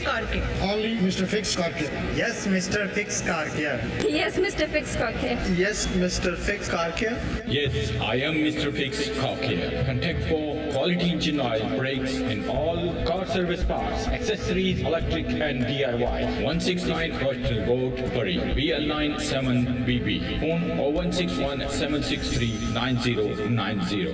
करके. Only Mr. Fix Karke. Yes, Mr. Fix Car Care. Yes, Mr. Fix करके. Yes, Mr. Fix Karke. Yes, I am Mr. Fix Car Care. Contact for quality engine oil, brakes, and all car service parts, accessories, electric and DIY. 169 Rochelle Road, Bury, BL97BB. Phone 0161 763 9090.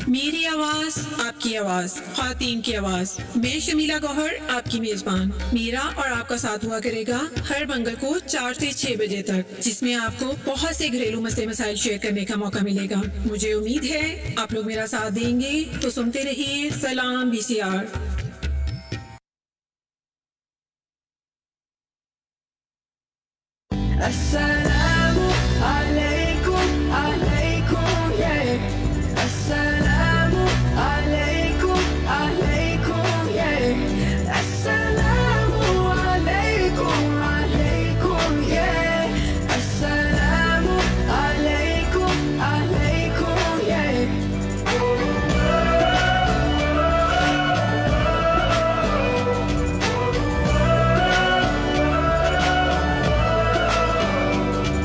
मेरी आवाज आपकी आवाज, ख्वातीन की आवाज। मैं शमीला गौहर, आपकी मेजबान। मेरा और आपका साथ हुआ करेगा हर मंगल को 4 से 6 बजे तक, जिसमें आपको बहुत से घरेलू मसले मसाइल शेयर करने का मौका मिलेगा। मुझे उम्मीद है आप लोग मेरा साथ देंगे, तो सुनते रहिए सलाम BCR। Assalamu alaikum, alaikum, yeah. Assalamu alaikum, alaikum, yeah. Assalamu alaikum, alaikum, yeah. Assalamu alaikum, alaikum, yeah.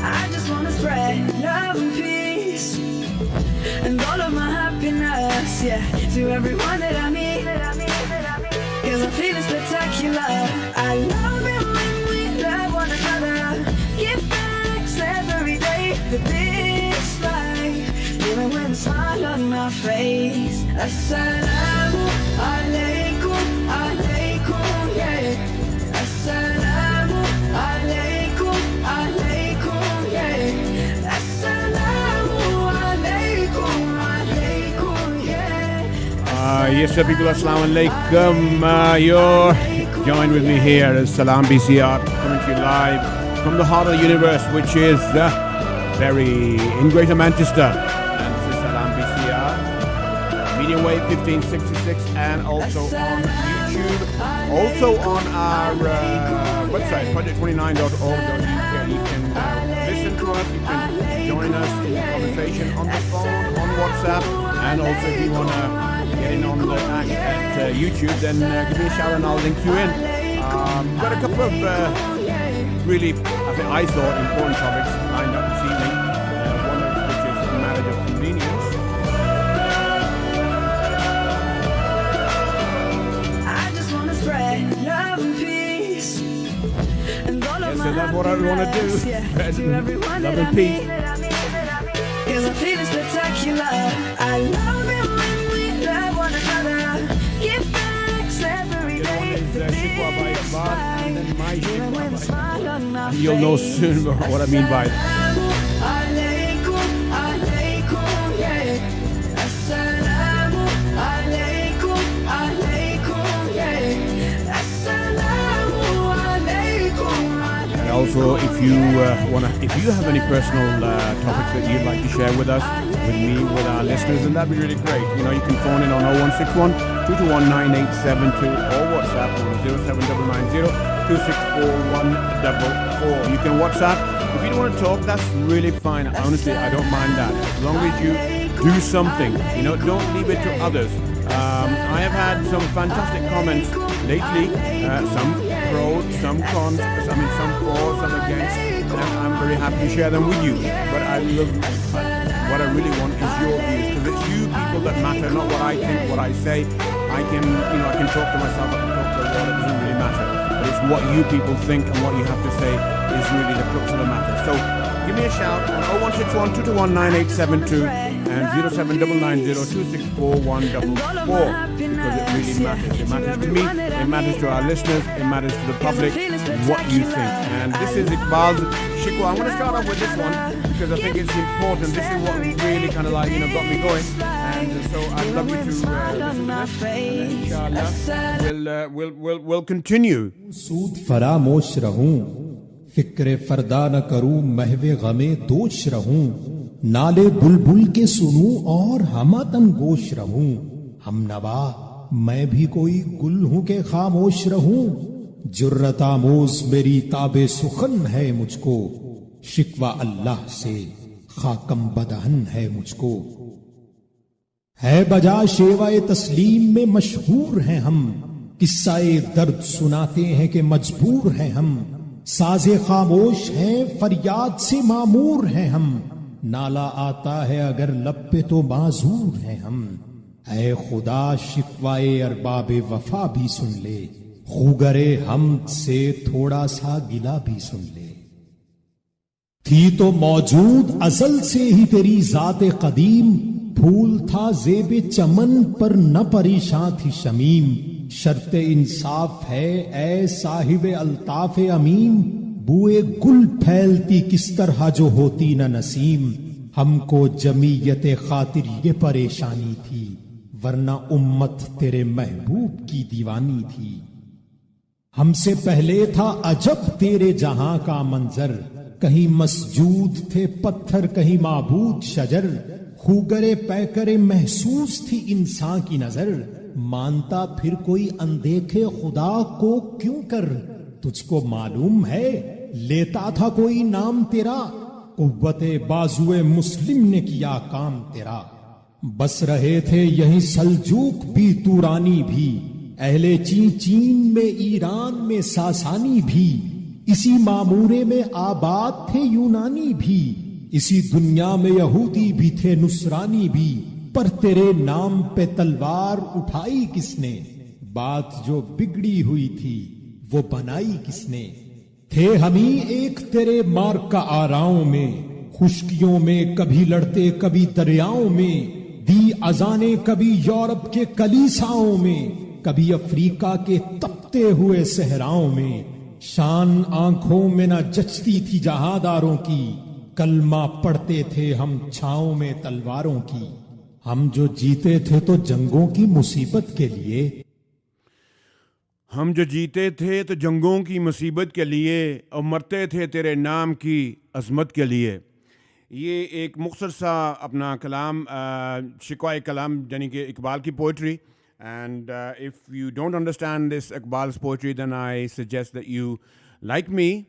I just wanna spread love and peace and all of my happiness, yeah, to everyone that I meet. Cause I'm feeling spectacular. I love it when we love one another. Give thanks every day for this life, even with a smile on my face. Assalamu alaikum, alaikum, yeah. Assalamu alaikum, alaikum, yeah. Assalamu alaikum, alaikum, yeah. Yes, sir, people, assalamu alaikum. You're joined with me here as Salaam BCR, coming to you live from the heart of the universe, which is Bury in Greater Manchester. And this is Salaam BCR, medium wave 1566, and also on YouTube, also on our website, project29.org.uk. You can listen to us, you can join us in the conversation on the phone, on WhatsApp, and also if you want to get in on the act at YouTube, then give me a shout and I'll link you in. We've got a couple of really, I thought, important topics lined up this evening, one of which is marriage of convenience. I just wanna spread love and peace and all of Yes, my so that's what I want to do. happiness, yeah, Spread to everyone love that I and peace. meet. Cause I'm feeling spectacular. I love it when we love one another. Give thanks every The other one day is for Shikwa by this Iqbal, and then my life, even Shikwa with a by smile on my And you'll know face. soon what I mean by that. Assalamu alaikum, alaikum, yeah. Assalamu alaikum, alaikum, yeah. Assalamu alaikum, alaikum. And also, if you have any personal topics that you'd like to share with us, with me, with our listeners, then that'd be really great. You know, you can phone in on 0161 221 9872 or WhatsApp on 07990 264 144. You can WhatsApp. If you don't want to talk, that's really fine. Honestly, I don't mind that. As long as you do something, you know, don't leave it to others. I have had some fantastic comments lately, some pro, some cons, some for, some against, and I'm very happy to share them with you. But what I really want is your views, because it's you people that matter, not what I think, what I say. I can talk to myself, I can talk to the world, it doesn't really matter. But it's what you people think and what you have to say is really the crux of the matter. So give me a shout on 0161 221 9872 and 07990 264 144, because it really matters. It matters to me, it matters to our listeners, it matters to the public, what you think. And this is Iqbal's Shikwa. I'm going to start off with this one because I think it's important. This is what really kind of like, got me going. And so I'd love you to listen to this. And inshallah, we'll continue. सूद फरामोश रहूं, फिक्र फरदा न करूं, महवे गमे दोष रहूं, नाले बुलबुल के सुनूं और हमातन गोश रहूं, हम नवा मैं भी कोई गुल हूं के खामोश रहूं, जुर्रत आमोज मेरी ताबे सुखन है मुझको, शिकवा अल्लाह से खाकम बदहन है मुझको, है बजा शेवाए तस्लीम में मशहूर हैं हम, किस्साए दर्द सुनाते हैं कि मजबूर हैं हम, साजे खामोश हैं फरियाद से मामूर हैं हम, नाला आता है अगर लब पे तो माजूर हैं हम। ऐ खुदा शिकवाए अरबाबे वफा भी सुन ले, खूगरे हम से थोड़ा सा गिला भी सुन ले। थी तो मौजूद अजल से ही तेरी जाते कदीम, फूल था जेबे चमन पर न परेशान थी शमीम। शर्ते इंसाफ है ऐ साहिबे अल्ताफे अमीम, बुए गुल फैलती किस तरह जो होती न नसीम। हमको जमीयत खातिर ये परेशानी थी, वरना उम्मत तेरे महबूब की दीवानी थी। हमसे पहले था अजब तेरे जहां का मंजर, कहीं मस्जूद थे पत्थर कहीं माबूद शजर। खूगरे पैकरे महसूस थी इंसान की नजर, मानता फिर कोई अनदेखे खुदा को क्यों कर। तुझको मालूम है लेता था कोई नाम तेरा, कुव्वते बाजुए मुस्लिम ने किया काम तेरा। बस रहे थे यही सल्जूक भी तुरानी भी, अहले चीन में ईरान में सासानी भी। इसी मामूरे में आबाद थे यूनानी भी, इसी दुनिया में यहूदी भी थे नुसरानी भी। पर तेरे नाम पे तलवार उठाई किसने, बात जो बिगड़ी हुई थी वो बनाई किसने। थे हम ही एक तेरे मार्ग का आराओं में, खुश्कियों में कभी लड़ते कभी दरियाओं में। दी अजाने कभी यूरोप के कलीसाओं में, कभी अफ्रीका के तपते हुए सहराओं में। शान आंखों में न जचती थी जहादारों की, कलमा पढ़ते थे हम छाओं में तलवारों की। हम जो जीते थे तो जंगों की मुसीबत के लिए, हम जो जीते थे तो जंगों की मुसीबत के लिए, और मरते थे तेरे नाम की अजमत के लिए। ये एक मुख्तसर सा अपना कलाम, शिकवाए कलाम यानी कि इकबाल की poetry. And if you don't understand this Iqbal's poetry, then I suggest that you, like me,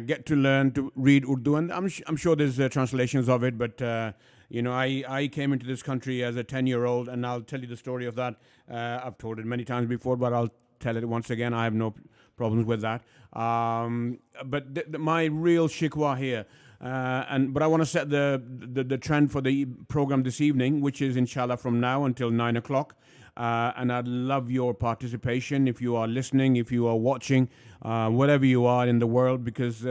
get to learn to read Urdu. And I'm sure there's translations of it, but I came into this country as a 10-year-old, and I'll tell you the story of that. I've told it many times before, but I'll tell it once again. I have no problems with that. But my real shikwa here, but I want to set the trend for the program this evening, which is inshallah from now until 9 o'clock. And I'd love your participation if you are listening, if you are watching, wherever you are in the world, because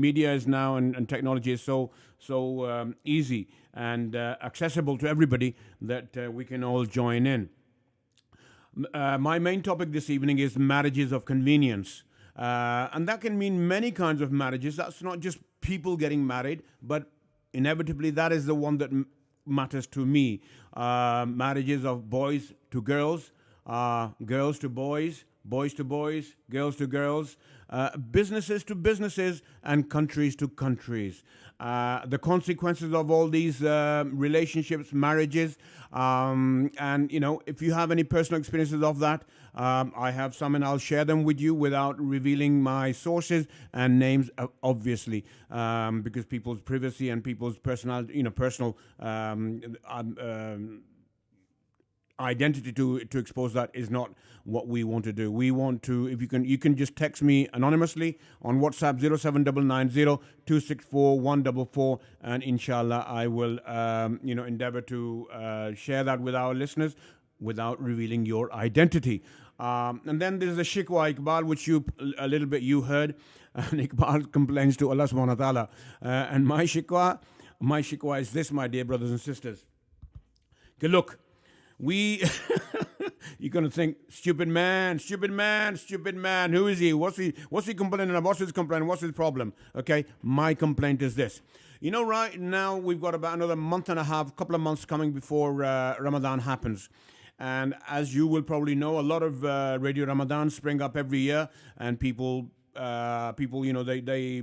media is now and technology is so easy and accessible to everybody that we can all join in. My main topic this evening is marriages of convenience, and that can mean many kinds of marriages. That's not just people getting married, but inevitably that is the one that matters to me. Marriages of boys to girls, girls to boys, boys to boys, girls to girls, businesses to businesses, and countries to countries. The consequences of all these relationships, marriages, and if you have any personal experiences of that, I have some and I'll share them with you without revealing my sources and names, obviously, because people's privacy and people's personal identity to expose that is not what we want to do. We want to, if you can just text me anonymously on WhatsApp 07990-264-144, and inshallah I will endeavor to share that with our listeners without revealing your identity. And then there's the shikwa Iqbal, which you heard, and Iqbal complains to Allah subhanahu wa ta'ala. And my shikwa is this, my dear brothers and sisters. Okay, look, you're going to think, stupid man, who is he? What's he complaining about? What's his complaint? What's his problem? Okay, my complaint is this. Right now we've got about another month and a half, couple of months coming before Ramadan happens. And as you will probably know, a lot of Radio Ramadan spring up every year, and people they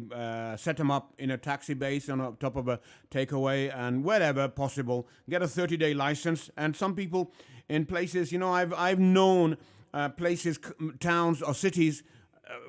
set them up in a taxi base on top of a takeaway and wherever possible, get a 30-day license. And some people in places, I've known places, towns or cities,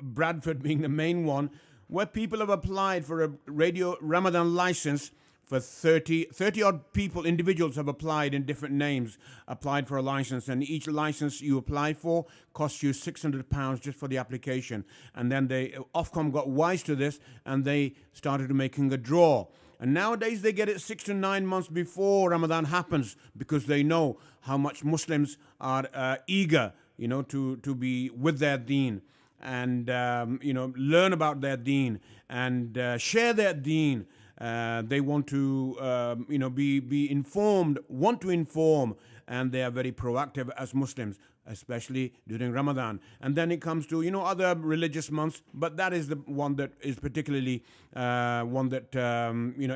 Bradford being the main one, where people have applied for a Radio Ramadan license for 30 odd people, individuals have applied in different names, applied for a license, and each license you apply for costs you £600 just for the application. And then Ofcom got wise to this, and they started making a draw. And nowadays they get it 6 to 9 months before Ramadan happens, because they know how much Muslims are eager, to be with their deen, and learn about their deen and share their deen. They want to be informed, want to inform, and they are very proactive as Muslims, especially during Ramadan. And then it comes to other religious months, but that is the one that is particularly one that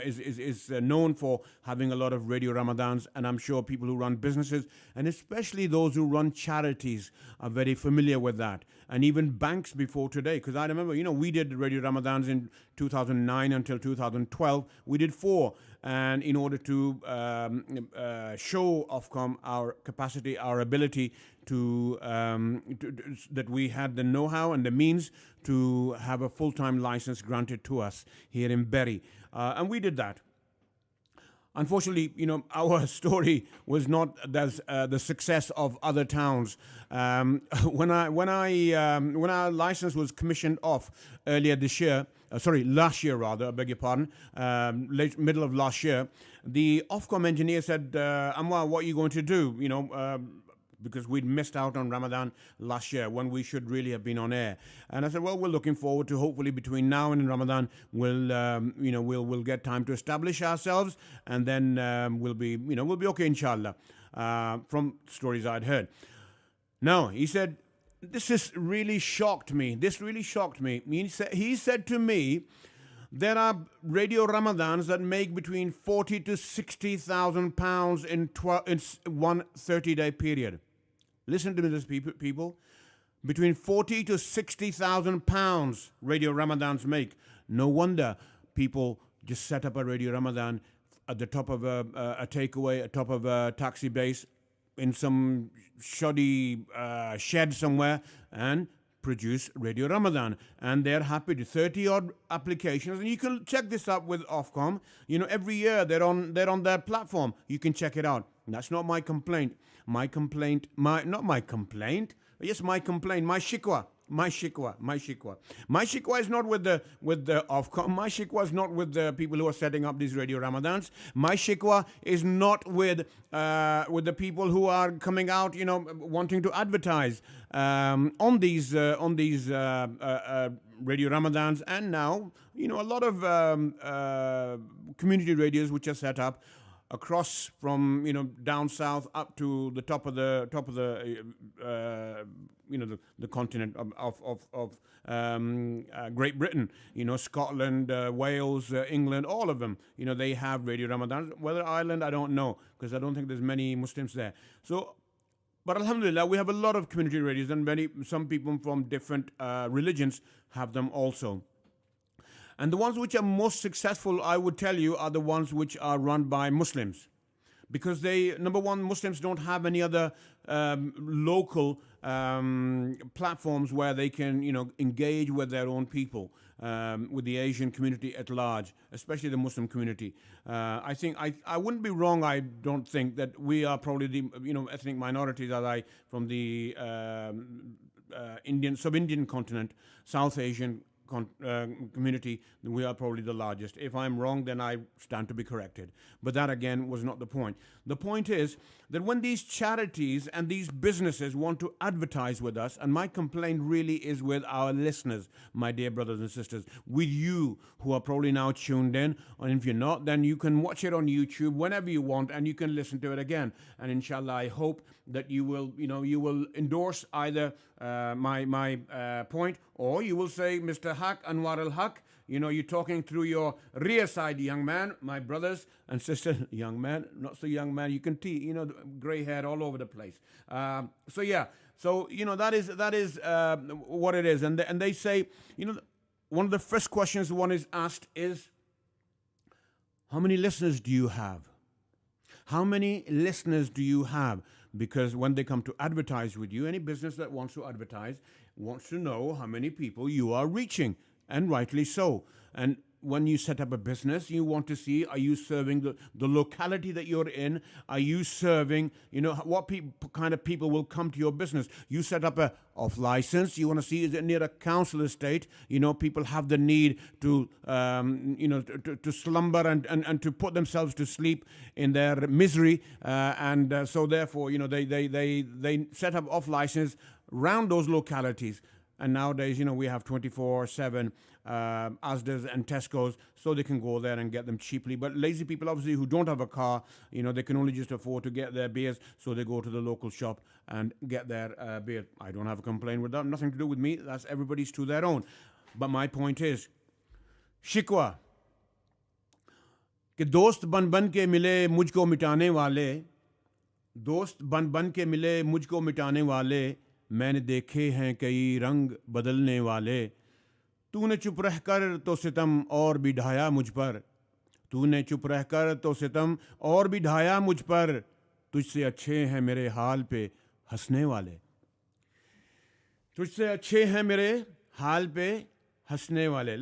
is known for having a lot of radio Ramadans. And I'm sure people who run businesses, and especially those who run charities, are very familiar with that. And even banks before today, because I remember we did radio Ramadans in 2009 until 2012. We did 4, and in order to show Ofcom our capacity, our ability to that we had the know-how and the means to have a full-time license granted to us here in Bury, and we did that. Unfortunately, our story was not the success of other towns. When our license was commissioned off earlier this year, last year rather, I beg your pardon, middle of last year, the Ofcom engineer said, Anwar, what are you going to do? Because we'd missed out on Ramadan last year when we should really have been on air. And I said, well, we're looking forward to, hopefully between now and Ramadan, we'll get time to establish ourselves, and then we'll be okay, inshallah, from stories I'd heard. No, he said, this has really shocked me. This really shocked me. He said to me, there are radio Ramadans that make between 40 to 60,000 pounds in one 30-day period. Listen to me, this people. Between 40 to 60,000 pounds radio Ramadans make. No wonder people just set up a radio Ramadan at the top of a takeaway, at top of a taxi base, in some shoddy shed somewhere, and produce radio Ramadan, and they're happy to 30 odd applications. And you can check this up with Ofcom. Every year they're on their platform. You can check it out. That's not my complaint. My complaint, my shikwa. My shikwa is not with the Ofcom. My shikwa is not with the people who are setting up these radio Ramadans. My shikwa is not with the people who are coming out, wanting to advertise on these radio Ramadans. And now, a lot of community radios which are set up across from down south up to the top of the the continent of Great Britain, Scotland, Wales, England, all of them, they have radio Ramadan. Whether Ireland, I don't know, because I don't think there's many Muslims there. So, but alhamdulillah, we have a lot of community radios, and some people from different religions have them also. And the ones which are most successful, I would tell you, are the ones which are run by Muslims. Because number one, Muslims don't have any other local platforms where they can, engage with their own people, with the Asian community at large, especially the Muslim community. I think I wouldn't be wrong. I don't think that we are probably the ethnic minorities, from the sub-Indian continent, South Asian community, then we are probably the largest. If I'm wrong, then I stand to be corrected. But that again was not the point. The point is that when these charities and these businesses want to advertise with us, and my complaint really is with our listeners, my dear brothers and sisters, with you who are probably now tuned in, and if you're not, then you can watch it on YouTube whenever you want, and you can listen to it again. And inshallah, I hope that you will endorse either my point, or you will say, Mr. Haq, Anwar al-Haq, you're talking through your rear side, young man, my brothers and sisters. Young man, not so young man, you can see, gray hair all over the place. So that is what it is. And they say, one of the first questions one is asked is, how many listeners do you have? How many listeners do you have? Because when they come to advertise with you, any business that wants to advertise wants to know how many people you are reaching, and rightly so. And when you set up a business, you want to see, are you serving the locality that you're in? Are you serving, what kind of people will come to your business? You set up a off license, you want to see, is it near a council estate? People have the need to, to slumber and to put themselves to sleep in their misery. So therefore, they set up off license around those localities. And nowadays, we have 24/7 Asdas and Tesco's, so they can go there and get them cheaply. But lazy people, obviously, who don't have a car, they can only just afford to get their beers, so they go to the local shop and get their beer. I don't have a complaint with that. Nothing to do with me. That's everybody's to their own. But my point is, शिकवा कि दोस्त बन बन के मिले मुझको मिटाने वाले, दोस्त बन बन के मिले मुझको मिटाने वाले, मैंने देखे हैं कई रंग बदलने वाले, तूने चुप रह कर तो सितम और भी ढाया मुझ पर, तूने चुप रह कर तो सितम और भी ढाया मुझ पर, तुझसे अच्छे हैं मेरे हाल पे हंसने वाले, तुझसे अच्छे हैं मेरे हाल पे हंसने वाले.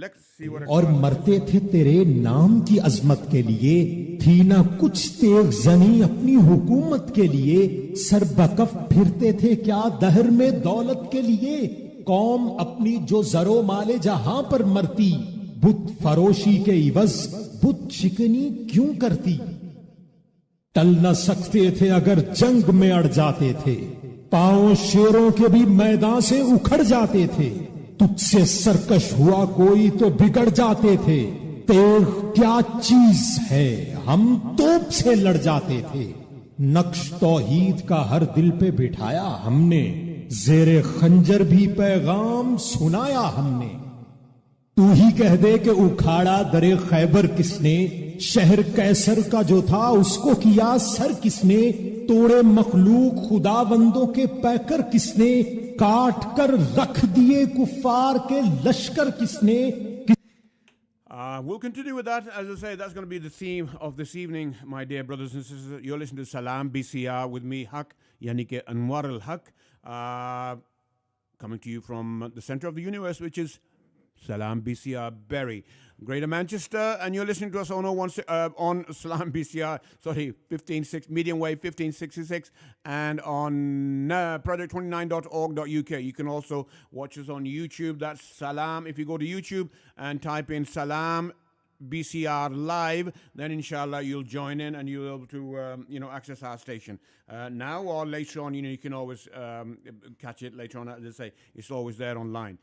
और मरते थे तेरे नाम की अजमत के लिए, थी ना कुछ तेग जनी अपनी हुकूमत के लिए, सरबकफ फिरते थे क्या दहर में दौलत के लिए, कौम अपनी जो जरो माले जहां पर मरती, बुत फरोशी के इवज बुत शिकनी क्यों करती. टल न सकते थे अगर जंग में अड़ जाते थे, पांव शेरों के भी मैदान से उखड़ जाते थे, तुझसे सरकश हुआ कोई तो बिगड़ जाते थे, तेग क्या चीज है हम तोप से लड़ जाते थे, नक्श तौहीद का हर दिल पे बिठाया हमने, जेरे खंजर भी पैगाम सुनाया हमने. तू ही कह दे कि उखाड़ा दरे खैबर किसने, शहर कैसर का जो था उसको किया सर किसने, तोड़े मखलूक खुदाबंदों के पैकर किसने, काट कर रख दिए कुफार के लश्कर किसने. We'll continue with that. As I say, that's going to be the theme of this evening, my dear brothers and sisters. You're listening to Salaam BCR with me, Haq, yani ke Anwar al-Haq, coming to you from the center of the universe, which is Salaam BCR Berry, Greater Manchester, and you're listening to us on on Salaam BCR, 156 medium wave 1566, and on project29.org.uk. You can also watch us on YouTube. That's Salaam. If you go to YouTube and type in Salaam BCR live, then inshallah you'll join in and you'll be able to access our station now or later on. You can always catch it later on. As I say, it's always there online.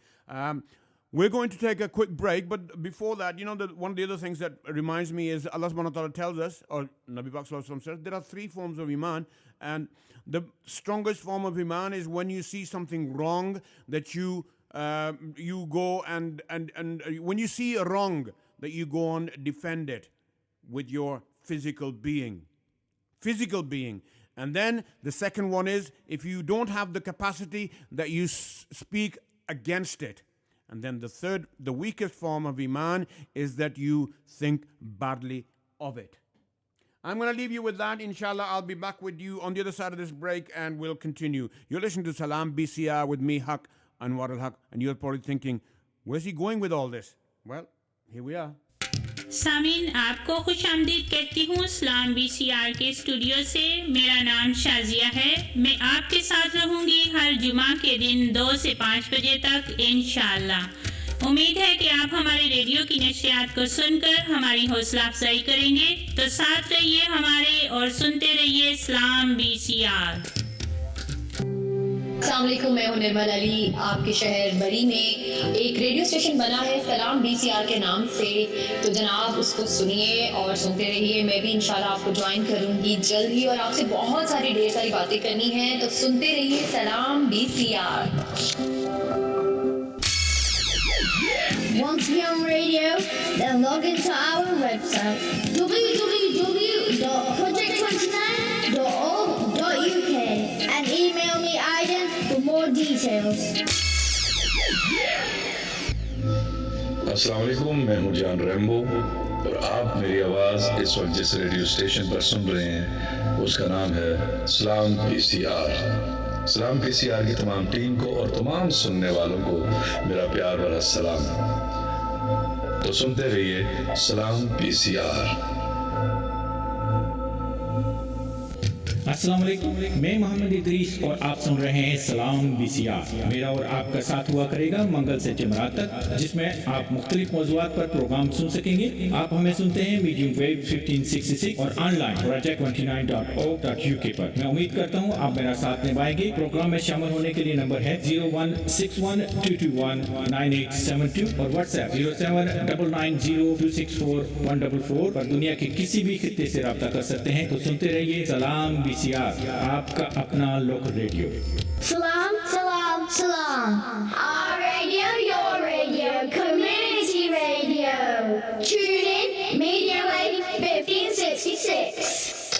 We're going to take a quick break, but before that, one of the other things that reminds me is Allah subhanahu wa ta'ala tells us, or Nabi Pak sallallahu alaihi wasallam says, there are three forms of iman, and the strongest form of iman is when you see something wrong that you go and when you see a wrong that you go and defend it with your physical being. And then the second one is if you don't have the capacity that you speak against it. And then the third, the weakest form of iman is that you think badly of it. I'm going to leave you with that. Inshallah, I'll be back with you on the other side of this break and we'll continue. You're listening to Salaam BCR with me, Haq, Anwar al-Haq, and you're probably thinking, where's he going with all this? Well, here we are. सामीन, आपको खुश आमदीद कहती हूँ सलाम BCR के studio से. मेरा नाम शाजिया है. मैं आपके साथ रहूँगी हर जुमा के दिन 2 से 5 बजे तक इंशाअल्लाह. उम्मीद है कि आप हमारे रेडियो की नशरियात को सुनकर हमारी हौसला अफजाई करेंगे. तो साथ रहिए हमारे और सुनते रहिए सलाम BCR. अस्सलाम वालेकुम, मैं हूं निर्मल अली. आपके शहर बरी में एक रेडियो स्टेशन बना है सलाम BCR के नाम से, तो जनाब उसको सुनिए और सुनते रहिए. मैं भी इंशाल्लाह आपको ज्वाइन करूंगी जल्द ही और आपसे बहुत सारी ढेर सारी बातें करनी है, तो सुनते रहिए सलाम BCR. Want to be on radio? Then log into our website www.project29.org.uk and email me Aiden for more details. अस्सलाम वालेकुम, मैं हूँ जान रैम्बो और आप मेरी आवाज़ इस वक्त जिस रेडियो स्टेशन पर सुन रहे हैं उसका नाम है सलाम BCR. सलाम BCR की तमाम टीम को और तमाम सुनने वालों को मेरा प्यार भरा सलाम. तो सुनते रहिए सलाम BCR। अस्सलाम वालेकुम, मैं मोहम्मद इदरीस और आप सुन रहे हैं सलाम BCR। मेरा और आपका साथ हुआ करेगा मंगल से जुमेरात तक, जिसमें आप मुख्तलिफ मौज़ूआत पर प्रोग्राम सुन सकेंगे। आप हमें सुनते हैं मीडियम वेव 1566 और ऑनलाइन project29.org.uk पर। मैं उम्मीद करता हूँ आप मेरा साथ निभाएंगे। प्रोग्राम में शामिल होने के लिए नंबर है 0161221982 और व्हाट्सएप 07990264 पर दुनिया के किसी भी खित्ते से रब्ता कर सकते हैं। तो सुनते रहिए सलाम BCR, आपका अपना local radio. Salam, salam, salam. Our radio, your radio, community radio. Tune in, Media Wave 1566.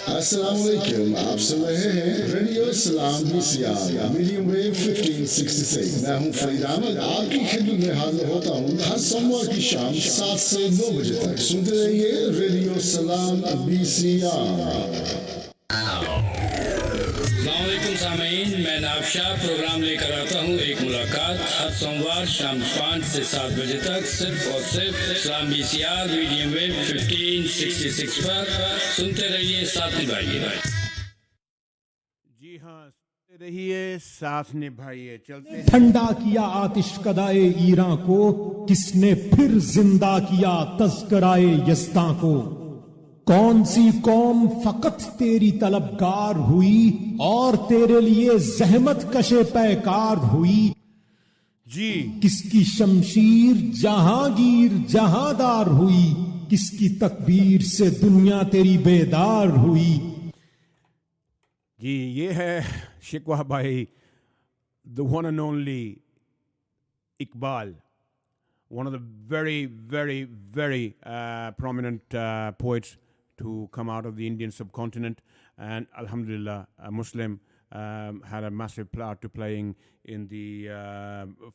अस्सलामुअलैकुम, आप सुन रहे हैं रेडियो सलाम BCR मीडियम वेव 1566। मैं हूं फरीद अहमद, आपकी खिदमत में हाजिर होता हूं हर सोमवार की शाम 7 से 9 बजे तक। सुनते रहिए रेडियो सलाम BCR। अस्सलामुअलैकुम सामीन, मैं नाफशाह प्रोग्राम लेकर आता हूँ एक मुलाकात हर सोमवार शाम 5 से 7 बजे तक सिर्फ और सिर्फ सलाम BCR मीडियम वेव 1566 पर। सुनते रहिए, साथ निभाइए। जी हाँ, सुनते रहिए, साथ निभाइए। चलते ठंडा किया आतिश कदाए ईरान को, किसने फिर जिंदा किया तज़किराए यज़्दां को। कौन सी कौम फकत तेरी तलबगार हुई और तेरे लिए जहमत कशे पैकार हुई। जी, किसकी शमशीर जहांगीर जहांदार हुई, किसकी तकबीर से दुनिया तेरी बेदार हुई। जी, ये है शिकवा भाई the one and only Iqbal, one of the very, very, very prominent poets to come out of the Indian subcontinent, and alhamdulillah, a Muslim, had a massive part to playing in the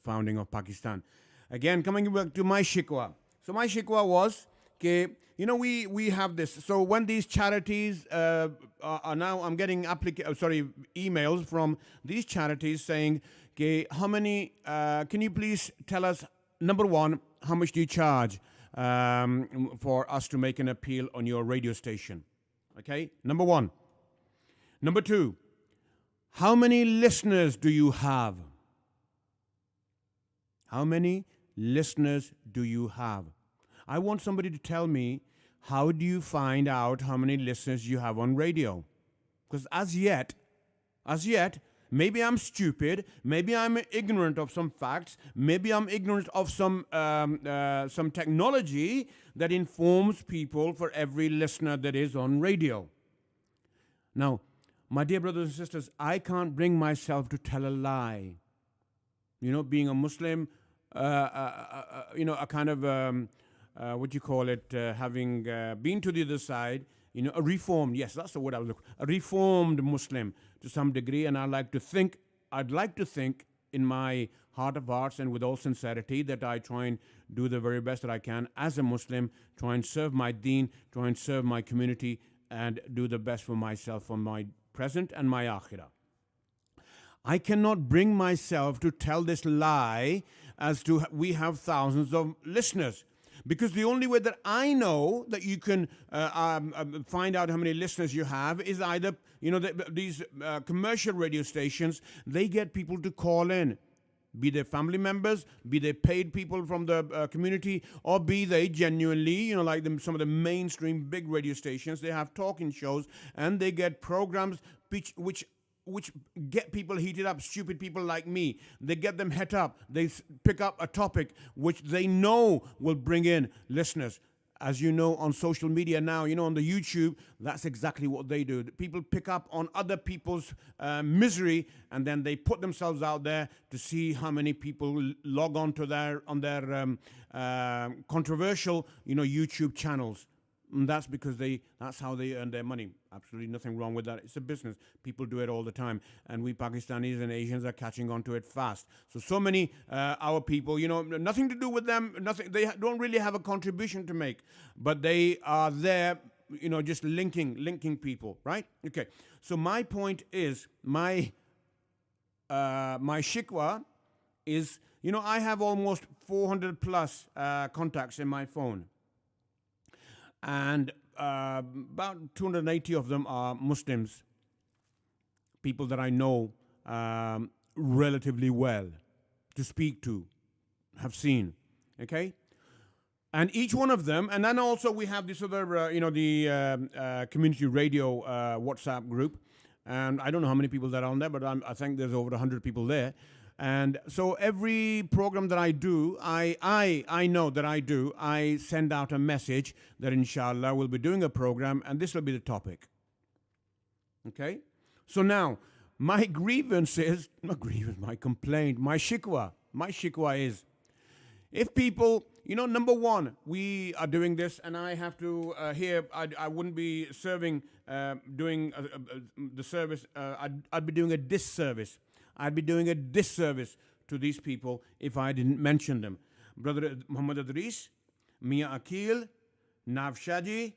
founding of Pakistan. Again, coming back to my shikwa. So my shikwa was, we have this. So when these charities are now, I'm getting emails from these charities saying, how many, can you please tell us, number one, how much do you charge for us to make an appeal on your radio station? Okay, number one. Number two, how many listeners do you have? How many listeners do you have? I want somebody to tell me, how do you find out how many listeners you have on radio? Because as yet, maybe I'm stupid, maybe I'm ignorant of some facts, maybe I'm ignorant of some technology that informs people for every listener that is on radio. Now, my dear brothers and sisters, I can't bring myself to tell a lie. Being a Muslim, a kind of, having been to the other side, a reformed, yes, that's the word I was looking for, a reformed Muslim to some degree, and I'd like to think in my heart of hearts and with all sincerity that I try and do the very best that I can as a Muslim, try and serve my deen, try and serve my community, and do the best for myself, for my present and my akhirah. I cannot bring myself to tell this lie as to we have thousands of listeners. Because the only way that I know that you can find out how many listeners you have is either, these commercial radio stations, they get people to call in, be they family members, be they paid people from the community, or be they genuinely, like some of the mainstream big radio stations, they have talking shows and they get programs which get people heated up, stupid people like me. They get them het up. They pick up a topic which they know will bring in listeners. As you know, on social media now, on the YouTube, that's exactly what they do. People pick up on other people's misery, and then they put themselves out there to see how many people log on to their controversial, YouTube channels. And that's because that's how they earn their money. Absolutely nothing wrong with that. It's a business. People do it all the time. And we Pakistanis and Asians are catching on to it fast. So many our people, nothing to do with them. Nothing. They don't really have a contribution to make. But they are there, just linking people, right? Okay. So my point is, my shikwa is, You know, I have almost 400 plus contacts in my phone. And about 280 of them are Muslims, people that I know relatively well, to speak to, have seen, okay? And each one of them, and then also we have this other, the community radio WhatsApp group, and I don't know how many people that are on there, but I think there's over 100 people there. And so every program that I do, I know that I send out a message that inshallah we'll be doing a program and this will be the topic. Okay? So now, my grievance is, not grievance, my complaint, my shikwa is, if people, number one, we are doing this and I have to, I wouldn't be serving, doing the service, I'd be doing a disservice. I'd be doing a disservice to these people if I didn't mention them. Brother Muhammad Adris, Mia Akil, Navshaji,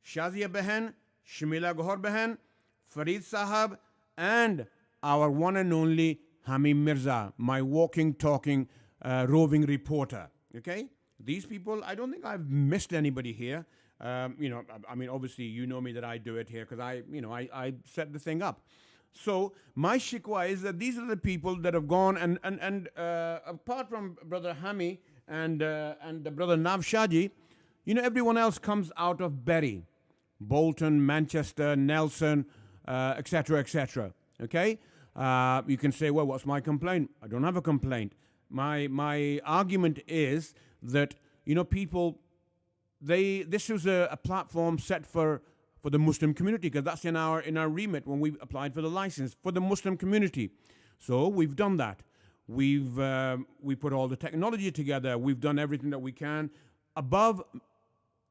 Shazia Behan, Shamila Gohar Behan, Farid Sahab, and our one and only Hamim Mirza, my walking, talking, roving reporter. Okay? These people, I don't think I've missed anybody here. I mean, obviously, you know me that I do it here because I set the thing up. So my shikwa is that these are the people that have gone and apart from Brother Hami and the Brother Navshaji, everyone else comes out of Bury, Bolton, Manchester, Nelson, etc., etc. Okay? You can say, well, what's my complaint? I don't have a complaint. My argument is that, people, this was a platform set for the Muslim community, because that's in our remit when we applied for the license, for the Muslim community. So we've done that. We put all the technology together. We've done everything that we can,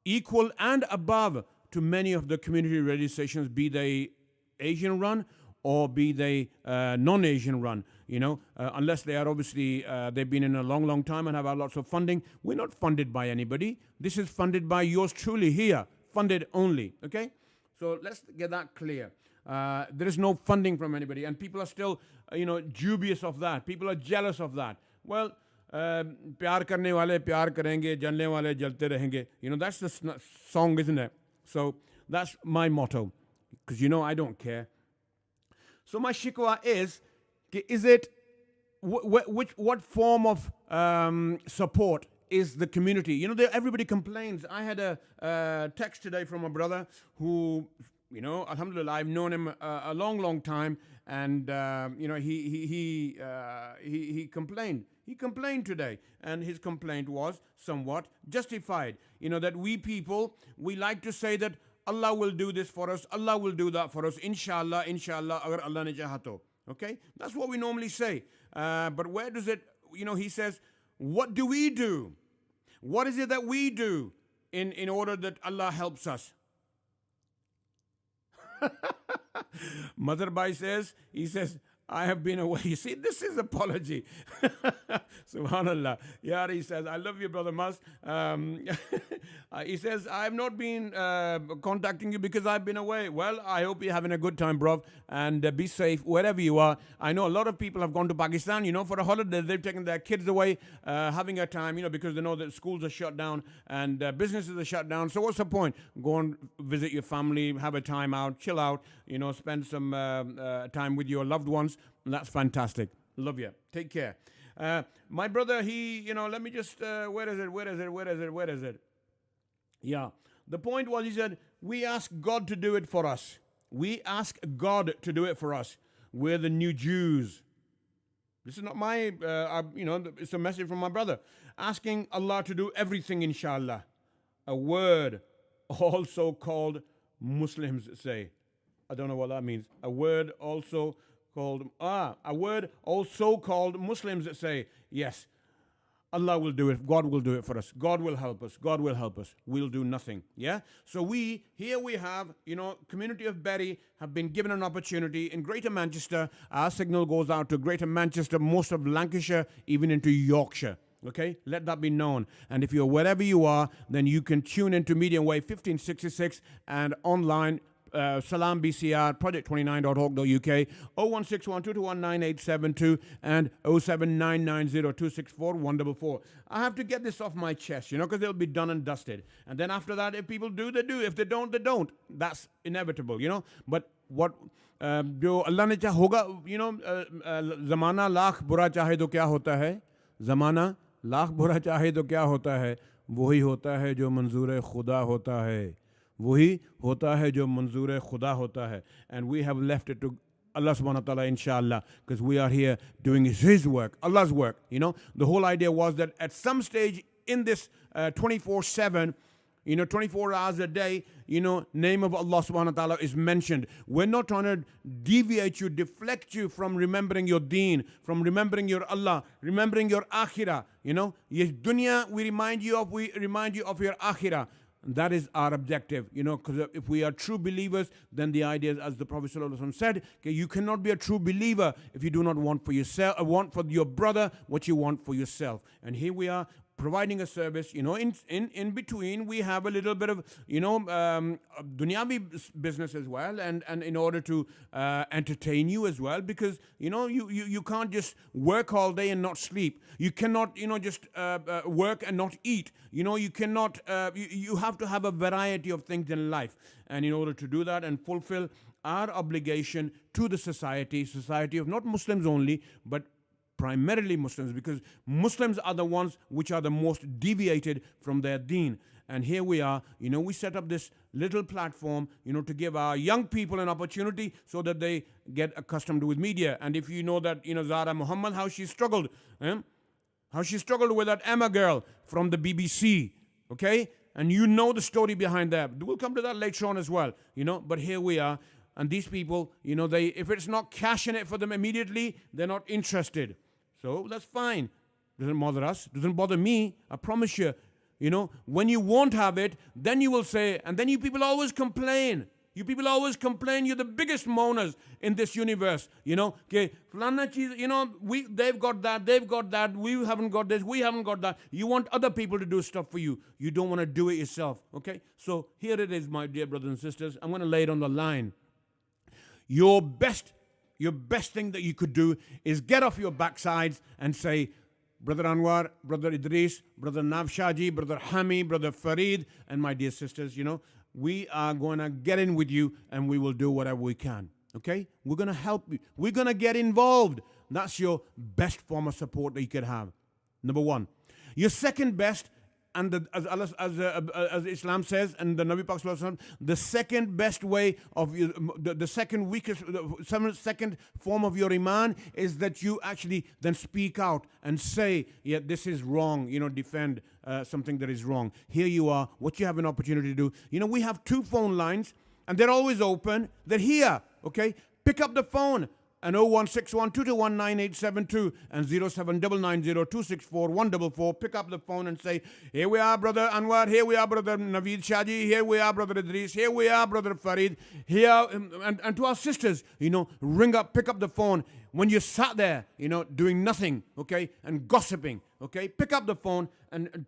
equal and above to many of the community radio stations, be they Asian run or be they non-Asian run. Unless they are obviously, they've been in a long, long time and have had lots of funding. We're not funded by anybody. This is funded by yours truly here, funded only, okay? So let's get that clear. There is no funding from anybody, and people are still, dubious of that. People are jealous of that. Well, प्यार करने वाले प्यार करेंगे, जलने वाले जलते रहेंगे. That's the song, isn't it? So that's my motto, because I don't care. So my shikwa is it what form of support is the community? Everybody complains. I had a text today from a brother who, alhamdulillah, I've known him a long, long time, and he complained. He complained today, and his complaint was somewhat justified. That we people, we like to say that Allah will do this for us, Allah will do that for us, inshallah, agar Allah ne chaha to. Okay? That's what we normally say. But where does it, he says, what do we do? What is it that we do in order that Allah helps us? Mother Bai says, I have been away. You see, this is apology. Subhanallah. Yeah, he says, I love you, Brother Mas. He says, I have not been contacting you because I've been away. Well, I hope you're having a good time, bro. And be safe wherever you are. I know a lot of people have gone to Pakistan, for a holiday. They've taken their kids away, having a time, because they know that schools are shut down and businesses are shut down. So what's the point? Go and visit your family, have a time out, chill out, spend some time with your loved ones. That's fantastic. Love you. Take care. My brother, he, let me just, where is it? Yeah. The point was, he said, we ask God to do it for us. We ask God to do it for us. We're the new Jews. This is not my, it's a message from my brother. Asking Allah to do everything, inshallah. A word also called Muslims say. I don't know what that means. A word also called Muslims say, yes, Allah will do it. God will do it for us. God will help us. God will help us. We'll do nothing. Yeah? So we have, community of Bury have been given an opportunity in Greater Manchester. Our signal goes out to Greater Manchester, most of Lancashire, even into Yorkshire. Okay? Let that be known. And if you're wherever you are, then you can tune into Medium Wave 1566 and online Salaam BCR, project29.org.uk, 01612219872 and 07990264144. I have to get this off my chest, because it'll be done and dusted. And then after that, if people do, they do. If they don't, they don't. That's inevitable, But what जो अल्लाह ने चाहा होगा, ज़माना लाख बुरा चाहे तो क्या होता है, ज़माना लाख बुरा चाहे तो क्या होता है, वही होता है जो मंजूर खुदा होता है, वही होता है जो मंजूर खुदा होता है. And we have left it to Allah subhanahu wa ta'ala, inshallah, because we are here doing His work, Allah's work. The whole idea was that at some stage in this 24/7, 24 hours a day, name of Allah subhanahu wa ta'ala is mentioned. We're not trying to deviate you, deflect you from remembering your deen, from remembering your Allah, remembering your akhirah. Yes, dunya we remind you of your akhirah. That is our objective, because if we are true believers, then the idea is, as the Prophet ﷺ said, okay, you cannot be a true believer if you do not want for yourself, want for your brother what you want for yourself. And here we are providing a service, in between we have a little bit of, dunyavi business as well, and in order to entertain you as well, because, you can't just work all day and not sleep. You cannot, just work and not eat. You cannot, you have to have a variety of things in life. And in order to do that and fulfill our obligation to the society of not Muslims only, but primarily Muslims, because Muslims are the ones which are the most deviated from their deen. And here we are, we set up this little platform, to give our young people an opportunity so that they get accustomed with media. And if you know that, Zara Muhammad, how she struggled with that Emma girl from the BBC, okay? And you know the story behind that. We'll come to that later on as well, but here we are. And these people, if it's not cash in it for them immediately, they're not interested. So that's fine. Doesn't bother us. Doesn't bother me. I promise you. When you won't have it, then you will say, and then you people always complain. You people always complain. You're the biggest moaners in this universe. Okay, they've got that. We haven't got this. We haven't got that. You want other people to do stuff for you. You don't want to do it yourself. Okay, so here it is, my dear brothers and sisters. I'm going to lay it on the line. Your best thing that you could do is get off your backsides and say, Brother Anwar, Brother Idris, Brother Navshaji, Brother Hami, Brother Farid, and my dear sisters, we are going to get in with you and we will do whatever we can. Okay? We're going to help you. We're going to get involved. That's your best form of support that you could have. Number one. Your second best, and as Islam says, and the Nabi Pak Sallallahu Alaihi Wasallam, the second best way of the second weakest, second form of your iman is that you actually then speak out and say, yeah, this is wrong. Defend something that is wrong. Here you are. What you have an opportunity to do. We have 2 phone lines, and they're always open. They're here. Okay, pick up the phone. And 01612219872 and 07990264144. Pick up the phone and say, here we are, Brother Anwar. Here we are, Brother Naveed Shaji. Here we are, Brother Idris. Here we are, Brother Farid. Here, and to our sisters, ring up, pick up the phone. When you sat there, doing nothing, okay, and gossiping, okay, pick up the phone and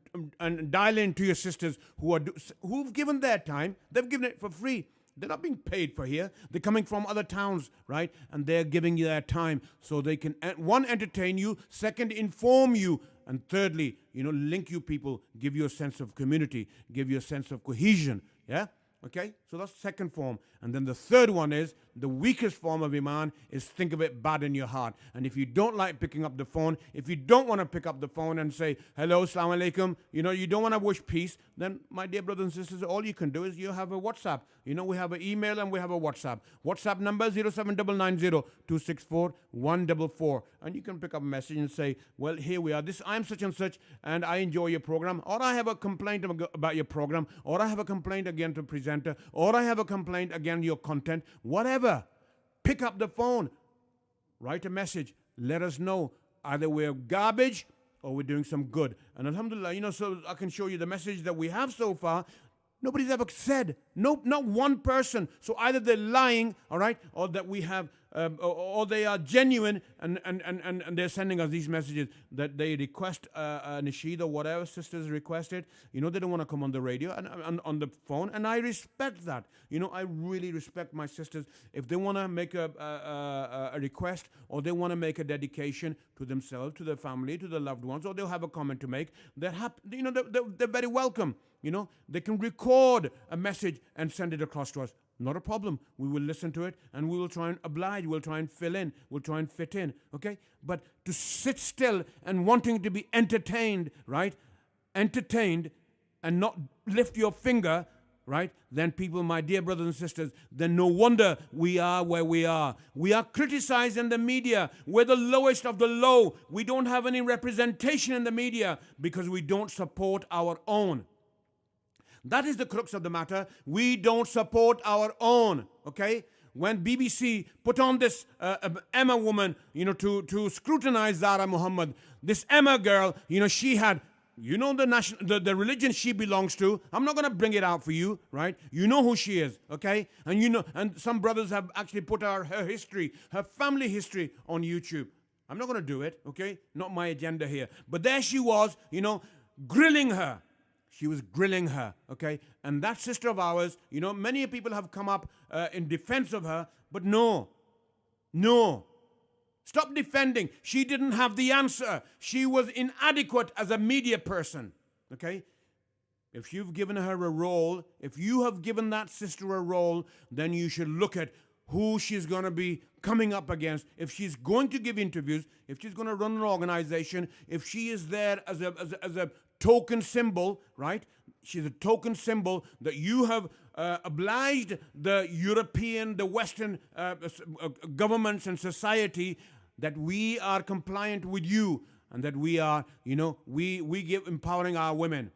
dial in to your sisters who've given their time. They've given it for free. They're not being paid for here. They're coming from other towns, right? And they're giving you their time so they can, one, entertain you, second, inform you, and thirdly, link you people, give you a sense of community, give you a sense of cohesion, yeah? Okay? So that's the second form. And then the third one is, the weakest form of iman is think of it bad in your heart. And if you don't like picking up the phone, if you don't want to pick up the phone and say, hello, assalamu alaikum, you don't want to wish peace, then my dear brothers and sisters, all you can do is you have a WhatsApp. We have an email and we have a WhatsApp. WhatsApp number 07990264144. And you can pick up a message and say, well, here we are. I'm such and such, and I enjoy your program. Or I have a complaint about your program. Or I have a complaint against the presenter. Or I have a complaint against your content. Whatever. Pick up the phone. Write a message. Let us know. Either we're garbage or we're doing some good. And alhamdulillah, so I can show you the message that we have so far. Nobody's ever said, no, not one person. So either they're lying, all right, or that we have or they are genuine, and they're sending us these messages that they request a nasheed or whatever sisters requested. They don't want to come on the radio and on the phone, and I respect that. I really respect my sisters. If they want to make a request, or they want to make a dedication to themselves, to their family, to their loved ones, or they'll have a comment to make, they're very welcome. They can record a message and send it across to us. Not a problem. We will listen to it and we will try and oblige. We'll try and fill in. We'll try and fit in. Okay? But to sit still and wanting to be entertained, right? Entertained and not lift your finger, right? Then people, my dear brothers and sisters, then no wonder we are where we are. We are criticized in the media. We're the lowest of the low. We don't have any representation in the media because we don't support our own. That is the crux of the matter. We don't support our own, okay? When BBC put on this Emma woman, to scrutinize Zara Muhammad, this Emma girl, she had, the religion she belongs to. I'm not going to bring it out for you, right? You know who she is, okay? And and some brothers have actually put her history, her family history on YouTube. I'm not going to do it, okay? Not my agenda here. But there she was, grilling her. She was grilling her, okay? And that sister of ours, many people have come up in defense of her, but no. Stop defending. She didn't have the answer. She was inadequate as a media person, okay? If you've given her a role, if you have given that sister a role, then you should look at who she's going to be coming up against. If she's going to give interviews, if she's going to run an organization, if she is there as a token symbol, right? She's a token symbol that you have obliged the European, the Western governments and society that we are compliant with you and that we are, we give empowering our women.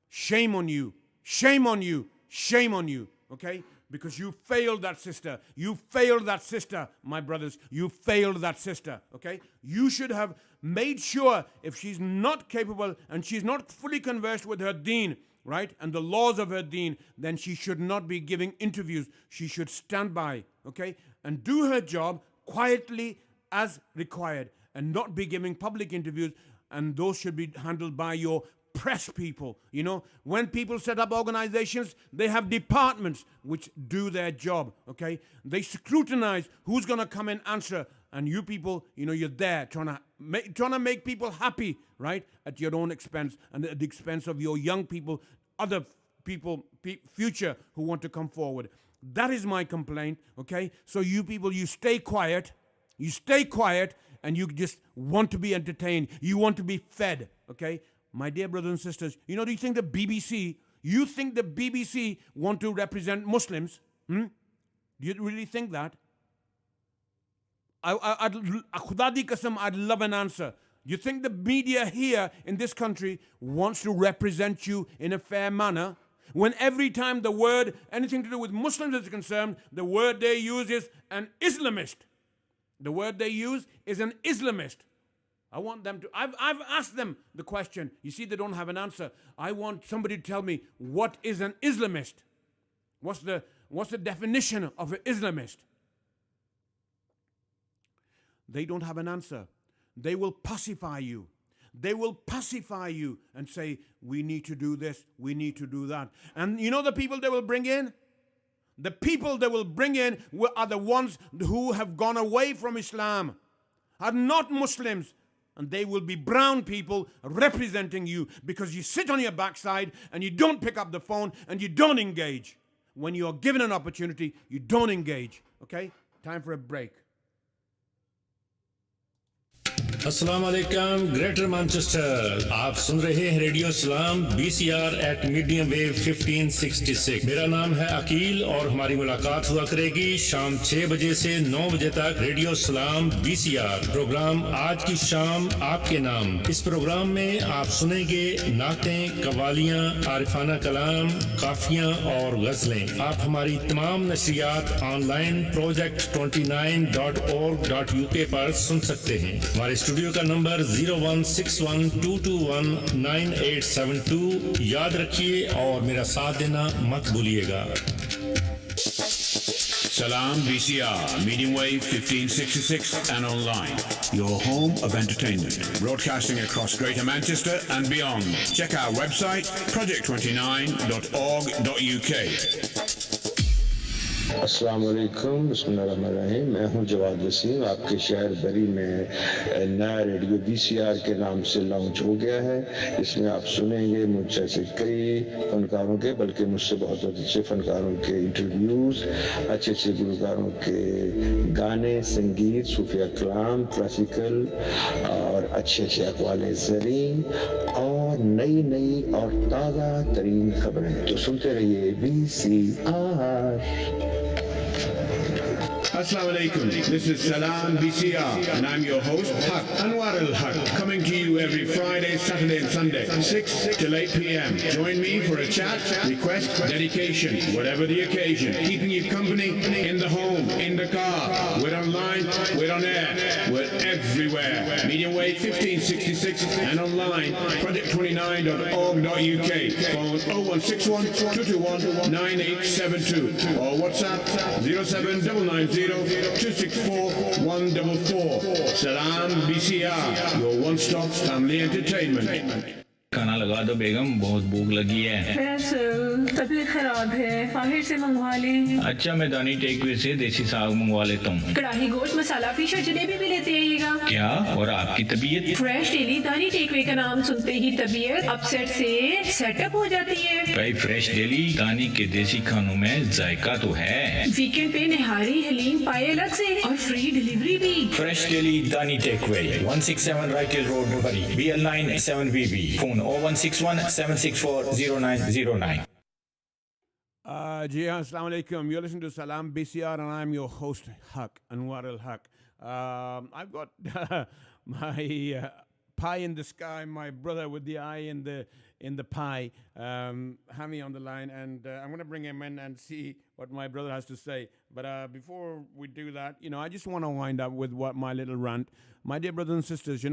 Shame on you. Shame on you. Shame on you. Okay? Because you failed that sister. You failed that sister, my brothers. You failed that sister, okay? You should have made sure if she's not capable and she's not fully conversed with her deen, right, and the laws of her deen, then she should not be giving interviews. She should stand by, okay, and do her job quietly as required and not be giving public interviews, and those should be handled by your press people. When people set up organizations, they have departments which do their job, okay? They scrutinize who's going to come and answer, and you people, you're there trying to make people happy, right, at your own expense and at the expense of your young people, other people, future who want to come forward. That is my complaint, okay? So you people, you stay quiet, and you just want to be entertained. You want to be fed, okay? My dear brothers and sisters, do you think the BBC want to represent Muslims? Do you really think that? I'd love an answer. Do you think the media here in this country wants to represent you in a fair manner? When every time the word, anything to do with Muslims is concerned, the word they use is an Islamist. The word they use is an Islamist. I want them to, I've asked them the question. You see, they don't have an answer. I want somebody to tell me, what is an Islamist? What's the definition of an Islamist? They don't have an answer. They will pacify you. They will pacify you and say, we need to do this, we need to do that. And the people they will bring in? The people they will bring in are the ones who have gone away from Islam, are not Muslims. And they will be brown people representing you because you sit on your backside and you don't pick up the phone and you don't engage. When you are given an opportunity, you don't engage. Okay? Time for a break. अस्सलाम वालेकुम greater Manchester आप सुन रहे हैं radio सलाम BCR eight medium wave 1566 मेरा नाम है अकील और हमारी मुलाकात हुआ करेगी शाम 6 बजे से 9 बजे तक रेडियो सलाम BCR प्रोग्राम आज की शाम आपके नाम इस प्रोग्राम में आप सुनेंगे नातें कव्वालियां आरिफाना कलाम काफियां और गजलें आप हमारी तमाम नशरियात ऑनलाइन project29.org.uk पर सुन सकते हैं हमारे स्टूडियो का नंबर 01612219872 याद रखिए और मेरा साथ देना मत भूलिएगा Salaam BCR, medium wave 1566 and online. Your home of entertainment. Broadcasting across Greater Manchester and beyond. Check our website, project29.org.uk. अस्सलाम वालेकुम बिस्मिल्लाहिर्रहमानिर्रहीम मैं हूं जवाद वसीम आपके शहर बरी में नया रेडियो बीसीआर के नाम से लॉन्च हो गया है इसमें आप सुनेंगे मुझ जैसे कई फनकारों के बल्कि मुझसे बहुत अच्छे फनकारों के इंटरव्यूज अच्छे गुलकारों के गाने संगीत सूफिया कलाम क्लासिकल और अच्छे अक़वाल ज़रीन और नई और ताज़ा तरीन खबरें तो सुनते रहिए BCR. Assalamu alaikum. This is Salaam BCR and I'm your host, Haq Anwar al-Haq, coming to you every Friday, Saturday and Sunday, 6 till 8 p.m. Join me for a chat, request, dedication, whatever the occasion. Keeping you company in the home, in the car. We're online, we're on air, we're everywhere. Medium wave 1566 and online, project29.org.uk. Phone 0161 221 9872 or WhatsApp 07990 264 144. Salaam BCR, your one-stop family entertainment. खाना लगा दो बेगम बहुत भूख लगी है तबीयत खराब है बाहर से मंगवा लें अच्छा मैं दानी टेकवे से देसी साग मंगवा लेता हूँ कढ़ाई गोश्त मसाला फिश और जलेबी भी लेते आइएगा क्या और आपकी तबीयत फ्रेश डेली दानी टेकवे का नाम सुनते ही तबीयत अपसेट से सेटअप हो जाती है भाई फ्रेश डेली दानी के देसी खानों में जायका तो है वीकेंड पे निहारी हलीम पाए अलग से और फ्री डिलीवरी भी फ्रेश डेली दानी टेकवे 167 राइकिल रोड बरी BL9 7BB phone 0161 764 0909 Ji assalamu alaikum. You're listening to Salaam BCR and I'm your host, Haq Anwar al-Haq. I've got my pie in the sky, my brother with the eye in the pie, Hami on the line, and I'm going to bring him in and see what my brother has to say. But before we do that, I just want to wind up with my little rant. My dear brothers and sisters,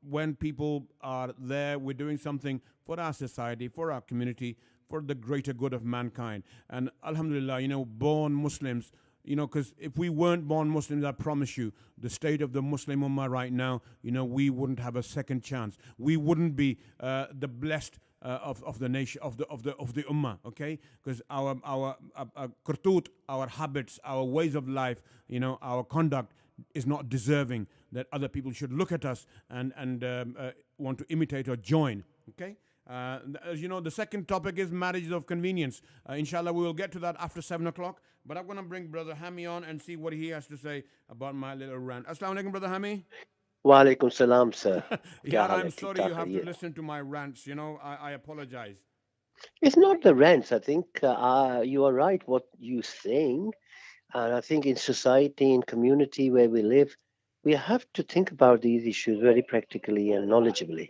when people are there, we're doing something for our society, for our community, for the greater good of mankind. And alhamdulillah, born Muslims, because if we weren't born Muslims, I promise you, the state of the Muslim Ummah right now, we wouldn't have a second chance. We wouldn't be the blessed of the nation, of the Ummah, okay? Because our kurtut, our habits, our ways of life, our conduct is not deserving that other people should look at us and want to imitate or join, okay? As you know, the second topic is marriages of convenience. Inshallah, we will get to that after 7 o'clock. But I'm going to bring Brother Hami on and see what he has to say about my little rant. Assalamu alaikum, Brother Hami. Wa alaikum salam, sir. Yeah, I'm sorry you have to listen to my rants. I apologize. It's not the rants. I think you are right what you're saying. And I think in society, in community where we live, we have to think about these issues very practically and knowledgeably.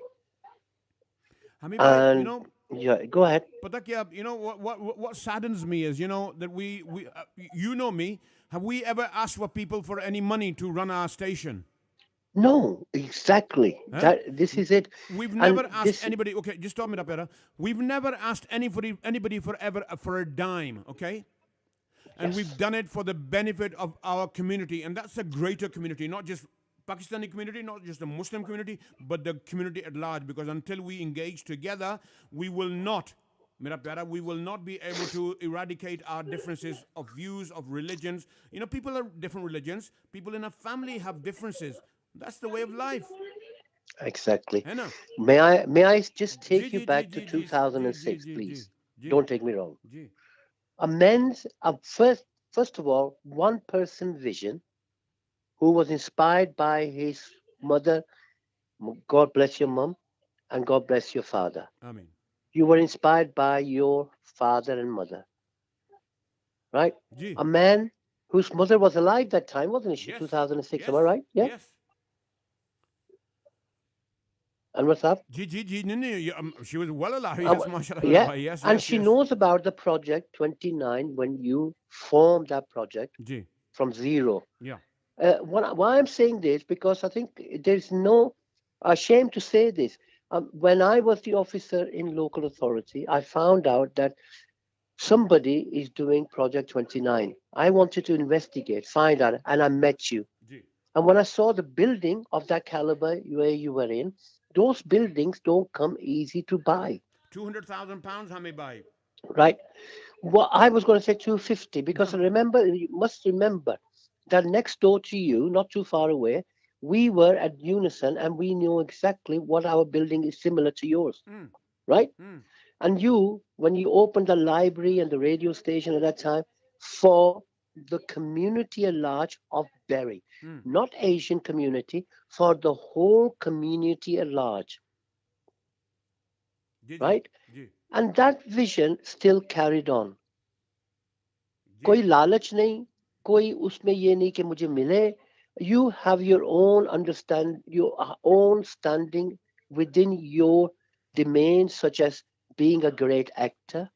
And yeah, go ahead. But what saddens me is, that we you know me, have we ever asked for people for any money to run our station? No, exactly. Huh? This is it. We've never asked anybody. Okay, just stop me up here. We've never asked anybody for a dime. Okay. And we've done it for the benefit of our community, and that's a greater community, not just Pakistani community, not just the Muslim community, but the community at large. Because until we engage together, we will not be able to eradicate our differences of views, of religions. People are different religions. People in a family have differences. That's the way of life. Exactly. May I just take you back to 2006, please? Don't take me wrong. First of all, one person vision who was inspired by his mother. God bless your mom and God bless your father. Amen. You were inspired by your father and mother, right? Gee. A man whose mother was alive that time, wasn't she? Yes. 2006, yes. Am I right? Yeah? Yes. And what's up? She was well alive. Yes, mashallah. Yeah. Yes, and she knows about the project 29 when you formed that project from zero. Yeah. Why I'm saying this, because I think there's no shame to say this. When I was the officer in local authority, I found out that somebody is doing Project 29. I wanted to investigate, find out, and I met you. And when I saw the building of that caliber where you were in, those buildings don't come easy to buy, £200,000, how may buy? right? Well, I was going to say 250 because remember, you must remember that next door to you, not too far away, we were at unison and we knew exactly what our building is similar to yours, right? And you, when you opened the library and the radio station at that time for the community at large of Berry, not Asian community, for the whole community at large, right? And that vision still carried on. कोई लालच नहीं, कोई उसमें ये नहीं कि मुझे मिले. You have your own your own standing within your domain, such as being a great actor,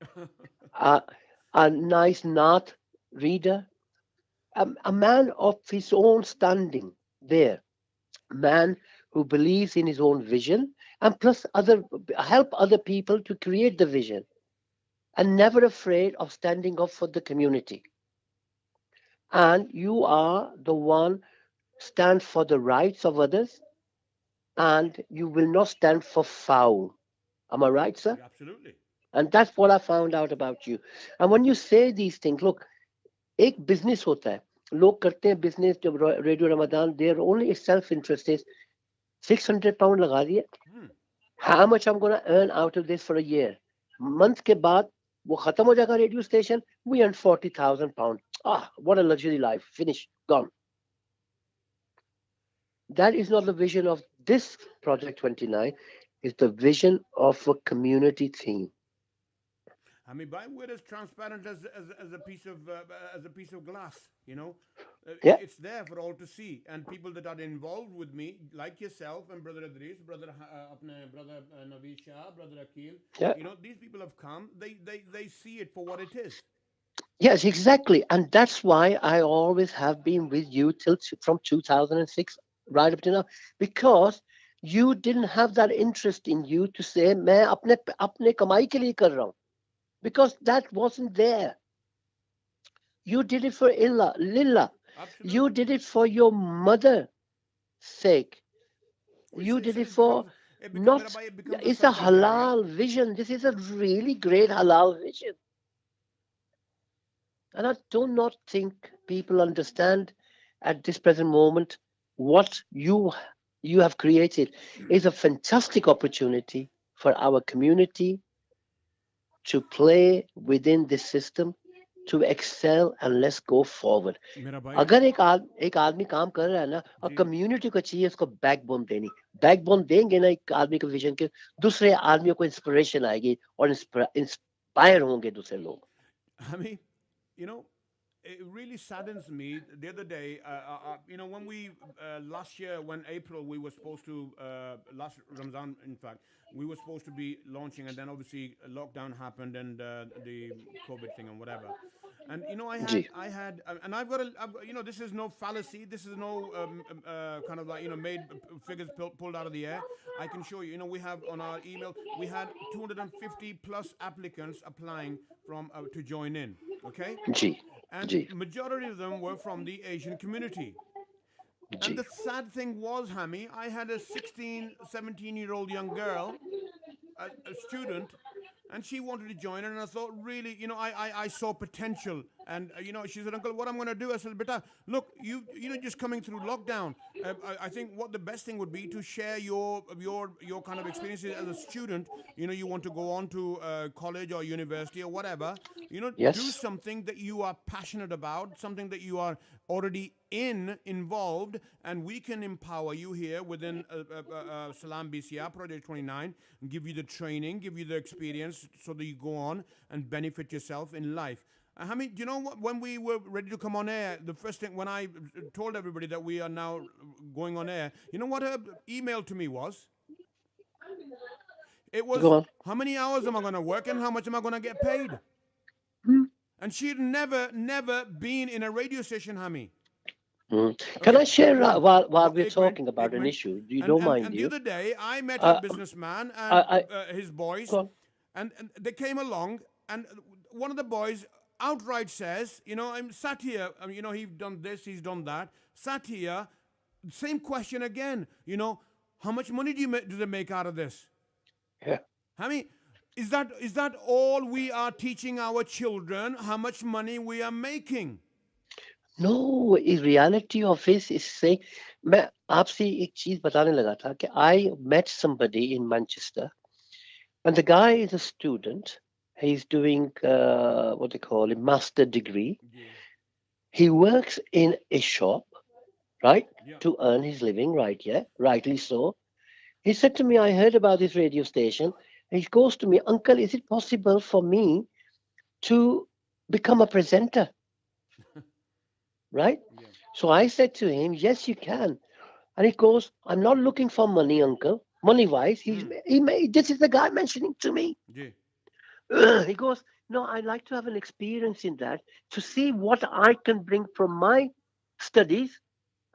a nice Nath reader, a man of his own standing there, a man who believes in his own vision, and plus help other people to create the vision, and never afraid of standing up for the community. And you are the one stand for the rights of others, and you will not stand for foul. Am I right, sir? Absolutely. And that's what I found out about you. And when you say these things, look, एक business होता है. लोग करते हैं business जब Radio Ramadan, their only self-interest is £600 लगा दिए. How much I'm going to earn out of this for a year? Month के बाद वो खत्म हो जाएगा radio station. We earn £40,000. Ah, what a luxury life. Finish, gone. That is not the vision of this Project 29. It's the vision of a community theme. I mean, we're as transparent as a piece of glass, you know. It's there for all to see, and people that are involved with me, like yourself and Brother Idris, brother Naveed Shah, Brother Akil, you know, these people have come. They see it for what it is. Yes, exactly, and that's why I always have been with you from 2006 right up to now, because you didn't have that interest in you to say, मैं अपने कमाई के लिए कर रहा हूँ. Because that wasn't there. You did it for Lillah. Absolutely. You did it for your mother's sake. You did it for it's a halal vision. This is a really great halal vision. And I do not think people understand at this present moment what you have created is a fantastic opportunity for our community to play within this system, to excel, and let's go forward. अगर एक आदमी काम कर रहा है ना, और community को चाहिए उसको backbone देनी. Backbone देंगे ना एक आदमी को vision के, दूसरे आदमियों को inspiration आएगी और inspire होंगे दूसरे लोग. I mean, you know, it really saddens me. The other day, you know, when we last year, when April, we were supposed to last Ramzan, in fact, we were supposed to be launching, and then obviously lockdown happened and the COVID thing and whatever. And you know, I had, and I've got you know, this is no fallacy. This is no kind of like, you know, made figures pulled out of the air. I can show you. You know, we have on our email, we had 250 plus applicants applying from to join in. Okay. And majority of them were from the Asian community. And the sad thing was, Hami, I had a 16, 17-year-old young girl, a student, and she wanted to join, and I thought, really, you know, I saw potential. And, you know, she said, Uncle, what I'm going to do? I said, Beta, look, you know, just coming through lockdown, I think what the best thing would be to share your kind of experiences as a student. You know, you want to go on to college or university or whatever, you know, do something that you are passionate about, something that you are already involved, and we can empower you here within Salaam BCR Project 29, and give you the training, give you the experience so that you go on and benefit yourself in life. Hamid, do you know what, when we were ready to come on air, the first thing, when I told everybody that we are now going on air, you know what her email to me was? It was, how many hours am I going to work and how much am I going to get paid? And she'd never been in a radio station, Hami. Can I share while we're talking about an issue? You don't mind, and do you? the other day, I met a businessman and his boys, and they came along, and one of the boys outright says, I'm sat here, he's done this, he's done that, sat here, same question again, how much money do they make out of this? Yeah. I mean, is that all we are teaching our children, how much money we are making? No, in reality of it is saying, मैं आपसे एक चीज बताने लगा था कि I met somebody in Manchester, and the guy is a student. He's doing what they call a master degree. He works in a shop, right, to earn his living, right? Yeah, rightly so. He said to me, I heard about this radio station. He goes to me, Uncle, is it possible for me to become a presenter? Right? Yeah. So I said to him, yes, you can. And he goes, I'm not looking for money, Uncle. Money-wise, this is the guy mentioning to me. Yeah. He goes, no, I'd like to have an experience in that to see what I can bring from my studies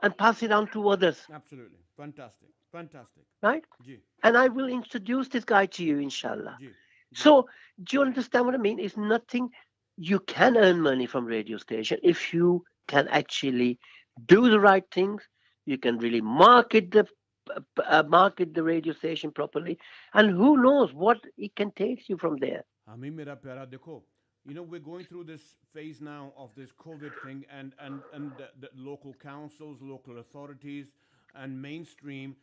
and pass it on to others. Absolutely. Fantastic. Fantastic. Right? Yeah. And I will introduce this guy to you, inshallah. Yeah. So do you understand what I mean? It's nothing. You can earn money from radio station if you can actually do the right things. You can really market the radio station properly, and who knows what it can take you from there. Mera pyara dekho, we're going through this phase now of this COVID thing, and the local councils, local authorities, and mainstream,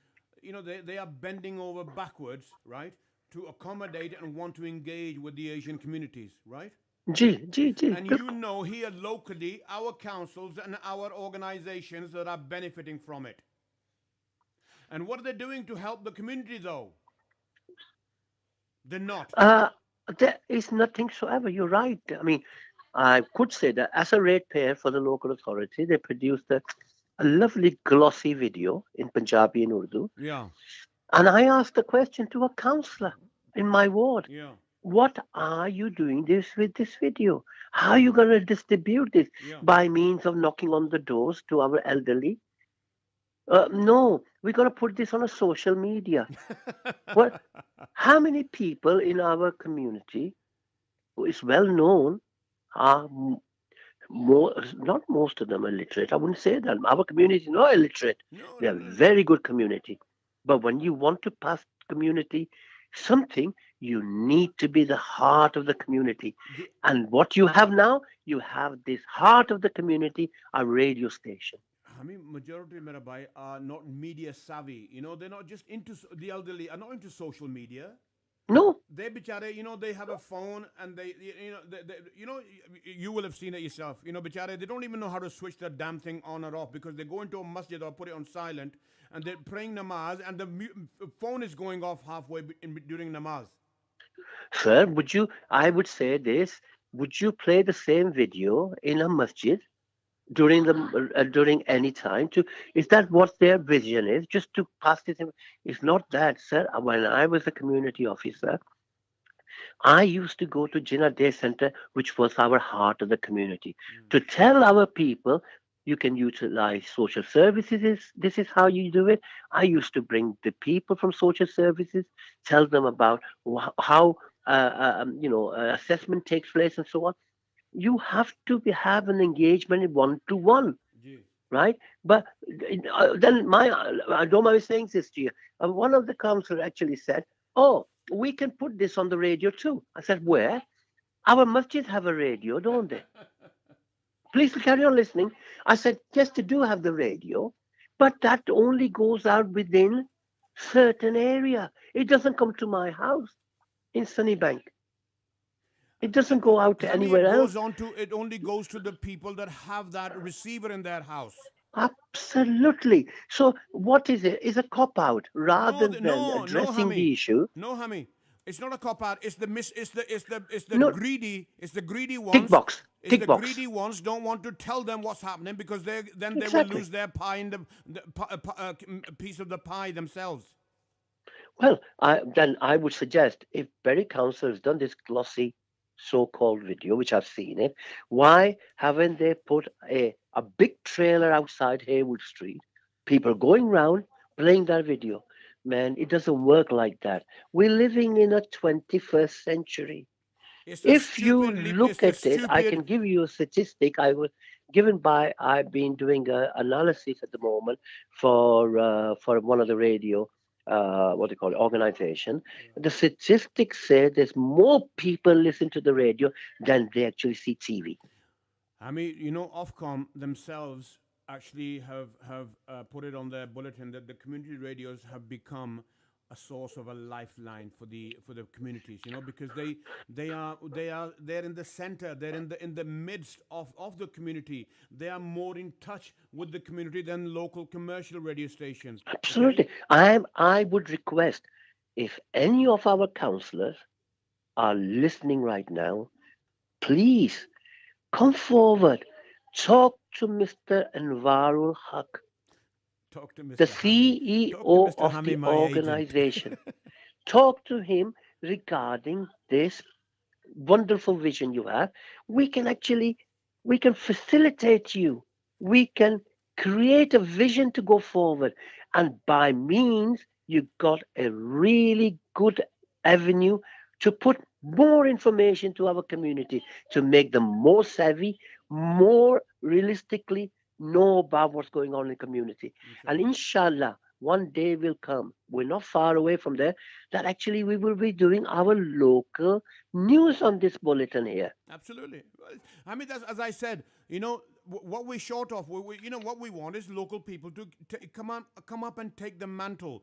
they are bending over backwards, right, to accommodate and want to engage with the Asian communities, right? And here locally, our councils and our organizations that are benefiting from it. And what are they doing to help the community, though? They're not. There is nothing so ever. You're right. I mean, I could say that as a ratepayer for the local authority, they produced a lovely glossy video in Punjabi and Urdu. Yeah. And I asked the question to a councillor in my ward. Yeah. What are you doing with this video? How are you going to distribute this? By means of knocking on the doors to our elderly? No, we're going to put this on a social media. How many people in our community who is well known are not most of them illiterate? I wouldn't say that. Our community is not illiterate. We are a very good community. But when you want to pass community something, you need to be the heart of the community. And what you have now, you have this heart of the community, a radio station. I mean, majority of Mirabai are not media savvy. They're not just into, the elderly are not into social media. No. They bichare, they have a phone, and you will have seen it yourself. Bichare, they don't even know how to switch the damn thing on or off, because they go into a masjid or put it on silent, and they're praying namaz, and the phone is going off halfway during namaz. Sir, I would say this, would you play the same video in a masjid during any time? Is that what their vision is? Just to pass this? It's not that, sir. When I was a community officer, I used to go to Jinnah Day Center, which was our heart of the community, to tell our people, you can utilize social services. This is how you do it. I used to bring the people from social services, tell them about how assessment takes place and so on. You have to have an engagement one-to-one, right? But then I don't mind saying this to you. One of the councillors actually said, oh, we can put this on the radio too. I said, where? Our masjids have a radio, don't they? Please carry on listening. I said, yes, they do have the radio, but that only goes out within certain area. It doesn't come to my house in Sunnybank. It doesn't go out to anywhere else. It only goes to the people that have that receiver in their house. Absolutely. So what is it? It's a cop-out rather than addressing the issue. No, Hammy. It's not a cop-out. It's the greedy. It's the greedy ones. Tick box. Greedy ones don't want to tell them what's happening, because they will lose their pie in the piece of the pie themselves. Well, then I would suggest, if Berry Council has done this glossy so-called video, which I've seen it, why haven't they put a big trailer outside Haywood Street, people going round playing that video? Man, it doesn't work like that. We're living in a 21st century. If you look at it, I can give you a statistic. I was given by. I've been doing an analysis at the moment for one of the radio, what they call it, organization. The statistics say there's more people listen to the radio than they actually see TV. I mean, Ofcom themselves actually have put it on their bulletin that the community radios have become a source of a lifeline for the communities, because they're in the center, they're in the midst of the community. They are more in touch with the community than local commercial radio stations. Absolutely. I would request, if any of our councillors are listening right now, please come forward, talk to Mr. Anwarul Haq, talk to Mr. the CEO of the organization. Talk to him regarding this wonderful vision you have. We can facilitate you. We can create a vision to go forward. And by means, you got a really good avenue to put more information to our community, to make them more savvy, more realistically know about what's going on in the community. And inshallah, one day will come, we're not far away from there, that actually we will be doing our local news on this bulletin here. Absolutely. I mean, that's, as I said, what we're short of, what we want is local people to come up and take the mantle.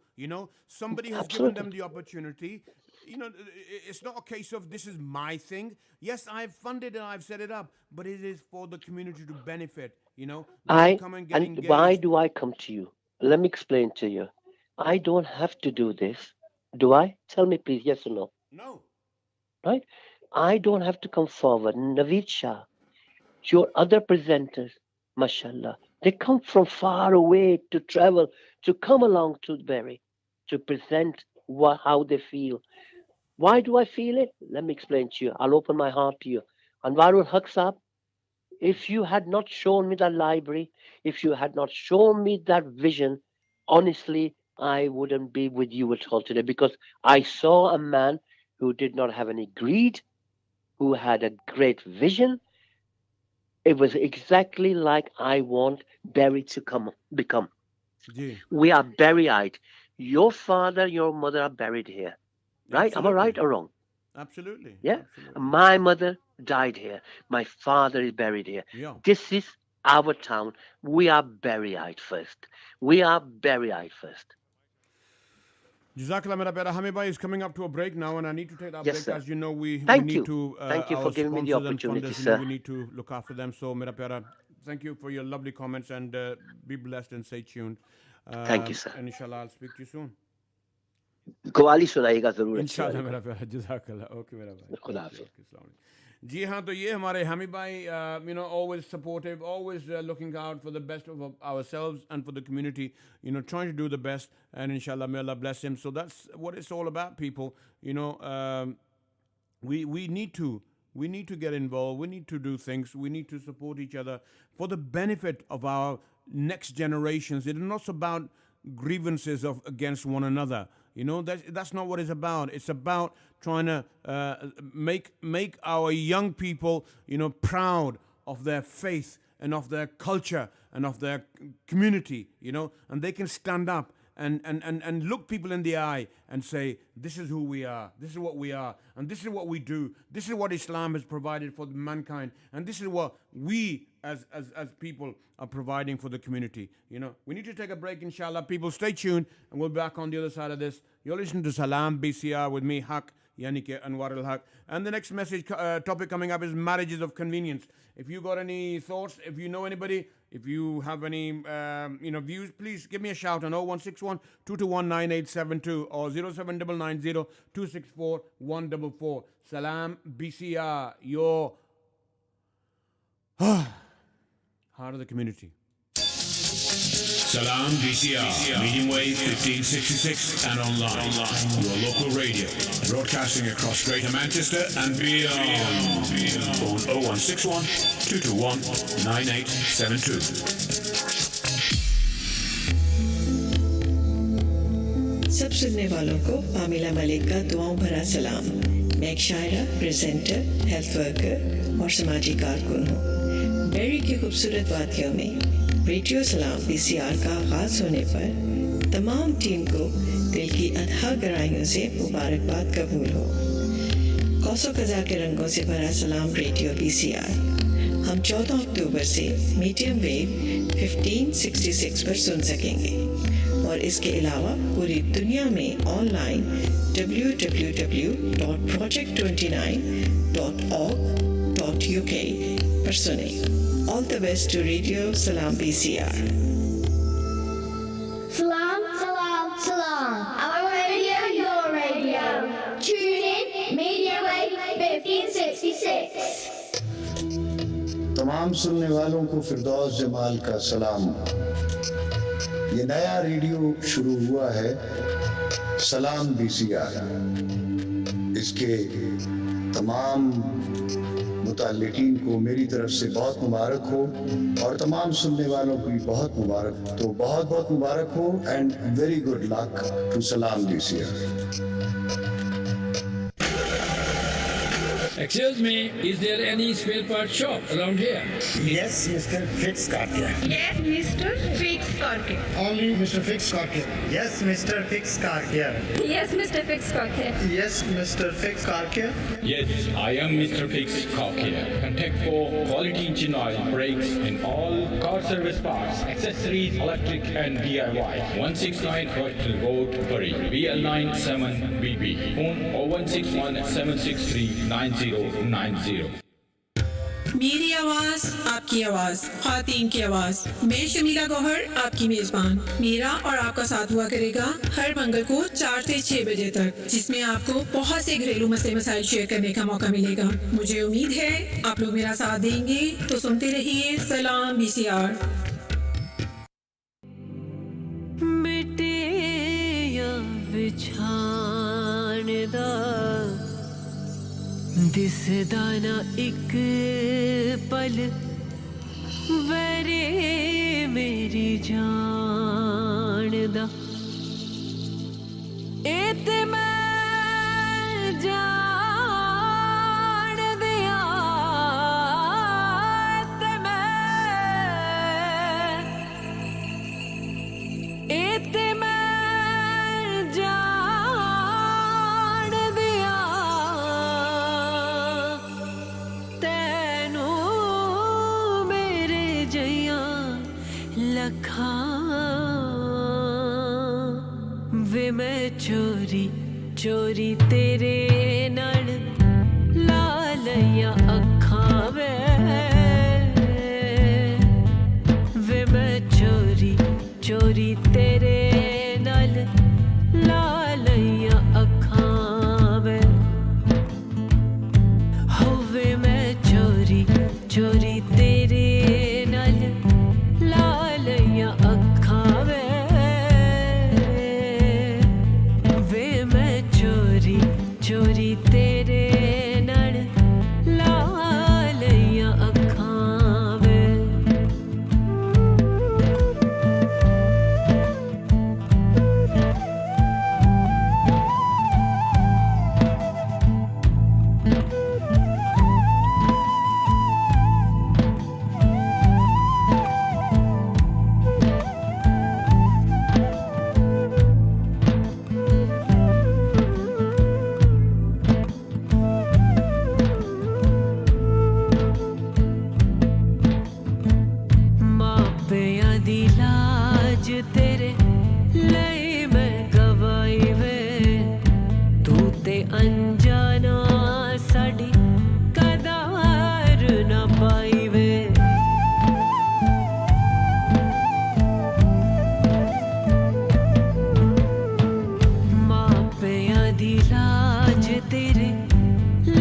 Somebody has given them the opportunity. It's not a case of this is my thing. Yes, I've funded it, I've set it up, but it is for the community to benefit. Why do I come to you? Let me explain to you. I don't have to do this. Do I? Tell me, please, yes or no? No. Right? I don't have to come forward. Naveed Shah, your other presenters, mashallah, they come from far away to travel, to come along to Berry, to present how they feel. Why do I feel it? Let me explain to you. I'll open my heart to you. Anwarul Haq Saab, if you had not shown me that library, if you had not shown me that vision, honestly, I wouldn't be with you at all today, because I saw a man who did not have any greed, who had a great vision. It was exactly like I want Berry to become. Yeah. We are buried. Your father, your mother are buried here. Right? Absolutely. Am I right or wrong? Absolutely. Yeah. Absolutely. My mother died here. My father is buried here. Yeah. This is our town. We are buried first. We are buried first. Jazakallah, Mera Pyara. Hami bhai is coming up to a break now, and I need to take that Yes, break. sir. As you know, we Thank need you. to Thank you for our giving me the sponsors and opportunity, funders, sir. we need to look after them. So, Mera Pyara, thank you for your lovely comments, and be blessed and stay tuned. Thank you, sir. And inshallah, I'll speak to you soon. Qawwali सुनाइएगा जरूर। इंशाल्लाह मेरा प्यारा, जज़ाकल्लाह। Okay मेरा भाई, खुदा हाफिज़। जी हाँ, तो ये हमारे हामी भाई, always supportive, always looking out for the best of ourselves and for the community, trying to do the best, and inshallah, may Allah bless him. So that's what it's all about, people. We need to get involved. We need to do things. We need to support each other for the benefit of our next generations. It is not about grievances against one another. That's not what it's about. It's about trying to make our young people, proud of their faith and of their culture and of their community, and they can stand up and look people in the eye and say, this is who we are, this is what we are, and this is what we do, this is what Islam has provided for mankind, and this is what we as people are providing for the community. We need to take a break, inshallah. People, stay tuned, and we'll be back on the other side of this. You're listening to Salaam BCR with me, Haq, yani ke Anwar al-Haq. And the next topic coming up is marriages of convenience. If you got any thoughts, if you know anybody, if you have any views, please give me a shout on 0161 221 9872 or 07990 264 144. Salaam BCR, your heart of the community. Salaam BCR, medium wave 1566 and online. Your local radio, broadcasting across Greater Manchester and beyond. Phone 0161 221 9872. सब सुनने वालों को आमिला मलिक का दुआओं भरा सलाम। मैं एक शायरा, प्रेजेंटर, हेल्थ वर्कर और समाजी कारकुन हूँ। बेरी की खूबसूरत वादियों में रेडियो सलाम BCR का आगाज होने पर तमाम टीम को दिल की अथाह गहराइयों से मुबारकबाद कबूल हो। कौसो कज़ा के रंगों से भरा सलाम रेडियो BCR हम 14 अक्टूबर से मीडियम वेव 1566 पर सुन सकेंगे और इसके अलावा पूरी दुनिया में ऑनलाइन www.project29.org.uk पर सुने। All the best to Radio Salaam BCR. Salam, salam, salam. Our radio, your radio. Tune in, Media Wave 1566. तमाम सुनने वालों को फिरदौस जमाल का सलाम। ये नया रेडियो शुरू हुआ है सलाम BCR। इसके तमाम मुताल्लिकीन को मेरी तरफ से बहुत मुबारक हो और तमाम सुनने वालों को भी बहुत मुबारक, तो बहुत बहुत मुबारक हो and very good luck to सलाम BCR। Excuse me, is there any spare part shop around here? Yes, Mr. Fix Car Care. Yes, Mr. Fix Car Care. Only Mr. Fix Car Care. Yes, Mr. Fix Car Care. Yes, Mr. Fix Car Care. Yes, Mr. Fix Car Care. Yes, I am Mr. Fix Car Care. Contact for quality engine oil, brakes, and all car service parts, accessories, electric, and DIY. 169 Rochelle Road, Bury, BL97BB. Phone 0161 763 9090. मेरी आवाज आपकी आवाज, ख्वातीन की आवाज। मैं शमीला गौहर आपकी मेजबान। मेरा और आपका साथ हुआ करेगा हर मंगल को 4 से 6 बजे तक, जिसमें आपको बहुत से घरेलू मसले मसाइल शेयर करने का मौका मिलेगा। मुझे उम्मीद है आप लोग मेरा साथ देंगे, तो सुनते रहिए सलाम BCR। मिटे या विछाण दा दिसदा ना एक पल वरे मेरी जान दा एते मैं जान दिया ते मैं एते मैं जान दिया तैनू मेरे जइया लखा वे मैं चोरी चोरी तेरे नाल ला लिया अखां वे मैं चोरी चोरी तेरे नाल ला लिया अखां वे होवे मैं चोरी चोरी तेरे नाल ला लिया अखां वे मैं चोरी चोरी तेरे नाल ला लिया अखां वे मापिया दी लाज तेरे लई मैं गवाई वे तू ते अनजाना साडी कदार ना पाई वे मापिया दी लाज तेरे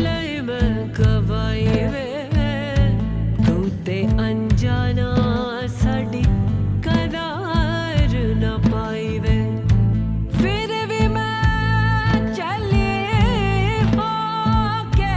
लई मैं गवाई वे तू ते अनजाना साडी कदार ना पाई वे फिर भी मैं चली होके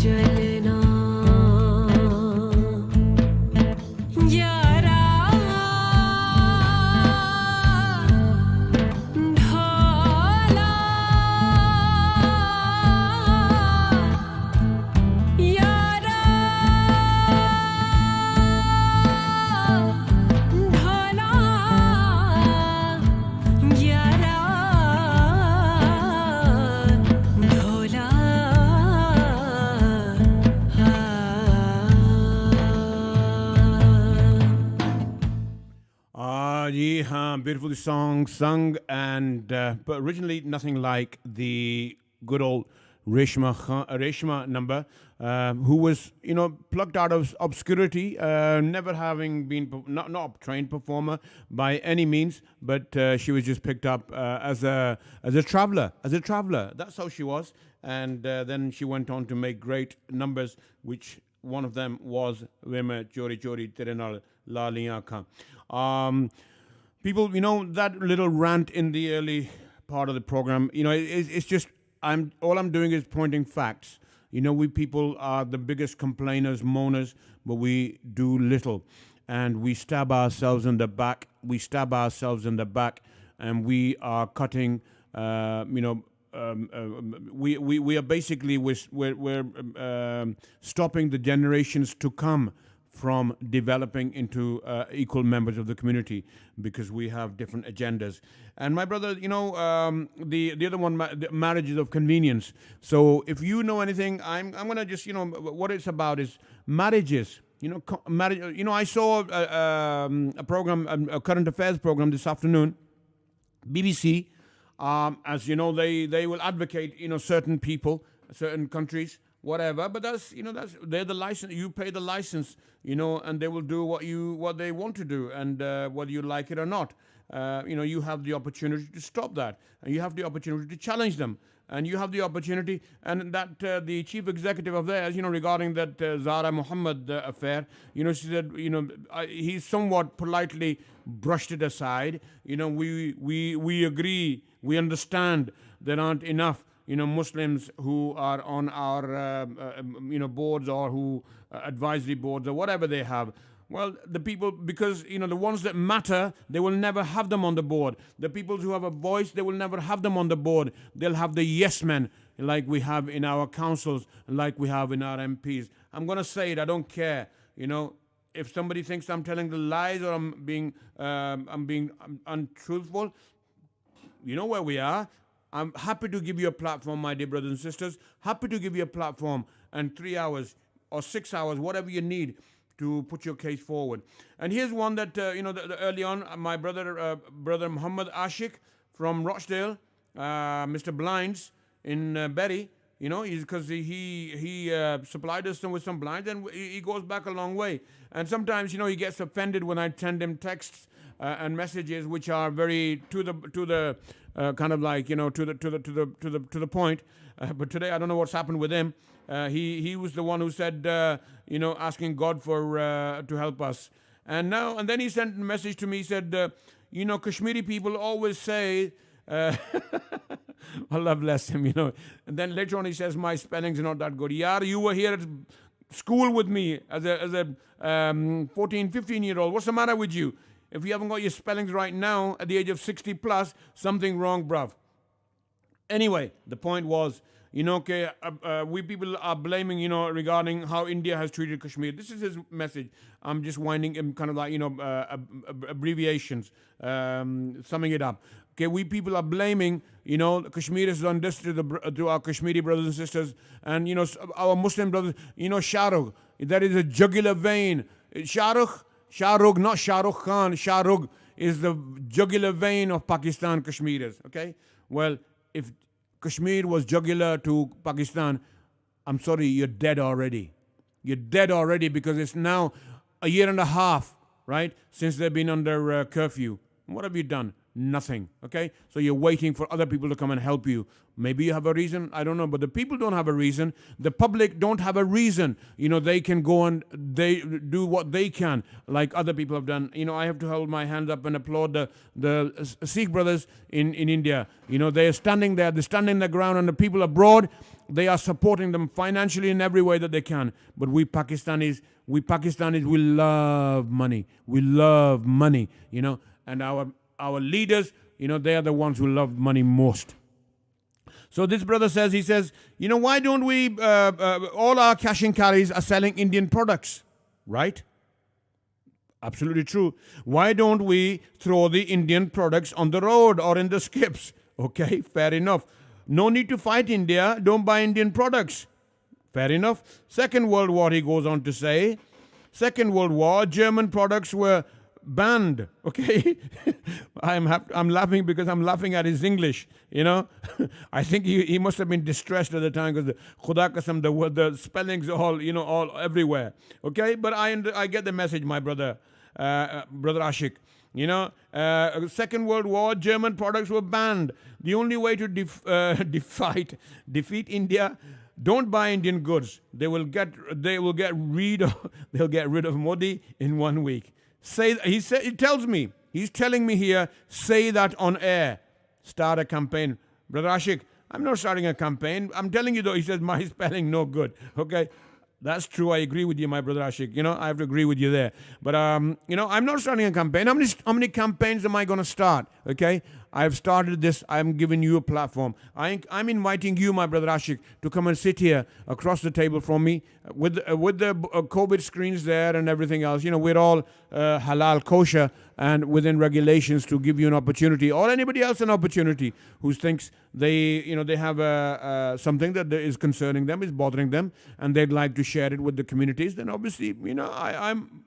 चलना यारा ढोला यारा ढोला यारा ढोला Ji haan, beautiful song sung, and but originally nothing like the good old Reshma number, who was plucked out of obscurity, never having been not a trained performer by any means, but she was just picked up as a traveler. That's how she was, and then she went on to make great numbers, which one of them was Vema Chori Chori Tere Naal La Liyan Akhan. People, that little rant in the early part of the program, it's just all I'm doing is pointing facts. We people are the biggest complainers, moaners, but we do little, and we stab ourselves in the back. And we are cutting. We are basically we're stopping the generations to come from developing into equal members of the community, because we have different agendas. And my brother, the other one, the marriages of convenience. So if you know anything, I'm going to just, what it's about is marriages. Marriage. I saw a program, a current affairs program this afternoon, BBC. As you know, they will advocate, certain people, certain countries, whatever. But that's they're the license. You pay the license, and they will do what they want to do, and whether you like it or not, you have the opportunity to stop that, and you have the opportunity to challenge them, and you have the opportunity, and that the chief executive of theirs, regarding that Zara Muhammad affair, she said, he somewhat politely brushed it aside. We agree, we understand there aren't enough Muslims who are on our boards, or who advisory boards, or whatever they have. Well, the people, because the ones that matter, they will never have them on the board. The people who have a voice, they will never have them on the board. They'll have the yes men, like we have in our councils, like we have in our MPs. I'm going to say it, I don't care. If somebody thinks I'm telling the lies, or I'm being untruthful, you know where we are. I'm happy to give you a platform, my dear brothers and sisters. Happy to give you a platform, and 3 hours or 6 hours, whatever you need, to put your case forward. And here's one that early on, my brother Muhammad Ashik from Rochdale, Mr. Blinds in Berry, because he supplied us with some blinds, and he goes back a long way. And sometimes he gets offended when I send him texts and messages which are very to the kind of like to the point. But today I don't know what's happened with him. He was the one who said asking God for to help us. And then he sent a message to me. He said, Kashmiri people always say. Allah bless him, And then later on he says, my spellings are not that good. Yaar, you were here at school with me as a 14, 15-year-old. What's the matter with you? If you haven't got your spellings right now, at the age of 60 plus, something wrong, bruv. Anyway, the point was, we people are blaming, regarding how India has treated Kashmir. This is his message. I'm just winding him kind of like, abbreviations, summing it up. Okay, we people are blaming, Kashmir is done this to our Kashmiri brothers and sisters, and, our Muslim brothers, Shahrukh, that is a jugular vein. Shahrukh, not Shah Rukh Khan. Shahrukh is the jugular vein of Pakistan Kashmiris, okay? Well, if Kashmir was jugular to Pakistan, I'm sorry, you're dead already. You're dead already, because it's now a year and a half, right, since they've been under curfew. What have you done? Nothing, okay? So you're waiting for other people to come and help you. Maybe you have a reason, I don't know, but the people don't have a reason. The public don't have a reason. They can go and they do what they can, like other people have done. I have to hold my hands up and applaud the Sikh brothers in India. They're standing there, they're standing the ground, and the people abroad, they are supporting them financially in every way that they can. But we Pakistanis, we love money. We love money, and our leaders, they are the ones who love money most. So this brother says, why don't we, all our cash and carries are selling Indian products, right? Absolutely true. Why don't we throw the Indian products on the road or in the skips? Okay, fair enough. No need to fight India. Don't buy Indian products. Fair enough. Second World War, he goes on to say. Second World War, German products were banned. Okay, I'm laughing because I'm laughing at his English. I think he must have been distressed at the time because the Khuda Qasam, the spellings all all everywhere. Okay, but I get the message, my brother, brother Ashik. Second World War, German products were banned. The only way to defeat India, don't buy Indian goods. They'll get rid of Modi in 1 week. He's telling me here, say that on air. Start a campaign. Brother Ashik, I'm not starting a campaign. I'm telling you though, he says my spelling no good. Okay. That's true. I agree with you, my brother Ashik. I have to agree with you there. But, I'm not starting a campaign. How many campaigns am I going to start? Okay. I've started this. I'm giving you a platform. I'm inviting you, my brother Ashik, to come and sit here across the table from me with the COVID screens there and everything else. We're all halal kosher and within regulations to give you an opportunity, or anybody else an opportunity who thinks they have something that is concerning them, is bothering them, and they'd like to share it with the communities. Then obviously,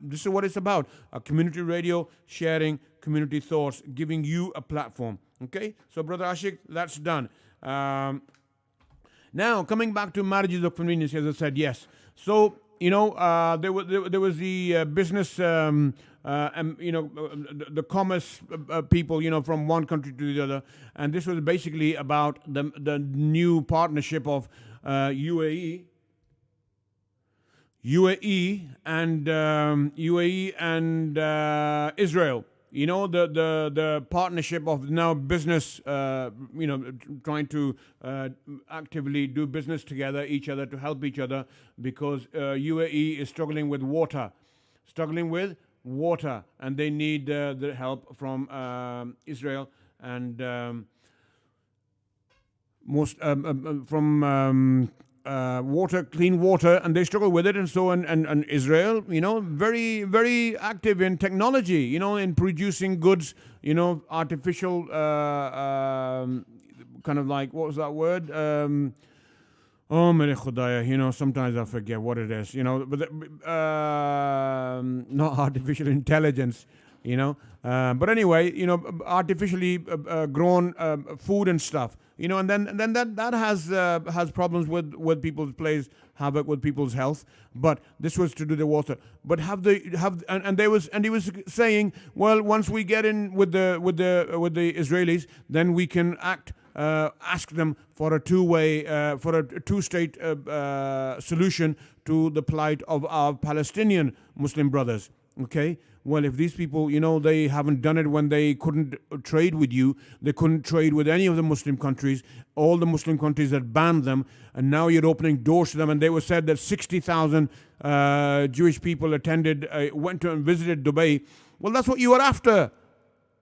this is what it's about: a community radio, sharing community thoughts, giving you a platform. Okay, so brother Ashik, that's done. Now coming back to marriages of convenience, as I said, yes. So there was the business, the commerce people, from one country to the other, and this was basically about the new partnership of UAE and Israel. The partnership of now business, trying to actively do business together, each other, to help each other, because UAE is struggling with water, and they need the help from Israel and clean water, and they struggle with it, and so and Israel, very very active in technology, in producing goods, artificial, kind of like, what was that word? Oh, mere khudaya, sometimes I forget what it is, but not artificial intelligence, but anyway, artificially grown food and stuff, and then that has problems with people's plays havoc with people's health. But this was to do the water. But he was saying, well, once we get in with the Israelis, then we can ask them for a two-state solution to the plight of our Palestinian Muslim brothers. Okay. Well, if these people, they haven't done it when they couldn't trade with you, they couldn't trade with any of the Muslim countries, all the Muslim countries that banned them, and now you're opening doors to them. And they were said that 60,000 Jewish people went to and visited Dubai. Well, that's what you are after,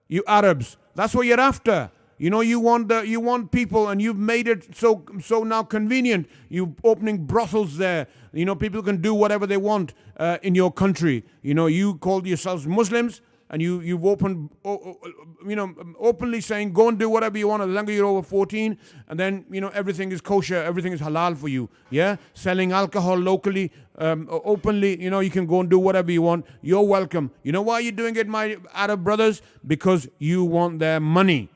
you Arabs. That's what you're after. You want people, and you've made it so now convenient. You're opening brothels there. People can do whatever they want in your country. You call yourselves Muslims, and you've opened, openly saying, go and do whatever you want as long as you're over 14, and then, everything is kosher, everything is halal for you. Yeah, selling alcohol locally, openly, you can go and do whatever you want. You're welcome. You know why you're doing it, my Arab brothers? Because you want their money.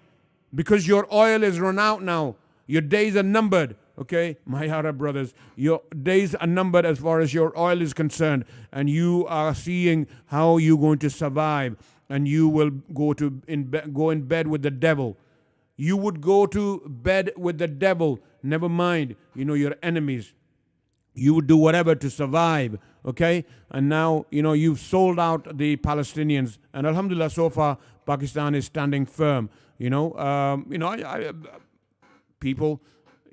Because your oil is run out now. Your days are numbered. Okay, my Arab brothers, your days are numbered as far as your oil is concerned, and you are seeing how you're going to survive, and you will go in bed with the devil. You would go to bed with the devil. Never mind, your enemies. You would do whatever to survive. Okay, and now you've sold out the Palestinians, and alhamdulillah, so far Pakistan is standing firm. People,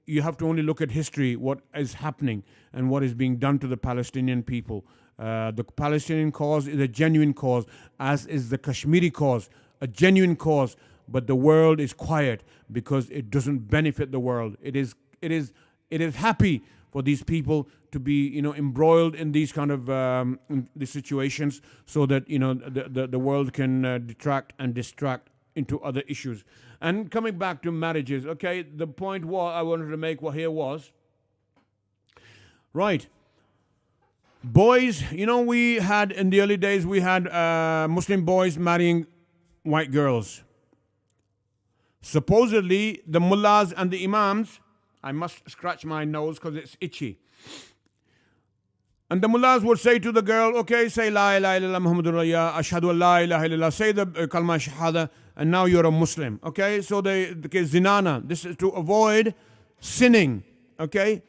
you have to only look at history, what is happening and what is being done to the Palestinian people. The Palestinian cause is a genuine cause, as is the Kashmiri cause, a genuine cause. But the world is quiet because it doesn't benefit the world. It is happy for these people to be, embroiled in these kind of these situations, so that the world can detract and distract into other issues. And coming back to marriages, okay, the point I wanted to make here was, right, boys, we had, in the early days, we had Muslim boys marrying white girls. Supposedly, the mullahs and the imams, I must scratch my nose because it's itchy. And the mullahs would say to the girl, okay, say La ilaha illallah Muhammadur Rasulullah, ashhadu an la ilaha illallah, say the kalma shahada, and now you're a Muslim. Okay, so zinana, this is to avoid sinning, okay,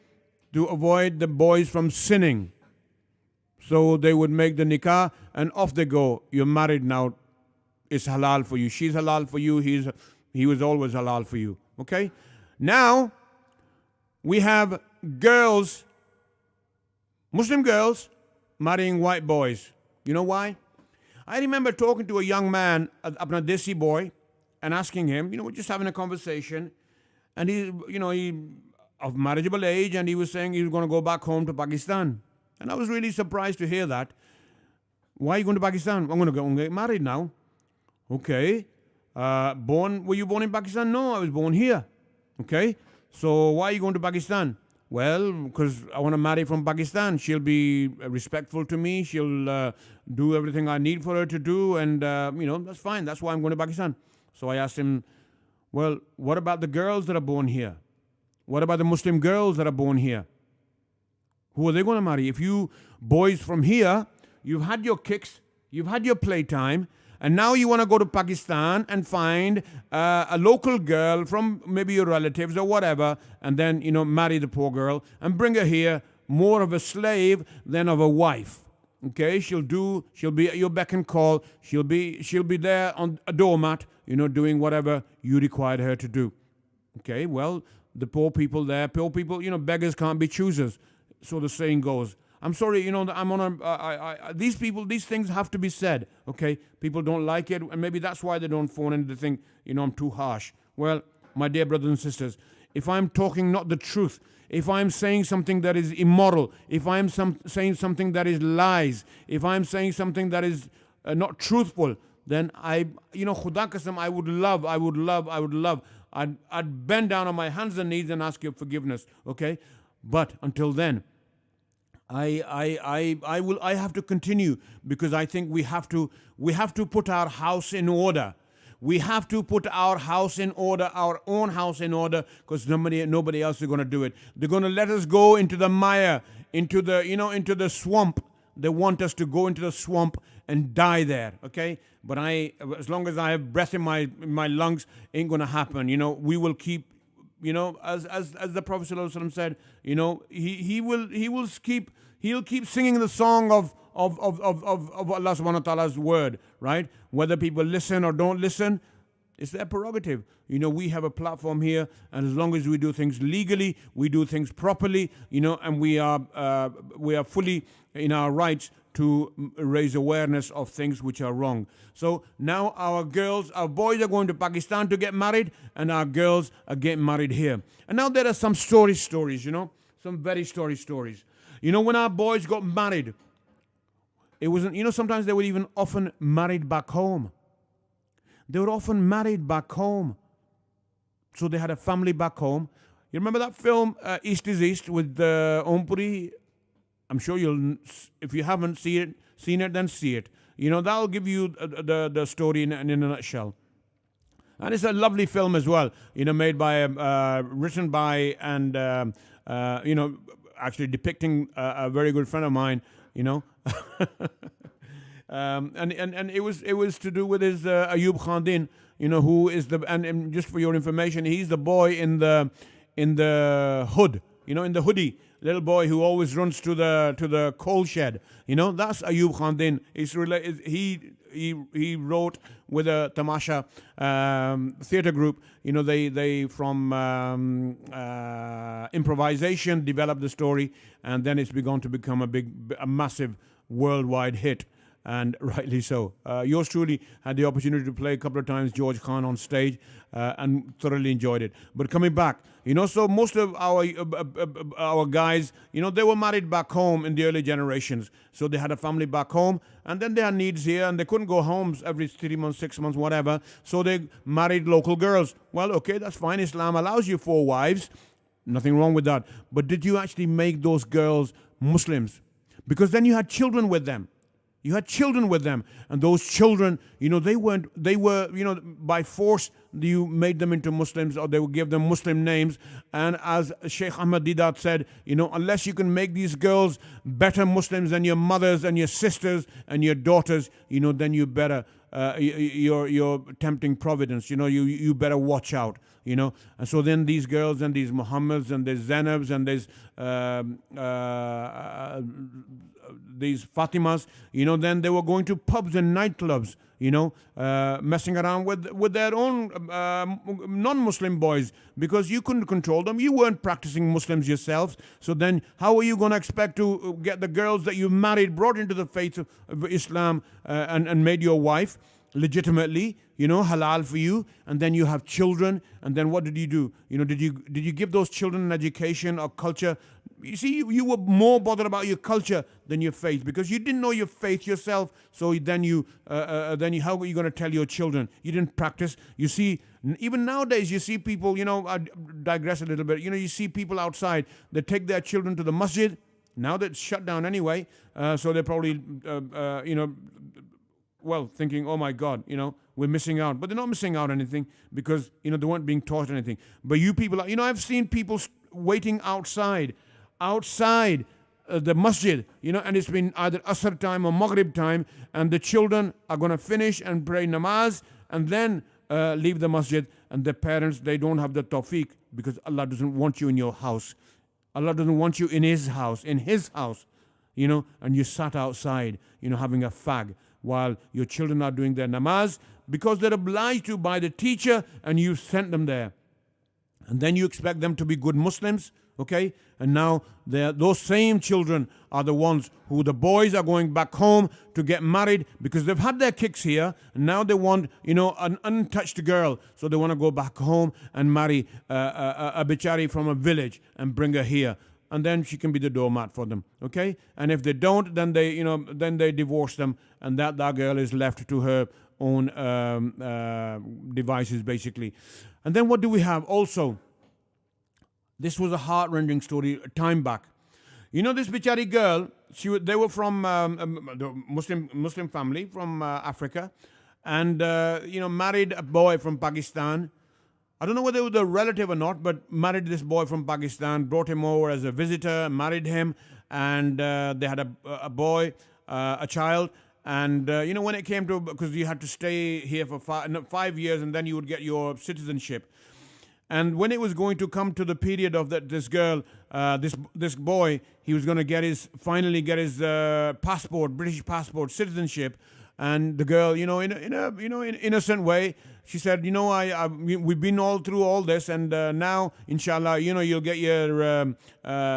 to avoid the boys from sinning. So they would make the nikah, and off they go. You're married now, it's halal for you. She's halal for you, he was always halal for you, okay? Now, we have girls, Muslim girls, marrying white boys. You know why? I remember talking to a young man, a Desi boy, and asking him, we're just having a conversation, and he of marriageable age, and he was saying he was going to go back home to Pakistan. And I was really surprised to hear that. Why are you going to Pakistan? I'm going to go and get married now. Okay. Were you born in Pakistan? No, I was born here. Okay. So why are you going to Pakistan? Well, because I want to marry from Pakistan. She'll be respectful to me. She'll do everything I need for her to do. And, that's fine. That's why I'm going to Pakistan. So I asked him, well, what about the girls that are born here? What about the Muslim girls that are born here? Who are they going to marry? If you boys from here, you've had your kicks, you've had your playtime, and now you want to go to Pakistan and find a local girl from maybe your relatives or whatever, and then, marry the poor girl and bring her here, more of a slave than of a wife. Okay, she'll be at your beck and call. She'll be there on a doormat, doing whatever you required her to do. Okay, well, the poor people, beggars can't be choosers. So the saying goes. I'm sorry, I'm on these things have to be said, okay? People don't like it, and maybe that's why they don't phone in. They think, I'm too harsh. Well, my dear brothers and sisters, if I'm talking not the truth, if I'm saying something that is immoral, if I'm saying something that is lies, if I'm saying something that is not truthful, then Khuda Qasam, I would love. I'd bend down on my hands and knees and ask your forgiveness, okay? But until then, I have to continue, because I think we have to put our house in order. We have to put our house in order, our own house in order, because nobody else is going to do it. They're going to let us go into the mire, into the swamp. They want us to go into the swamp and die there, okay? But as long as I have breath in my lungs, ain't going to happen. We will keep. As the Prophet ﷺ said, he'll keep singing the song of Allah subhanahu wa ta'ala's word, right? Whether people listen or don't listen, it's their prerogative. We have a platform here, and as long as we do things legally, we do things properly, and we are fully in our rights to raise awareness of things which are wrong. So now our boys are going to Pakistan to get married, and our girls are getting married here. And now there are some stories, some very stories. When our boys got married, it wasn't, sometimes they were even often married back home. They were often married back home. So they had a family back home. You remember that film, East is East, with Om Puri? I'm sure if you haven't seen it, then see it. That'll give you the story in a nutshell. And it's a lovely film as well, made by, written by, and, actually depicting a very good friend of mine, and it was to do with his Ayub Khandin, who is and just for your information, he's the boy in the hood, in the hoodie, little boy who always runs to the coal shed. That's Ayub Khandin. He wrote with a Tamasha theatre group. They from improvisation developed the story, and then it's begun to become a massive worldwide hit. And rightly so. Yours truly had the opportunity to play a couple of times George Khan on stage and thoroughly enjoyed it. But coming back, so most of our guys, they were married back home in the early generations. So they had a family back home, and then they had needs here, and they couldn't go home every 3 months, 6 months, whatever. So they married local girls. Well, okay, that's fine. Islam allows you 4 wives. Nothing wrong with that. But did you actually make those girls Muslims? Because then you had children with them. And those children, they were, by force, you made them into Muslims, or they would give them Muslim names. And as Sheikh Ahmad Didat said, unless you can make these girls better Muslims than your mothers and your sisters and your daughters, then you better, you're tempting providence. You better watch out. And so then these girls and these Muhammads and there's Zainabs and there's these Fatimas, then they were going to pubs and nightclubs, messing around with their own non-Muslim boys, because you couldn't control them. You weren't practicing Muslims yourselves. So then how are you going to expect to get the girls that you married, brought into the faith of Islam and made your wife legitimately, halal for you, and then you have children, and then what did you do? Did you give those children an education or culture? You see, you were more bothered about your culture than your faith, because you didn't know your faith yourself. So then how are you going to tell your children? You didn't practice. You see, even nowadays, you see people. I digress a little bit. You see people outside. They take their children to the masjid. Now that's shut down anyway. So they're probably thinking, oh my God, we're missing out. But they're not missing out on anything, because, they weren't being taught anything. But you people, I've seen people waiting outside the masjid, and it's been either Asr time or Maghrib time, and the children are going to finish and pray namaz and then leave the masjid, and the parents, they don't have the tawfiq, because Allah doesn't want you in your house. Allah doesn't want you in His house, and you sat outside, having a fag, while your children are doing their namaz, because they're obliged to by the teacher, and you sent them there. And then you expect them to be good Muslims, okay? And now those same children are the ones who the boys are going back home to get married, because they've had their kicks here, and now they want, an untouched girl. So they want to go back home and marry a bichari from a village and bring her here. And then she can be the doormat for them, okay? And if they don't, then they divorce them, and that girl is left to her own devices, basically. And then what do we have also? This was a heart-rending story a time back. This bichari girl, they were from the Muslim family from Africa, and married a boy from Pakistan. I don't know whether it was a relative or not, but married this boy from Pakistan, brought him over as a visitor, married him, and they had a boy, a child. And, when it came to, because you had to stay here for 5 years, and then you would get your citizenship. And when it was going to come to the period of this girl, this boy, he was going to finally get his passport, British passport, citizenship. And the girl, in an innocent way, she said, we've been all through all this, and now, inshallah, you'll get your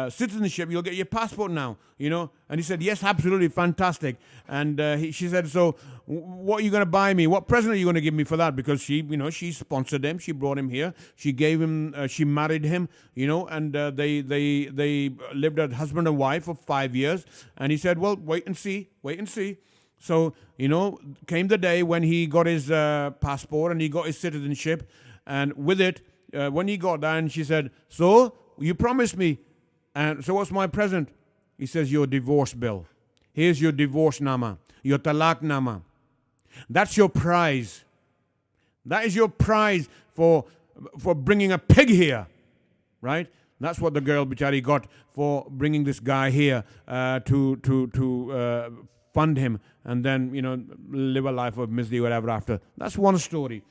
citizenship, you'll get your passport now, And he said, yes, absolutely, fantastic. And she said, so what are you going to buy me? What present are you going to give me for that? Because she sponsored him, she brought him here, she gave him, she married him, and they lived as husband and wife for 5 years. And he said, well, wait and see. So, came the day when he got his passport and he got his citizenship. And with it, when he got that, and she said, so, you promised me. And so what's my present? He says, your divorce bill. Here's your divorce nama, your talaq nama. That's your prize. That is your prize for bringing a pig here, right? That's what the girl bichari got for bringing this guy here to fund him, and then, live a life of misery or ever after. That's one story,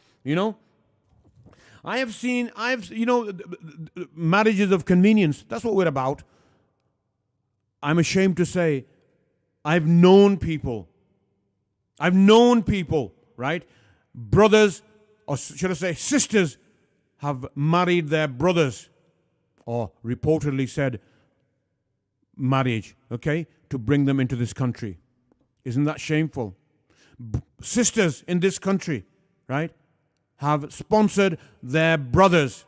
marriages of convenience. That's what we're about. I'm ashamed to say, I've known people, right? Brothers, or should I say sisters, have married their brothers, or reportedly said marriage, okay, to bring them into this country. Isn't that shameful? Sisters in this country, right, have sponsored their brothers,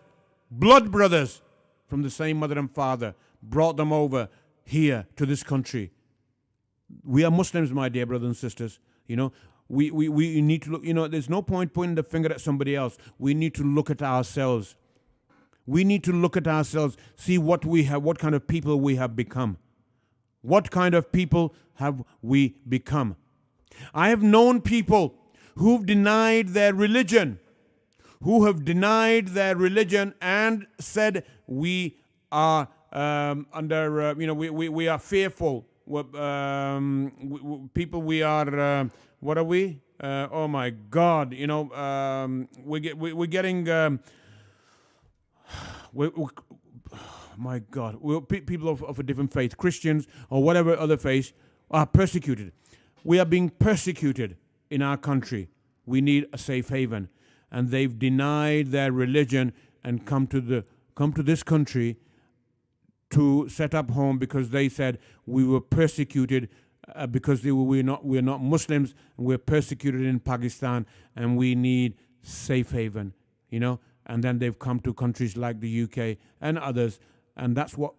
blood brothers from the same mother and father, brought them over here to this country. We are Muslims, my dear brothers and sisters. We need to look, there's no point pointing the finger at somebody else. We need to look at ourselves. We need to look at ourselves, see what we have, what kind of people we have become. What kind of people have we become? I have known people who've denied their religion, and said we are we are fearful. People, we are, what are we? Oh my God, we're getting, my God, people of a different faith, Christians or whatever other faith, are persecuted. We are being persecuted in our country. We need a safe haven. And they've denied their religion and come to this country to set up home because they said we were persecuted because we're not Muslims, and we're persecuted in Pakistan, and we need safe haven, And then they've come to countries like the UK and others, and that's what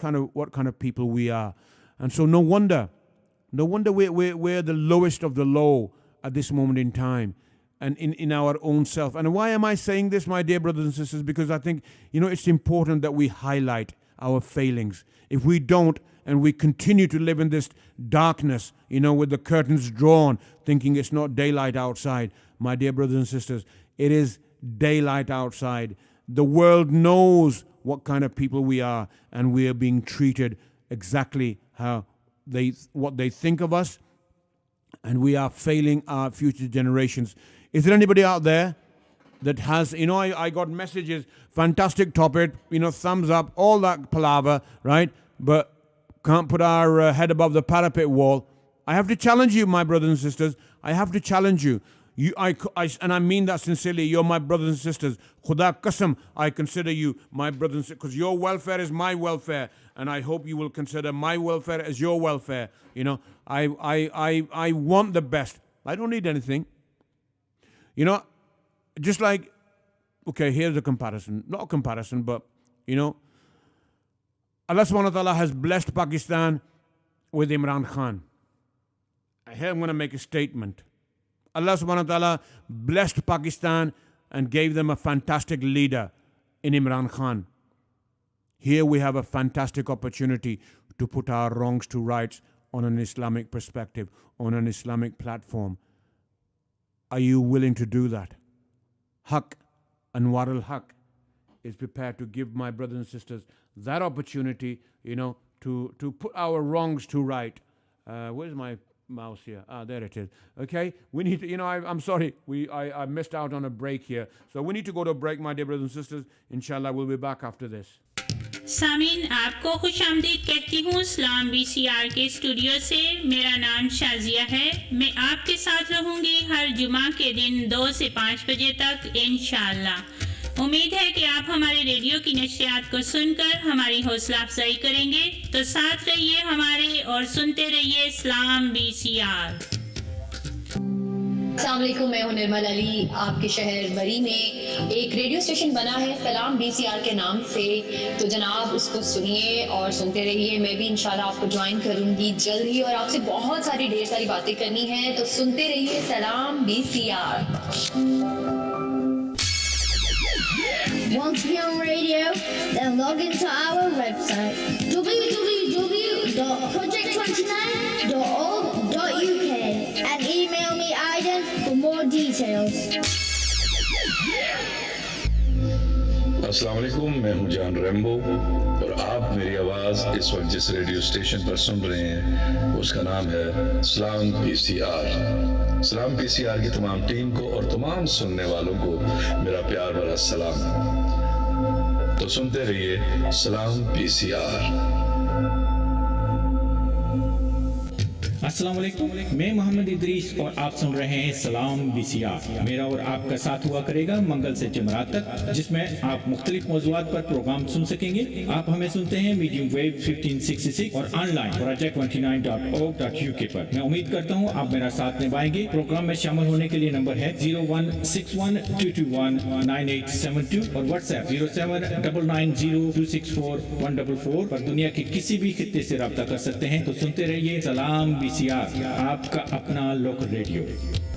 kind of people we are. And so no wonder we're the lowest of the low at this moment in time, and in our own self. And why am I saying this, my dear brothers and sisters? Because I think, it's important that we highlight our failings. If we don't, and we continue to live in this darkness, with the curtains drawn, thinking it's not daylight outside, my dear brothers and sisters, it is daylight outside. The world knows what kind of people we are, and we are being treated exactly what they think of us, and we are failing our future generations. Is there anybody out there that has, I got messages, fantastic topic, thumbs up, all that palaver, right? But can't put our head above the parapet wall. I have to challenge you, my brothers and sisters. I have to challenge you. And I mean that sincerely. You're my brothers and sisters. Khuda qasam, I consider you my brothers and sisters, because your welfare is my welfare, and I hope you will consider my welfare as your welfare. I want the best. I don't need anything. Just like, okay, here's a comparison. Not a comparison, but, Allah subhanahu wa ta'ala has blessed Pakistan with Imran Khan. Here I'm going to make a statement. Allah subhanahu wa ta'ala blessed Pakistan and gave them a fantastic leader in Imran Khan. Here we have a fantastic opportunity to put our wrongs to rights on an Islamic perspective, on an Islamic platform. Are you willing to do that? Haq, Anwar al-Haq, is prepared to give my brothers and sisters that opportunity, to put our wrongs to right. Where's my mouse here? There it is. Okay, we need to, I'm sorry, I missed out on a break here. So we need to go to a break, my dear brothers and sisters. Inshallah, we'll be back after this. सामीन आपको खुश आमदीद कहती हूँ सलाम BCR के studio से। मेरा नाम शाजिया है। मैं आपके साथ रहूँगी हर जुमा के दिन 2 से 5 बजे तक इंशाअल्लाह। उम्मीद है कि आप हमारे रेडियो की नशरियात को सुनकर हमारी हौसला अफजाई करेंगे। तो साथ रहिए हमारे और सुनते रहिए सलाम BCR। अस्सलाम वालेकुम, मैं हूं निर्मल अली। आपके शहर बरी में एक रेडियो स्टेशन बना है सलाम BCR के नाम से, तो जनाब उसको सुनिए और सुनते रहिए। मैं भी इंशाल्लाह आपको ज्वाइन करूंगी जल्द ही, और आपसे बहुत सारी ढेर सारी बातें करनी है, तो सुनते रहिए सलाम BCR। Want to be on radio? Then log into our website www.project29.org.uk and email me Aiden for more details. अस्सलाम वालेकुम, मैं हूं जान रेम्बो और आप मेरी आवाज इस वक्त जिस रेडियो स्टेशन पर सुन रहे हैं उसका नाम है सलाम BCR। सलाम BCR की तमाम टीम को और तमाम सुनने वालों को मेरा प्यार भरा सलाम। तो सुनते रहिए सलाम BCR। अस्सलाम वालेकुम, मैं मोहम्मद इदरीस और आप सुन रहे हैं सलाम BCR। मेरा और आपका साथ हुआ करेगा मंगल से जुमरात तक, जिसमें आप मुख्तलिफ मौज़ूआत पर प्रोग्राम सुन सकेंगे। आप हमें सुनते हैं मीडियम वेव 1566 और ऑनलाइन project29.org.uk पर। मैं उम्मीद करता हूँ आप मेरा साथ निभाएंगे। प्रोग्राम में शामिल होने के लिए नंबर है 0161221982 और व्हाट्सएप 07990264 पर दुनिया के किसी भी खित्ते से रब्ता कर सकते हैं। तो सुनते रहिए सलाम BCR, आपका अपना local radio.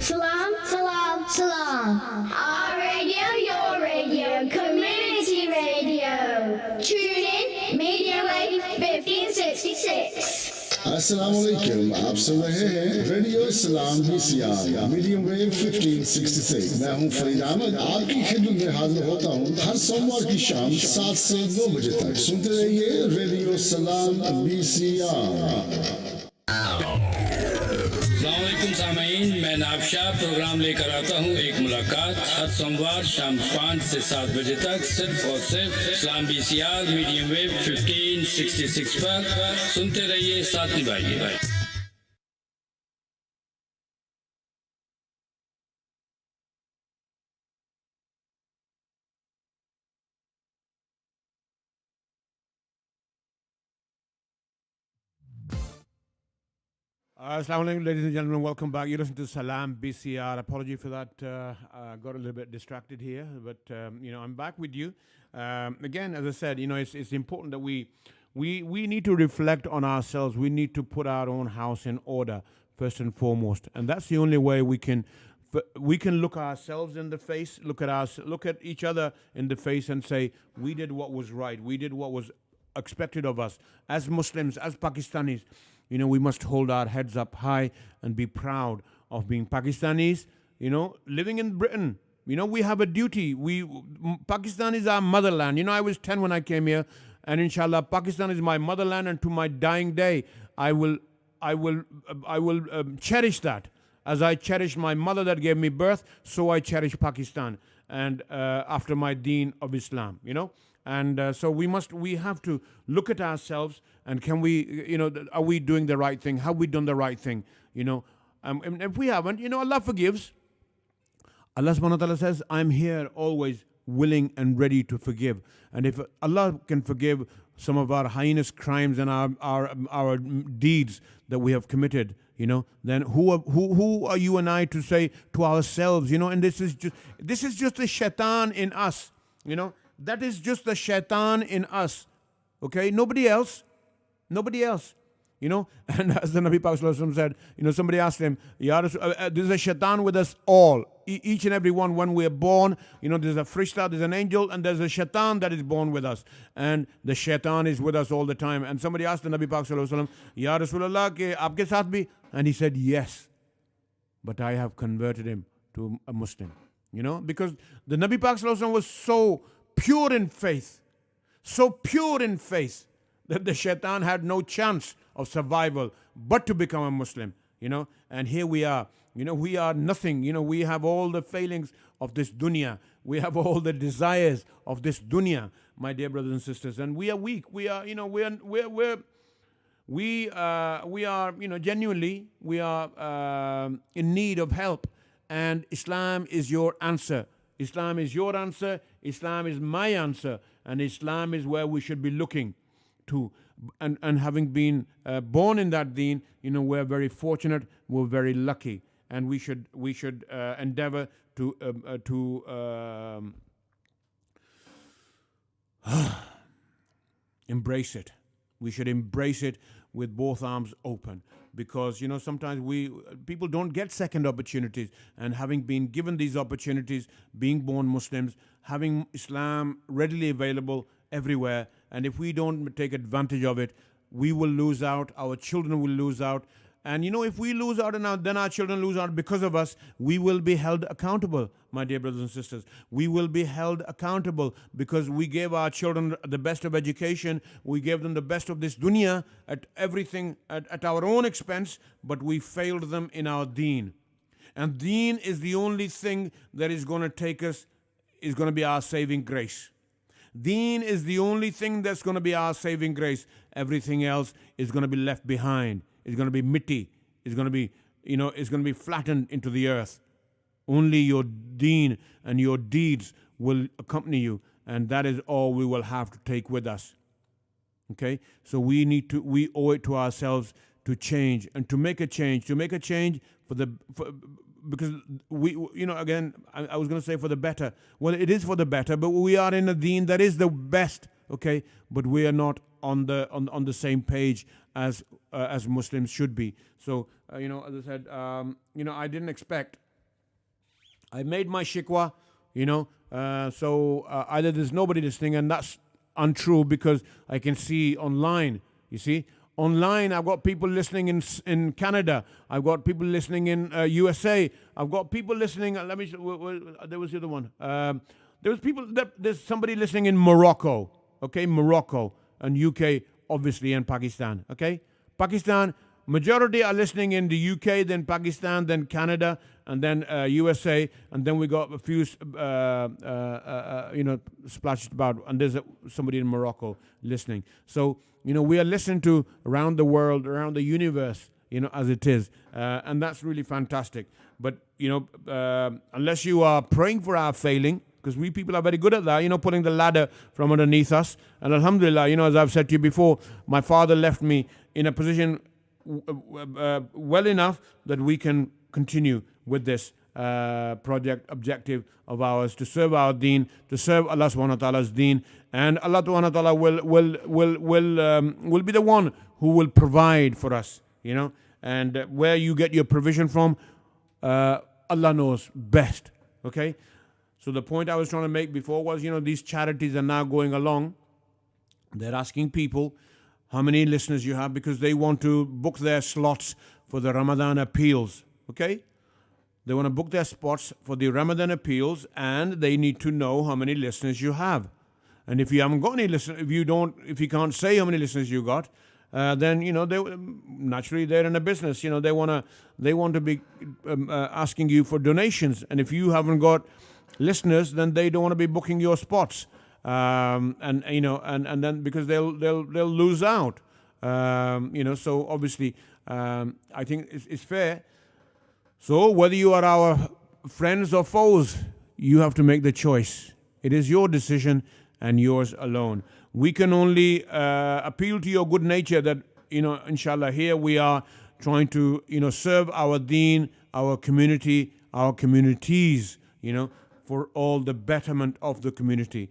Salam, salam, salam. Our radio, your radio, community radio. Tune in, Media Wave 1566. अस्सलाम वालेकुम, आप सुन रहे हैं रेडियो इस्लाम BCR मीडियम वेव 1566। मैं हूं फरीद अहमद, आपकी खिदमत में हाजिर होता हूं हर सोमवार की शाम 7 से 9 बजे तक। सुनते रहिए रेडियो इस्लाम BCR। अस्सलामुअलैकुम सामीन, मैं नाबशाह प्रोग्राम लेकर आता हूँ एक मुलाकात हर सोमवार शाम 5 से 7 बजे तक सिर्फ और सिर्फ सलाम BCR मीडियम वेव 1566 पर। सुनते रहिए, साथ निभाइए भाई। Assalamu alaikum, ladies and gentlemen. Welcome back. You listen to Salaam BCR. Apology for that. Got a little bit distracted here, but I'm back with you again. As I said, it's important that we need to reflect on ourselves. We need to put our own house in order first and foremost, and that's the only way we can look ourselves in the face, look at each other in the face, and say we did what was right. We did what was expected of us as Muslims, as Pakistanis. We must hold our heads up high and be proud of being Pakistanis, living in Britain. We have a duty. Pakistan is our motherland. I was 10 when I came here, and inshallah, Pakistan is my motherland, and to my dying day, I will cherish that. As I cherish my mother that gave me birth, so I cherish Pakistan, and after my deen of Islam, And so we have to look at ourselves and can we, are we doing the right thing? Have we done the right thing? And if we haven't, Allah forgives. Allah subhanahu wa ta'ala says, I'm here always willing and ready to forgive. And if Allah can forgive some of our heinous crimes and our deeds that we have committed, then who are you and I to say to ourselves, and this is just the shaitan in us, That is just the shaitan in us. Okay? Nobody else. And as the Nabi Pak Sallallahu Alaihi Wasallam said, somebody asked him, there's a shaitan with us all. Each and every one, when we're born, there's a frishta, there's an angel, and there's a shaitan that is born with us. And the shaitan is with us all the time. And somebody asked the Nabi Pak Sallallahu Alaihi Wasallam, Ya Rasulullah, ke aapke saath bhi? And he said, yes. But I have converted him to a Muslim. Because the Nabi Pak Sallallahu Alaihi Wasallam was so pure in faith that the shaitan had no chance of survival but to become a Muslim, and here we are, we are nothing, we have all the failings of this dunya, we have all the desires of this dunya, my dear brothers and sisters, and we are weak, we are, genuinely, we are in need of help, and Islam is your answer. Islam is your answer, Islam is my answer, and Islam is where we should be looking to. And having been born in that deen, we're very fortunate, we're very lucky, and we should endeavor to embrace it. We should embrace it with both arms open. Because sometimes people don't get second opportunities, and having been given these opportunities, being born Muslims, having Islam readily available everywhere, and if we don't take advantage of it, we will lose out, our children will lose out, And if we lose out and then our children lose out because of us, we will be held accountable, my dear brothers and sisters. We will be held accountable because we gave our children the best of education. We gave them the best of this dunya at everything at our own expense, but we failed them in our deen. And deen is the only thing that is going to take us, is going to be our saving grace. Deen is the only thing that's going to be our saving grace. Everything else is going to be left behind. It's going to be mitti. It's going to be, it's going to be flattened into the earth. Only your deen and your deeds will accompany you, and that is all we will have to take with us. Okay? So we owe it to ourselves to change and to make a change because we, again, I was going to say for the better. Well, it is for the better, but we are in a deen that is the best, okay? But we are not on the same page as Muslims should be. So, as I said, I didn't expect. I made my shikwa, so either there's nobody listening, and that's untrue because I can see online, you see. Online, I've got people listening in Canada. I've got people listening in USA. I've got people listening. There was the other one. There's somebody listening in Morocco. Okay, Morocco and UK, obviously, and Pakistan. Okay, Pakistan. Majority are listening in the UK, then Pakistan, then Canada, and then USA, and then we got a few, splashed about, and there's somebody in Morocco listening. So, we are listened to around the world, around the universe, as it is, and that's really fantastic. But, unless you are praying for our failing, because we people are very good at that, putting the ladder from underneath us, and alhamdulillah, as I've said to you before, my father left me in a position well enough that we can continue with this project objective of ours to serve our deen, to serve Allah subhanahu wa ta'ala's deen, and Allah subhanahu wa ta'ala will be the one who will provide for us, and where you get your provision from, Allah knows best. Okay, so the point I was trying to make before was, these charities are now going along. They're asking people how many listeners you have because they want to book their slots for the Ramadan appeals. Okay? They want to book their spots for the Ramadan appeals, and they need to know how many listeners you have. And if you haven't got any listeners, if you can't say how many listeners you got, then they naturally they're in a business. They want to be asking you for donations, and if you haven't got listeners, then they don't want to be booking your spots. And then because they'll lose out. So obviously, I think it's fair. So whether you are our friends or foes, you have to make the choice. It is your decision and yours alone. We can only appeal to your good nature that, inshallah, here we are trying to, serve our deen, our community, our communities, for all the betterment of the community.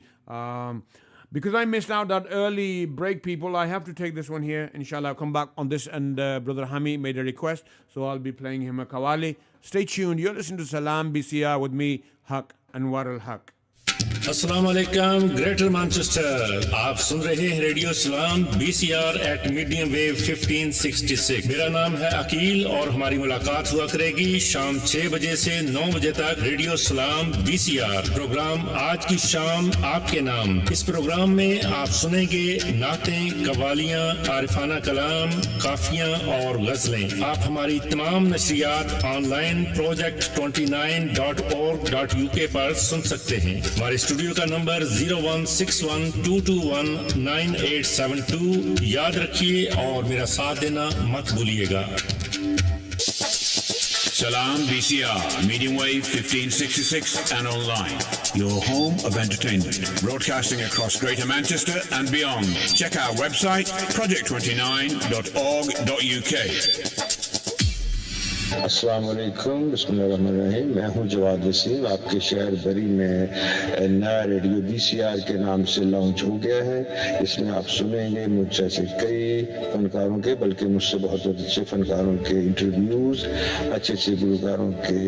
Because I missed out that early break, people, I have to take this one here. Inshallah, I'll come back on this. And Brother Hami made a request, so I'll be playing him a qawwali. Stay tuned. You're listening to Salaam BCR with me, Haq Anwar al-Haq. अस्सलाम वालेकुम greater Manchester आप सुन रहे हैं radio सलाम BCR eight medium wave 1566 मेरा नाम है अकील और हमारी मुलाकात हुआ करेगी शाम 6 बजे से 9 बजे तक रेडियो सलाम BCR प्रोग्राम आज की शाम आपके नाम इस प्रोग्राम में आप सुनेंगे नातें कव्वालियां आरिफाना कलाम काफियां और गजलें आप हमारी तमाम नशरियात ऑनलाइन project29.org.uk पर सुन सकते हैं हमारे स्टूडियो का नंबर 01612219872 याद रखिए और मेरा साथ देना मत भूलिएगा Salaam BCR, medium wave 1566 and online. Your home of entertainment. Broadcasting across Greater Manchester and beyond. Check our website, project29.org.uk. अस्सलाम वालेकुम बिस्मिल्लाहिर्रहमानिर्रहीम मैं हूं जवाद वसीम आपके शहर बरी में नया रेडियो BCR के नाम से लॉन्च हो गया है इसमें आप सुनेंगे मुझसे से कई फनकारों के बल्कि मुझसे बहुत अच्छे फनकारों के इंटरव्यूज अच्छे अच्छे गुलकारों के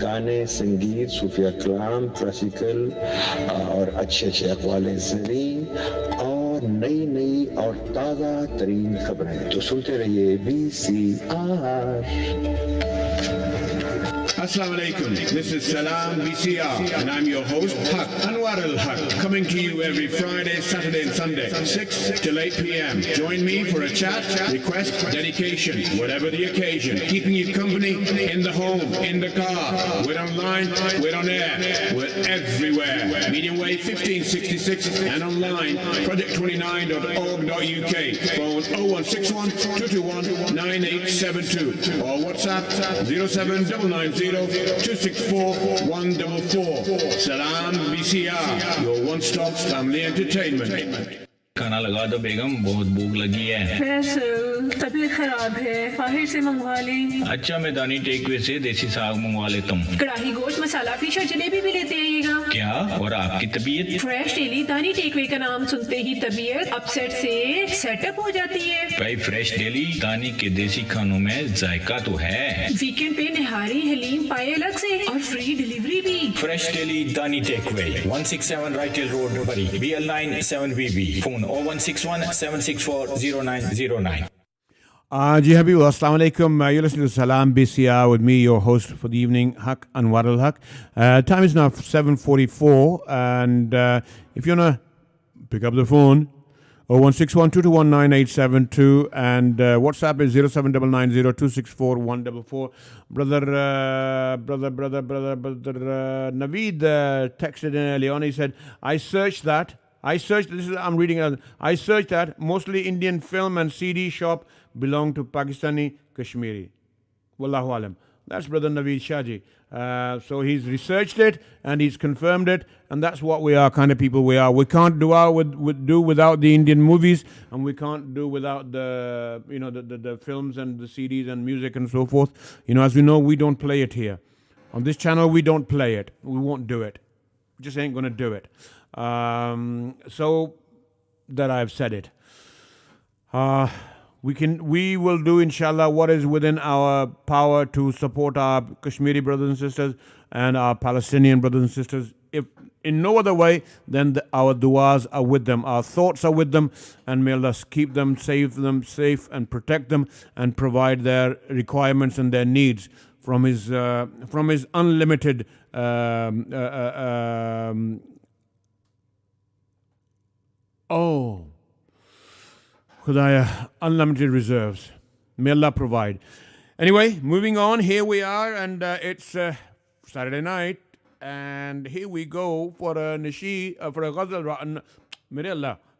गाने संगीत सूफिया कलाम क्लासिकल और अच्छे अच्छे अक़वाल ज़री और नई नई और ताज़ा तरीन खबरें। तो सुनते रहिए BCR। Assalamu alaikum. This is Salaam BCR and I'm your host Haq Anwar al-Haq, coming to you every Friday, Saturday and Sunday 6 till 8 p.m. Join me for a chat, request, dedication, whatever the occasion, keeping you company in the home, in the car. We're online, we're on air, we're everywhere. Medium wave 1566 and online project29.org.uk. Phone 0161 221 9872 or WhatsApp 07990 264 144. Salaam BCR, your one-stop family entertainment. खाना लगा दो बेगम, बहुत भूख लगी है। फैसल, तबीयत खराब है, बाहर से मंगवा ली। अच्छा, मैं दानी टेकवे से देसी साग मंगवा लेता हूँ। कढ़ाई गोश्त, मसाला फिश और जलेबी भी लेते आइएगा। क्या? और आपकी तबीयत? फ्रेश डेली दानी टेकवे का नाम सुनते ही तबीयत अपसेट से सेटअप हो जाती है। भाई फ्रेश डेली दानी के देसी खानों में जायका तो है। वीकेंड पे निहारी हलीम पाए अलग से और फ्री डिलीवरी भी। फ्रेश डेली दानी टेकवे 167 राइटल रोड, बरी BL9 7BB। Phone 0161 764 0909. Ji Habib, assalamu alaikum. You're listening to Salaam BCR with me, your host for the evening, Haq Anwar al-Haq. Time is now 7:44, and if you want to pick up the phone, 0161 221 9872, and WhatsApp is 07990 264 Brother Naveed texted in earlier on. He said, I searched that, mostly Indian film and CD shop belong to Pakistani Kashmiri. Wallahu alam. That's Brother Naveed Shahji. So he's researched it and he's confirmed it, and that's what we are, kind of people we are. We can't do without the Indian movies, and we can't do without the films and the CDs and music and so forth. As we know, we don't play it here. On this channel, we don't play it. We won't do it. We just ain't going to do it. So that I've said it. We will do, inshallah, what is within our power to support our Kashmiri brothers and sisters and our Palestinian brothers and sisters. If in no other way, then our du'as are with them, our thoughts are with them, and may Allah keep them, save them safe, and protect them, and provide their requirements and their needs from His unlimited Khudaya, unlimited reserves. May Allah provide. Anyway, moving on, here we are, and it's Saturday night, and here we go for a for a ghazal,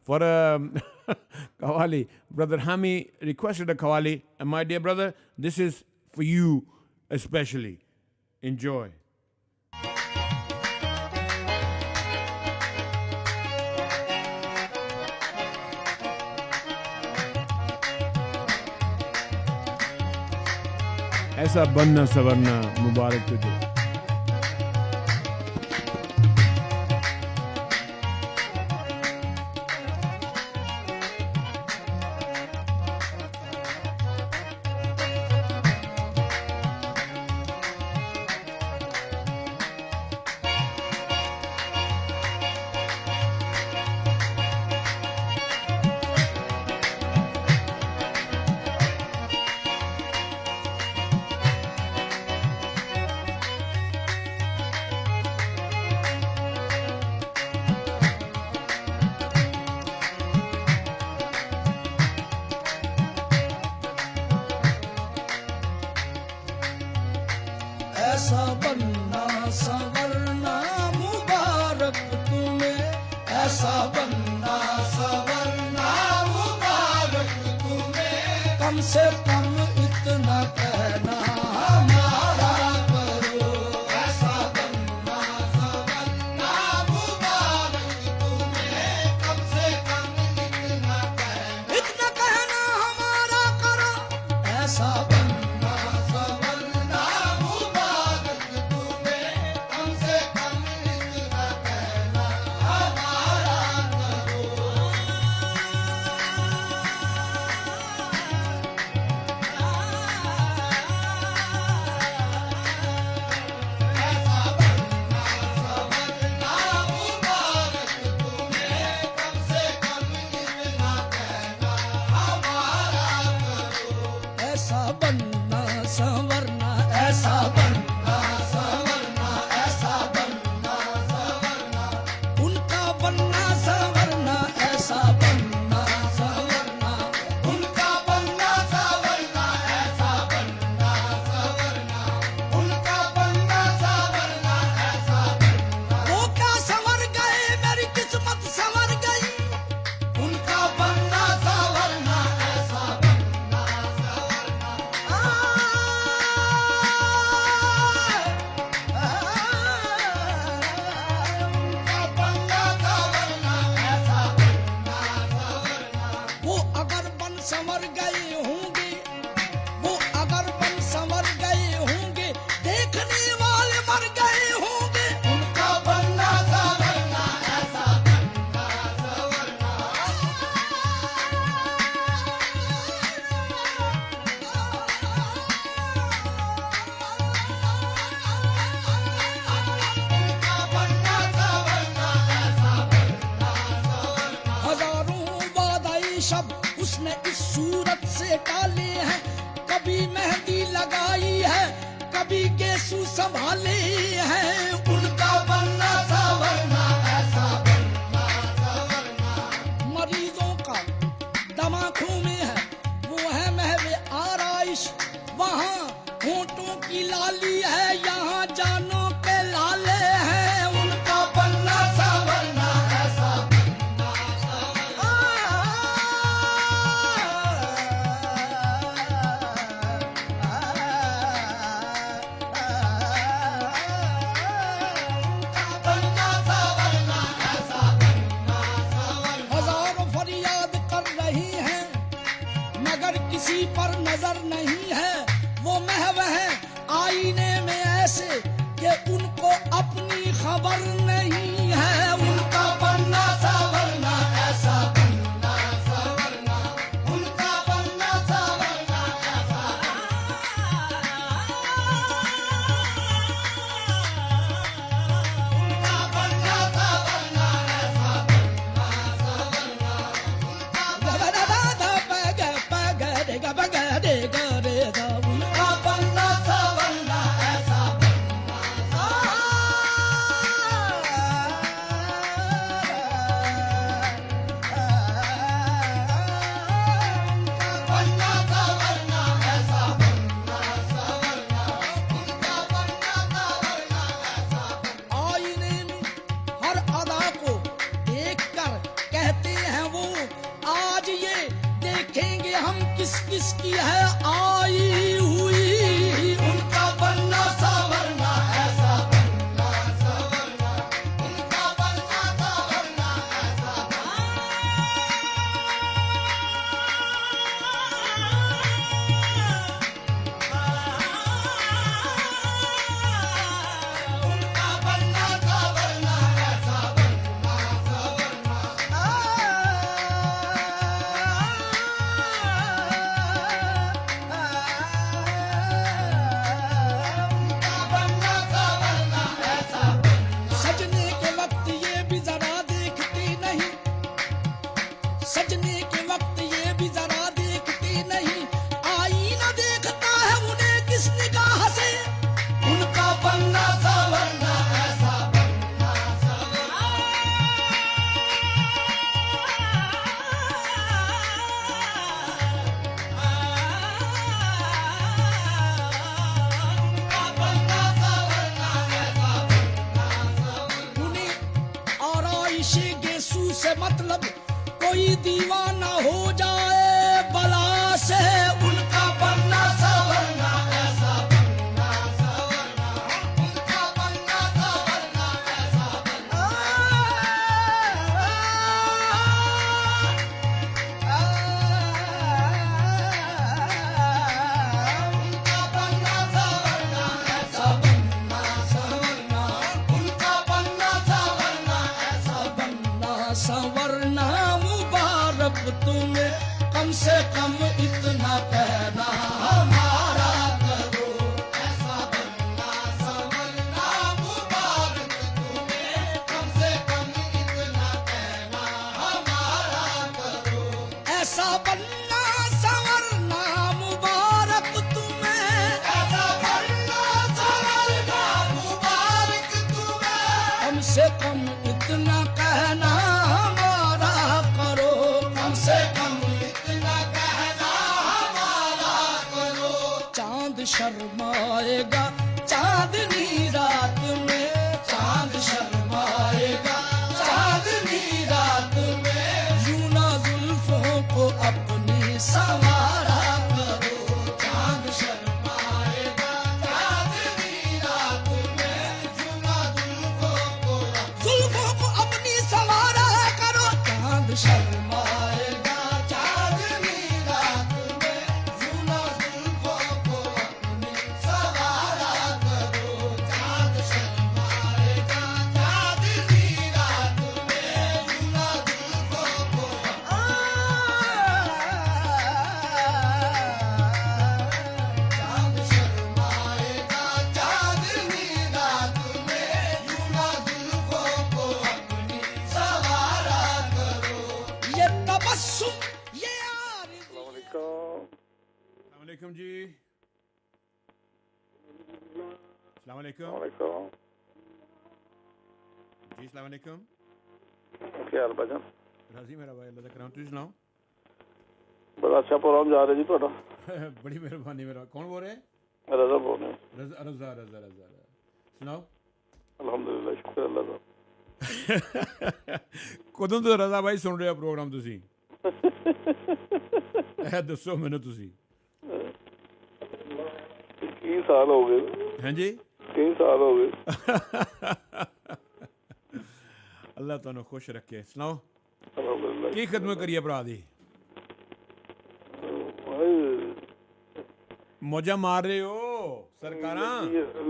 for a Qawwali. Brother Hami requested a Qawwali, and my dear brother, this is for you especially. Enjoy. ऐसा बनना सवरना मुबारक तुझे। ऐसा बनना सवरना मुबारक तुम्हें, ऐसा बनना सवरना मुबारक तुम्हें, कम से कम इतना कहना हमारा करो, ऐसा बनना सवरना मुबारक तुम्हें, कम से कम इतना कहना हमारा करो, ऐसा बनना सवरना मुबारक तुम्हें, कम से कम इतना कहना हमारा करो। ऐसा बनना सवरना मुबारक तुम्हें, कम से कम इतना कहना ऐसा बनना संवरना, ऐसा बनना संवरना, ऐसा बनना संवरना, उनका बनना संवरना, ऐसा बनना संवरना, उनका बनना संवरना, ऐसा बनना संवरना, उनका बनना संवरना, ऐसा बनना। वो क्या संवर गए, मेरी किस्मत संवर गई, उनका बनना संवरना, ऐसा बनना संवरना। उनका बनना संवरना, ऐसा बनना संवरना। वो अगर बन संवर गए होंगे, वो अगर बन संवर गए होंगे, देखने वाले मर गए होंगे, उनका बनना संवरना, ऐसा बनना संवरना। उनका बनना संवरना, ऐसा बनना संवरना। हजारों वादाई शब्द उसने इस सूरत से टाले हैं, कभी मेहंदी लगाई है, कभी गेसू संभाले हैं, उनका बनना संवरना, ऐसा बनना संवरना। मरीजों का दम आँखों में है, वो है महवे आराइश, वहाँ होंठों की लाली है, यहाँ जानों के लाले हैं, उनका बनना संवरना, ऐसा बनना संवरना। बनना संवरना, ऐसा बनना संवरना। हजारों फरियाद कर रही हैं, मगर किसी पर नजर नहीं है, वो महव है आईने में ऐसे कि उनको अपनी खबर नहीं है, उनका बनना संवरना, ऐसा बनना संवरना, उनका बनना संवरना, ऐसा उनका बनना संवरना, ऐसा बनना संवरना, उनका उनका बनना संवरना, ऐसा बनना संवरना, ऐसा बनना संवरना, उनका बनना संवरना, ऐसा। आईने में हर अदा को देखकर कहते हैं वो, आज ये देखेंगे हम किस किस की है आई हुई, उनका बनना संवरना, ऐसा बनना संवरना, उनका बनना संवरना, ऐसा उनका बनना संवरना, ऐसा बनना संवरना। शर्माएगा चांदनी रात में, चांद शर्माएगा चांदनी रात में। यूं ना जुल्फों को अपनी संवारा करो, चांद शर्माएगा चांदनी रात में। यूं ना जुल्फों को अपनी संवारा करो, चांद शर्माएगा चांदनी रात में। यूं ना जुल्फों को अपनी संवारा करो, चांद शर्माएगा चांदनी रात में। यूं ना जुल्फों को चांद शर्माएगा चांदनी रात में। यूं ना जुल्फों को अपनी संवारा करो। ये तबस्सुम ये अस्सलामुअलैकुम जी। अस्सलामुअलैकुम जी। अस्सलामुअलैकुम। क्या हाल भाजन? राजी मेरा भाई, अल्लाह का करम। तुम सुनाओ? बड़ा अच्छा प्रोग्राम जा रहा जी ਤੁਹਾਡਾ। बड़ी मेहरबानी। मेरा कौन बोल रहे हैं? रजा बोल रहे हैं। रजा रजा रजा रजा सुनाओ। अल्हम्दुलिल्लाह, शुक्र अल्लाह का। ਕਦੋਂ ਤੋਂ ਰਜ਼ਾ ਭਾਈ ਸੁਣ ਰਹੇ ਹੋ ਪ੍ਰੋਗਰਾਮ ਤੁਸੀਂ? ਇਹ ਦੱਸੋ ਮੈਨੂੰ ਤੁਸੀਂ। ਕਈ ਸਾਲ ਹੋ ਗਏ। ਹਾਂਜੀ, ਕਈ ਸਾਲ ਹੋ ਗਏ। ਅੱਲਾਹ ਤੁਹਾਨੂੰ ਖੁਸ਼ ਰੱਖੇ। ਸੁਣਾਓ ਅਲਹਮਦੁਲਿल्लाह। ਕੀ ਖਿਦਮਤ ਕਰੀਏ ਭਰਾ ਦੀ? ਮੌਜਾਂ ਮਾਰ ਰਹੇ ਹੋ ਸਰਕਾਰਾਂ।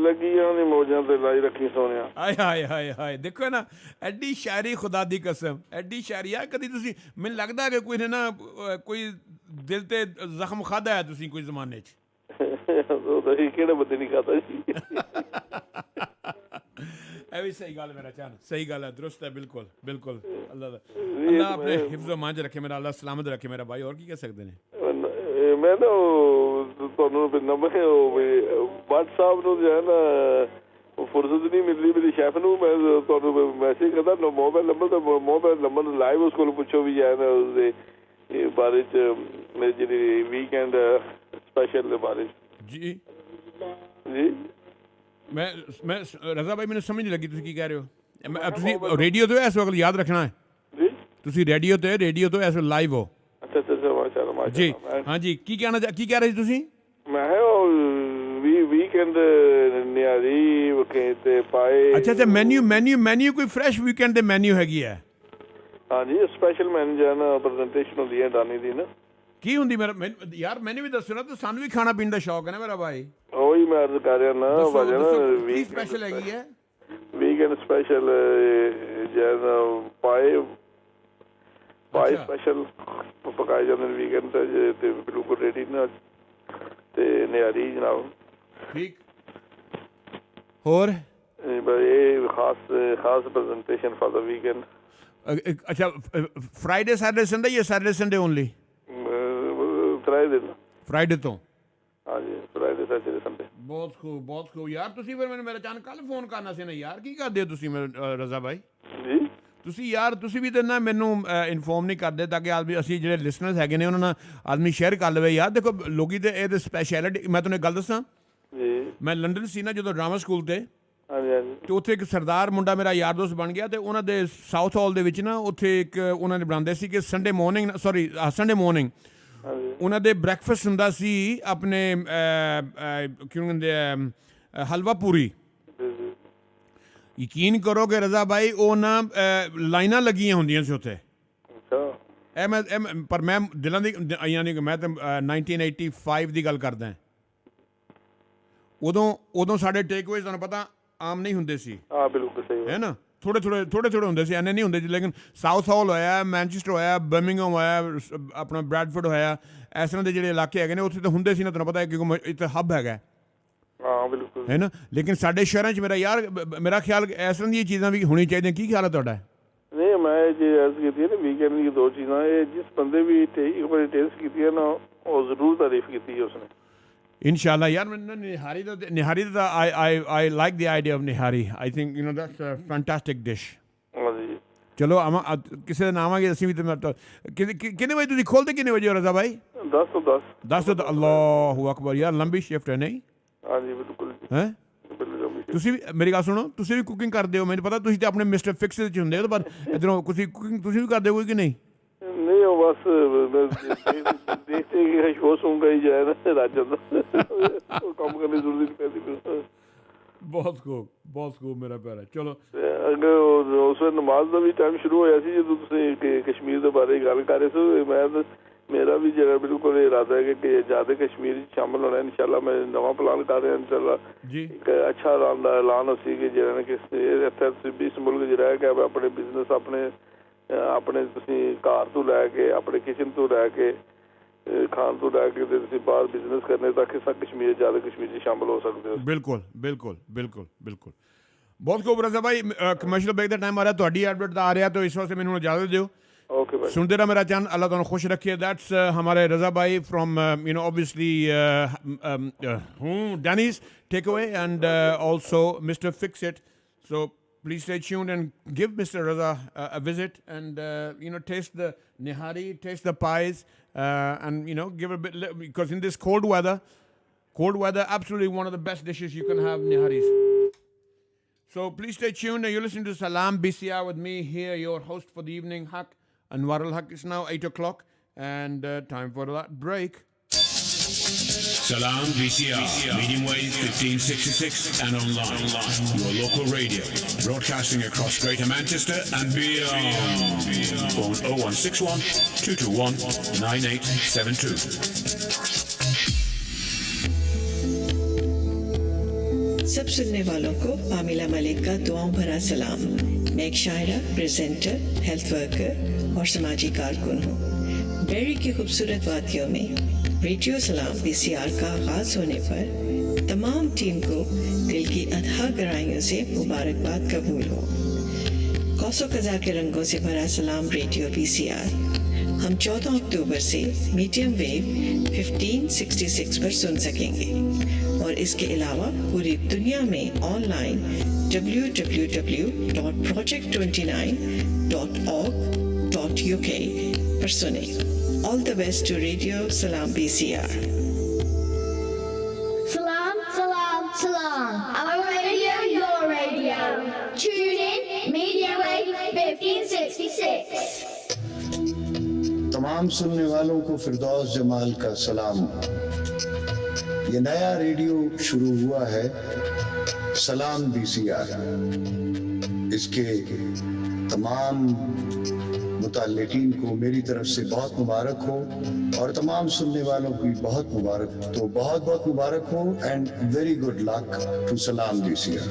ਲੱਗੀਆਂ ਨੇ ਮੌਜਾਂ ਤੇ ਲਾਈ ਰੱਖੀ ਸੋਹਣਿਆ। ਹਾਏ ਹਾਏ ਹਾਏ ਹਾਏ, ਦੇਖੋ ਨਾ ਐਡੀ ਸ਼ਾਇਰੀ, ਖੁਦਾ ਦੀ ਕਸਮ ਐਡੀ ਸ਼ਾਇਰੀ ਆ। ਕਦੀ ਤੁਸੀਂ, ਮੈਨੂੰ ਲੱਗਦਾ ਕਿ ਕੋਈ ਨੇ ਨਾ ਕੋਈ ਦਿਲ ਤੇ ਜ਼ਖਮ ਖਾਦਾ ਹੈ ਤੁਸੀਂ ਕੋਈ ਜ਼ਮਾਨੇ 'ਚ। ਉਹ ਕਿਹੜੇ ਬੰਦੇ ਨਹੀਂ ਖਾਦਾ ਜੀ। ਇਹ ਵੀ ਸਹੀ ਗੱਲ ਮੇਰਾ ਚਾਨ, ਸਹੀ ਗੱਲ ਹੈ, ਦਰੁਸਤ ਹੈ, ਬਿਲਕੁਲ ਬਿਲकुल। ਅੱਲਾ ਆਪਣੇ ਹਿਫਜ਼ ਮਾਂਝ ਰੱਖੇ ਮੇਰਾ, ਅੱਲਾ ਸਲਾਮਤ ਰੱਖੇ ਮੇਰਾ ਭਾਈ। ਹੋਰ ਕੀ ਕਹਿ ਸਕਦੇ ਨੇ? ਮੈਂ ਨਾ ਤੁਹਾਨੂੰ ਨੰਬਰ WhatsApp ਨੂੰ ਜੋ ਹੈ ਨਾ ਫੁਰਸਤ ਨਹੀਂ ਮਿਲਦੀ ਮੇਰੀ ਸ਼ੈਫ ਨੂੰ। ਮੈਂ ਤੁਹਾਨੂੰ ਮੈਸੇਜ ਕਰਦਾ ਮੋਬਾਈਲ ਨੰਬਰ ਤਾਂ ਮੋਬਾਈਲ ਨੰਬਰ ਲਾਈਵ ਉਸ ਕੋਲ ਪੁੱਛੋ ਵੀ ਹੈ ਨਾ ਉਸਦੇ ਬਾਰੇ 'ਚ, ਜਿਹੜੀ ਵੀਕਐਂਡ ਸਪੈਸ਼ਲ ਦੇ ਬਾਰੇ 'ਚ। ਜੀ ਜੀ ਮੈਂ ਰਜ਼ਾ ਭਾਈ ਮੈਨੂੰ ਸਮਝ ਨਹੀਂ ਲੱਗੀ ਤੁਸੀਂ ਕੀ ਕਹਿ ਰਹੇ ਹੋ। ਤੁਸੀਂ ਰੇਡੀਓ ਤੋਂ ਇਸ ਵਕਤ ਯਾਦ ਰੱਖਣਾ ਹੈ ਜੀ, ਤੁਸੀਂ ਰੇਡੀਓ ਤੋਂ ਇਸ ਵਕਤ ਲਾਈਵ ਹੋ। ਅੱਛਾ ਅੱਛਾ, ਮਾਸ਼ਾਅੱਲਾ ਜੀ ਹਾਂਜੀ। ਕੀ ਕਹਿ ਰਹੇ ਸੀ ਤੁਸੀਂ? ਮੈਂ ਵੀਕਐਂਡ ਨਿਆਰੀ ਤੇ ਪਾਏ। ਅੱਛਾ ਅੱਛਾ, ਮੈਨੂ ਕੋਈ ਫਰੈਸ਼ ਵੀਕਐਂਡ ਦੇ ਮੈਨੂ ਹੈਗੀ ਹੈ? ਹਾਂਜੀ, ਸਪੈਸ਼ਲ ਮੈਨੂ ਜੋ ਹੈ ਨਾ ਪ੍ਰੈਜੈਂਟੇਸ਼ਨ ਹੁੰਦੀ ਹੈ ਦਾਨੀ ਦੀ ਨਾ। ਕੀ ਹੁੰਦੀ? ਯਾਰ ਮੈਨੂੰ ਵੀ ਦੱਸੋ ਨਾ, ਤੇ ਸਾਨੂੰ ਵੀ ਖਾਣਾ ਪੀਣ ਦਾ ਸ਼ੌਕ ਹੈ ਨਾ ਮੇਰਾ ਭਾਈ। ਉਹੀ ਮੈਂ ਅਰਜ਼ ਕਰ ਰਿਹਾ ਨਾ ਕੀ ਸਪੈਸ਼ਲ ਹੈਗੀ ਹੈ? ਵੀਕਐਂਡ ਸਪੈਸ਼ਲ ਜੋ ਹੈ ਨਾ ਪਾਏ ਸਪੈਸ਼ਲ ਪਕਾਏ ਜਾਂਦੇ ਨੇ ਵੀਕਐਂਡ ਤੇ ਬਿਲਕੁਲ ਰੈਡੀ ਨਾ ਤੇ ਨਿਆਰੀ ਜਨਾਬ। ਠੀਕ। ਹੋਰ ਇਹ ਖਾਸ ਪ੍ਰੈਜੈਂਟੇਸ਼ਨ ਫॉर द ਵੀਕਐਂਡ। ਅੱਛਾ, ਫਰਾਈਡੇ ਸੈਟਰਡੇ ਸੰਡੇ ਜਾਂ ਸੈਟਰਡੇ ਸੰਡੇ ਓਨਲੀ? ਫਰਾਈਡੇ ਤੋਂ। ਹਾਂਜੀ, ਫਰਾਈਡੇ ਸੈਟਰਡੇ ਸੰਡੇ। ਬਹੁਤ ਖੂਬ ਬਹੁਤ ਖੂਬ ਯਾਰ। ਤੁਸੀਂ ਫਿਰ ਮੈਨੂੰ ਮੇਰਾ ਚਾਨ ਕੱਲ ਫੋਨ ਕਰਨਾ ਸੀ ਨਾ ਯਾਰ। ਕੀ ਕਰਦੇ ਹੋ ਤੁਸੀਂ ਰਜ਼ਾ ਭਾਈ? ਜੀ ਤੁਸੀਂ ਯਾਰ, ਤੁਸੀਂ ਵੀ ਤਾਂ ਨਾ ਮੈਨੂੰ ਇਨਫੋਰਮ ਨਹੀਂ ਕਰਦੇ ਤਾਂ ਕਿ ਆਦਮੀ, ਅਸੀਂ ਜਿਹੜੇ ਲਿਸਨਰਸ ਹੈਗੇ ਨੇ ਉਹਨਾਂ ਨਾਲ ਆਦਮੀ ਸ਼ੇਅਰ ਕਰ ਲਵੇ ਯਾਰ। ਦੇਖੋ ਲੋਕੀ ਤੇ ਇਹ ਸਪੈਸ਼ਲਿਟੀ, ਮੈਂ ਤੁਹਾਨੂੰ ਇੱਕ ਗੱਲ ਦੱਸਾਂ ਜੀ। ਮੈਂ ਲੰਡਨ ਸੀ ਨਾ ਜਦੋਂ ਡਰਾਮਾ ਸਕੂਲ ਤੇ। ਹਾਂਜੀ ਹਾਂਜੀ। ਤੇ ਉੱਥੇ ਇੱਕ ਸਰਦਾਰ ਮੁੰਡਾ ਮੇਰਾ ਯਾਰ ਦੋਸਤ ਬਣ ਗਿਆ। ਤੇ ਉਹਨਾਂ ਦੇ ਸਾਊਥ ਹਾਲ ਦੇ ਵਿੱਚ ਨਾ ਉੱਥੇ ਇੱਕ ਉਹਨਾਂ ਨੇ ਬਣਾਉਂਦੇ ਸੀ ਕਿ ਸੰਡੇ ਮੋਰਨਿੰਗ ਉਹਨਾਂ ਦੇ ਬ੍ਰੈਕਫਾਸਟ ਹੁੰਦਾ ਸੀ ਆਪਣੇ ਕਿਉਂ ਕਹਿੰਦੇ ਹਲਵਾ ਪੂਰੀ। ਯਕੀਨ ਕਰੋ ਕਿ ਰਜ਼ਾ ਭਾਈ ਉਹ ਨਾ ਲਾਈਨਾਂ ਲੱਗੀਆਂ ਹੁੰਦੀਆਂ ਸੀ ਉੱਥੇ। ਪਰ ਮੈਂ ਦਿਲਾਂ ਦੀ ਯਾਨੀ ਕਿ ਮੈਂ ਤਾਂ 1985 ਦੀ ਗੱਲ ਕਰਦਾ। ਉਦੋਂ ਸਾਡੇ ਟੇਕਅਵੇਜ਼ ਤੁਹਾਨੂੰ ਪਤਾ ਆਮ ਨਹੀਂ ਹੁੰਦੇ ਸੀ। ਹਾਂ ਬਿਲਕੁਲ ਸਹੀ ਹੈ ਨਾ। ਥੋੜੇ ਹੁੰਦੇ ਸੀ, ਇੰਨੇ ਨਹੀਂ ਹੁੰਦੇ ਸੀ। ਲੇਕਿਨ ਸਾਊਥ ਹਾਲ ਹੋਇਆ, ਮੈਨਚੈਸਟਰ ਹੋਇਆ, ਬਰਮਿੰਘਮ ਹੋਇਆ, ਆਪਣਾ ਬ੍ਰੈਡਫੋਰਡ ਹੋਇਆ, ਇਸ ਤਰ੍ਹਾਂ ਦੇ ਜਿਹੜੇ ਇਲਾਕੇ ਹੈਗੇ ਨੇ ਉੱਥੇ ਤਾਂ ਹੁੰਦੇ ਸੀ ਨਾ, ਤੁਹਾਨੂੰ ਪਤਾ ਕਿਉਂਕਿ ਇੱਥੇ ਹੱਬ ਹੈਗਾ। ਹਾਂ ਬਿਲਕੁਲ ਹੈ ਨਾ। ਲੇਕਿਨ ਸਾਡੇ ਸ਼ਹਿਰਾਂ 'ਚ ਮੇਰਾ ਖਿਆਲ ਇਸ ਤਰ੍ਹਾਂ ਦੀਆਂ ਚੀਜ਼ਾਂ ਵੀ ਹੋਣੀ ਚਾਹੀਦੀਆਂ। ਕੀ ਖਿਆਲ ਹੈ ਤੁਹਾਡਾ? ਨਹੀਂ, ਮੈਂ ਜੇ ਅਰਜ਼ ਕੀਤੀ ਹੈ ਨਾ ਵੀਕਐਂਡ ਦੀ ਦੋ ਚੀਜ਼ਾਂ, ਇਹ ਜਿਸ ਬੰਦੇ ਵੀ ਇੱਕ ਵਾਰੀ ਟੇਸਟ ਕੀਤੀ ਹੈ ਨਾ ਉਹ ਜ਼ਰੂਰ ਤਾਰੀਫ ਕੀਤੀ ਹੈ ਉਸਨੇ। Inshallah, yaar, nihari da I like the idea of nihari. I think that's a fantastic dish. ਚਲੋ ਕਿਸੇ ਦਿਨ ਆਵਾਂਗੇ ਅਸੀਂ ਵੀ। ਕਿੰਨੇ ਵਜੇ ਤੁਸੀਂ ਖੋਲਦੇ? ਕਿੰਨੇ ਵਜੇ ਰਜ਼ਾ ਭਾਈ? 10 ਤੋਂ 10 10 ਤੋਂ ਅੱਲਾਹੁ ਅਕਬਰ ਯਾਰ ਲੰਬੀ ਸ਼ਿਫਟ ਹੈ ਨਹੀਂ ਹਾਂਜੀ ਬਿਲਕੁਲ ਜੀ ਹੈ ਬਿਲਕੁਲ ਤੁਸੀਂ ਵੀ ਮੇਰੀ ਗੱਲ ਸੁਣੋ ਤੁਸੀਂ ਵੀ ਕੁਕਿੰਗ ਕਰਦੇ ਹੋ ਮੈਨੂੰ ਪਤਾ ਤੁਸੀਂ ਤਾਂ ਆਪਣੇ ਮਿਸਟਰ ਫਿਕਸ ਵਿੱਚ ਹੁੰਦੇ ਹੋ ਪਰ ਇਧਰੋਂ ਤੁਸੀਂ ਕੁਕਿੰਗ ਤੁਸੀਂ ਵੀ ਕਰਦੇ ਹੋ ਕਿ ਨਹੀਂ नहीं वो बस देखते कि होश होगा ही जाए ना राज्य काम करने की जरूरत नहीं पैदी ਬਹੁਤ ਖੂਬ ਮੇਰਾ ਪਿਆਰਾ ਚਲੋ ਅਗਰ ਉਸ ਵੇਲੇ ਨਮਾਜ਼ ਦਾ ਵੀ ਟਾਈਮ ਸ਼ੁਰੂ ਹੋਇਆ ਸੀ ਜਦੋਂ ਤੁਸੀਂ ਕਸ਼ਮੀਰ ਦੇ ਬਾਰੇ ਗੱਲ ਕਰ ਰਹੇ ਸੀ ਮੈਂ ਮੇਰਾ ਵੀ ਜਿਹੜਾ ਬਿਲਕੁਲ ਇਰਾਦਾ ਹੈ ਕਿ ਜ਼ਿਆਦਾ ਕਸ਼ਮੀਰ ਵਿੱਚ ਸ਼ਾਮਲ ਹੋਣਾ ਇਨਸ਼ਾਅੱਲਾ ਮੈਂ ਨਵਾਂ ਪਲਾਨ ਕਰ ਰਿਹਾ ਇਨਸ਼ਾਅੱਲਾ ਜੀ ਇੱਕ ਅੱਛਾ ਐਲਾਨ ਹੋ ਸੀ ਕਿ ਜਿਹੜਾ ਕਿ ਇੱਥੇ ਤੁਸੀਂ ਇਸ ਮੁਲਕ 'ਚ ਰਹਿ ਕੇ ਆਪਣੇ ਬਿਜ਼ਨਸ ਆਪਣੇ ਤੁਸੀਂ ਘਰ ਤੋਂ ਲੈ ਕੇ ਆਪਣੇ ਕਿਚਨ ਤੋਂ ਲੈ ਕੇ ਖਾਣ ਤੋਂ ਲੈ ਕੇ ਤੁਸੀਂ ਬਾਹਰ ਬਿਜ਼ਨਸ ਕਰਨੇ ਤਾਂ ਕਿ ਸਭ ਕਸ਼ਮੀਰ ਜ਼ਿਆਦਾ ਕਸ਼ਮੀਰ 'ਚ ਸ਼ਾਮਲ ਹੋ ਸਕਦੇ ਹੋ ਬਿਲਕੁਲ ਬਹੁਤ ਖੂਬ ਰਜ਼ਾ ਭਾਈ ਕਮਰਸ਼ੀਅਲ ਬ੍ਰੇਕ ਦਾ ਟਾਈਮ ਆ ਰਿਹਾ ਤੁਹਾਡੀ ਐਡਵਰਟ ਦਾ ਆ ਰਿਹਾ ਤਾਂ ਇਸ ਵਾਸਤੇ ਮੈਨੂੰ ਇਜਾਜ਼ਤ ਦਿਓ ओके भाई सुनते रहा मेरा चैनल अल्लाह तुम खुश रखिए दैट्स हमारे रजा भाई from obviously Danny's take away and also mister fix it so please stay tuned and give Mr. Raza a visit and taste the nihari, taste the pies and give a bit because in this cold weather absolutely one of the best dishes you can have niharis. So please stay tuned. You're listening to Salaam BCR with me here, your host for the evening, Haq Anwar al-Haq. It's now 8 o'clock and time for that break. Salaam BCR, medium wave 1566 and online. Your local radio, broadcasting across Greater Manchester and beyond. Phone 0161 221 9872. सब सुनने वालों को Pamela Malik का दुआओं भरा सलाम। मैं एक शायरा, प्रेजेंटर, हेल्थ वर्कर और समाजी कारकुन हूँ। बेरी की खूबसूरत वादियों में रेडियो सलाम बीसीआर का आगाज होने पर तमाम टीम को दिल की अथाह गहराइयों से मुबारकबाद कबूल हो। कौसो कज़ा के रंगों से भरा सलाम रेडियो बीसीआर हम 14 अक्टूबर से मीडियम वेव 1566 पर सुन सकेंगे और इसके अलावा पूरी दुनिया में ऑनलाइन www.project29.org.uk पर सुने। All the best to Radio Salaam BCR. Salam, salam, salam. Our radio, your radio. Tune in, Media Wave 1566. तमाम सुनने वालों को फिरदौस जमाल का सलाम। ये नया रेडियो शुरू हुआ है सलाम BCR। इसके तमाम मुताल्लिकीन को मेरी तरफ से बहुत मुबारक हो और तमाम सुनने वालों को बहुत मुबारक तो बहुत मुबारक हो and very good luck to सलाम BCR।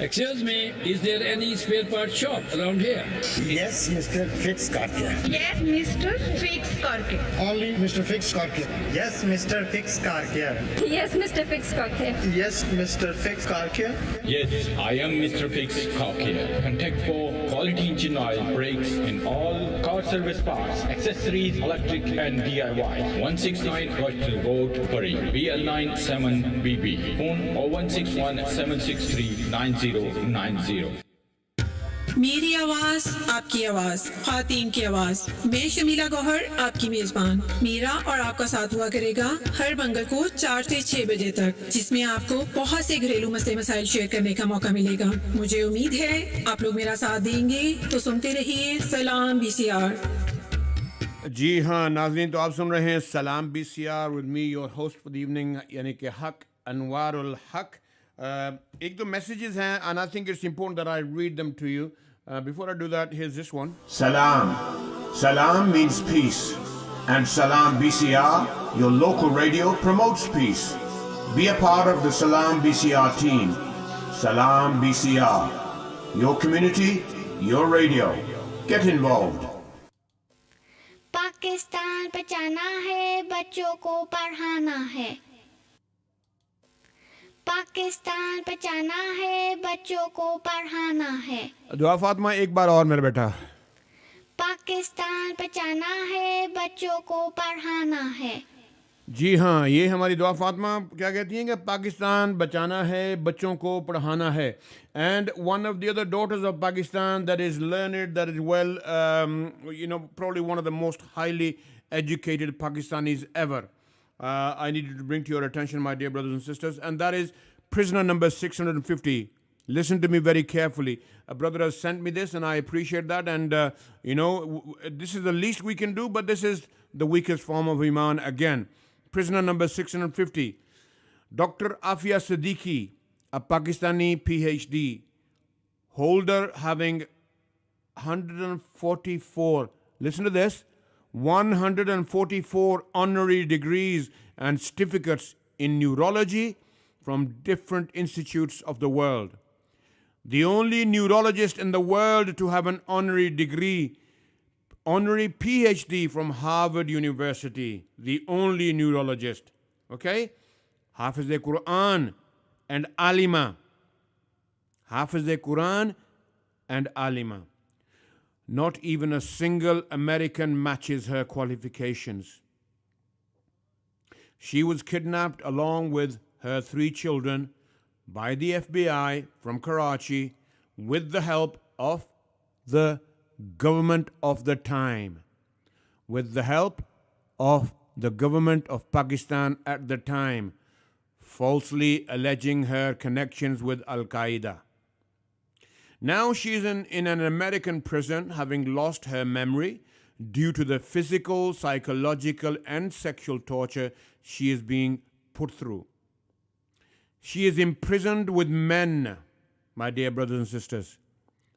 Excuse me, is there any spare part shop around here? Yes, Mr. Fix Car Care. Yes, Mr. Fix Car Care. Only Mr. Fix Car Care. Yes, Mr. Fix Car Care. Yes, Mr. Fix Car Care. Yes, Mr. Fix Car Care. Yes, I am Mr. Fix Car Care. Contact for quality engine oil, brakes, and all car service parts, accessories, electric, and DIY. 169 Rochelle Road, Bury, BL97BB. Phone 0161 763 9090. मेरी आवाज आपकी आवाज, खातीन की आवाज। मैं शमीला गौहर आपकी मेजबान। मेरा और आपका साथ हुआ करेगा हर मंगल को 4 से 6 बजे तक, जिसमें आपको बहुत से घरेलू मसले मसाइल शेयर करने का मौका मिलेगा। मुझे उम्मीद है आप लोग मेरा साथ देंगे, तो सुनते रहिए सलाम BCR। जी हाँ नाज़रीन, तो आप सुन रहे हैं सलाम BCR with me your host for the evening यानी कि हक अनवार उल हक। एक दो मैसेजेस हैं and I think it's important that I read them to you. Before I do that, here's this one. Salam. Salam means peace. And Salaam BCR, your local radio, promotes peace. Be a part of the Salaam BCR team. Salaam BCR. Your community, your radio. Get involved. Pakistan बचाना है, बच्चों को पढ़ाना है। पाकिस्तान बचाना है, बच्चों को पढ़ाना है। दुआ फातिमा एक बार और मेरा बेटा। पाकिस्तान बचाना है, बच्चों को पढ़ाना है। जी हाँ, ये हमारी दुआ फातिमा क्या कहती हैं कि पाकिस्तान बचाना है, बच्चों को पढ़ाना है. And one of the other daughters of Pakistan that is learned, that is well, probably one of the most highly educated Pakistanis ever. I needed to bring to your attention, my dear brothers and sisters, and that is prisoner number 650. Listen to me very carefully. A brother has sent me this, and I appreciate that. And, this is the least we can do, but this is the weakest form of Iman again. Prisoner number 650. Dr. Afia Siddiqui, a Pakistani PhD holder having 144, listen to this, 144 honorary degrees and certificates in neurology from different institutes of the world. The only neurologist in the world to have an honorary degree, honorary PhD from Harvard University. The only neurologist. Okay? Hafiz-e-Quran and Alima. Hafiz-e-Quran and Alima. Not even a single American matches her qualifications. She was kidnapped along with her 3 children by the FBI from Karachi with the help of the government of the time. With the help of the government of Pakistan at the time, falsely alleging her connections with Al-Qaeda. Now she is in an American prison, having lost her memory due to the physical, psychological, and sexual torture she is being put through. She is imprisoned with men, my dear brothers and sisters.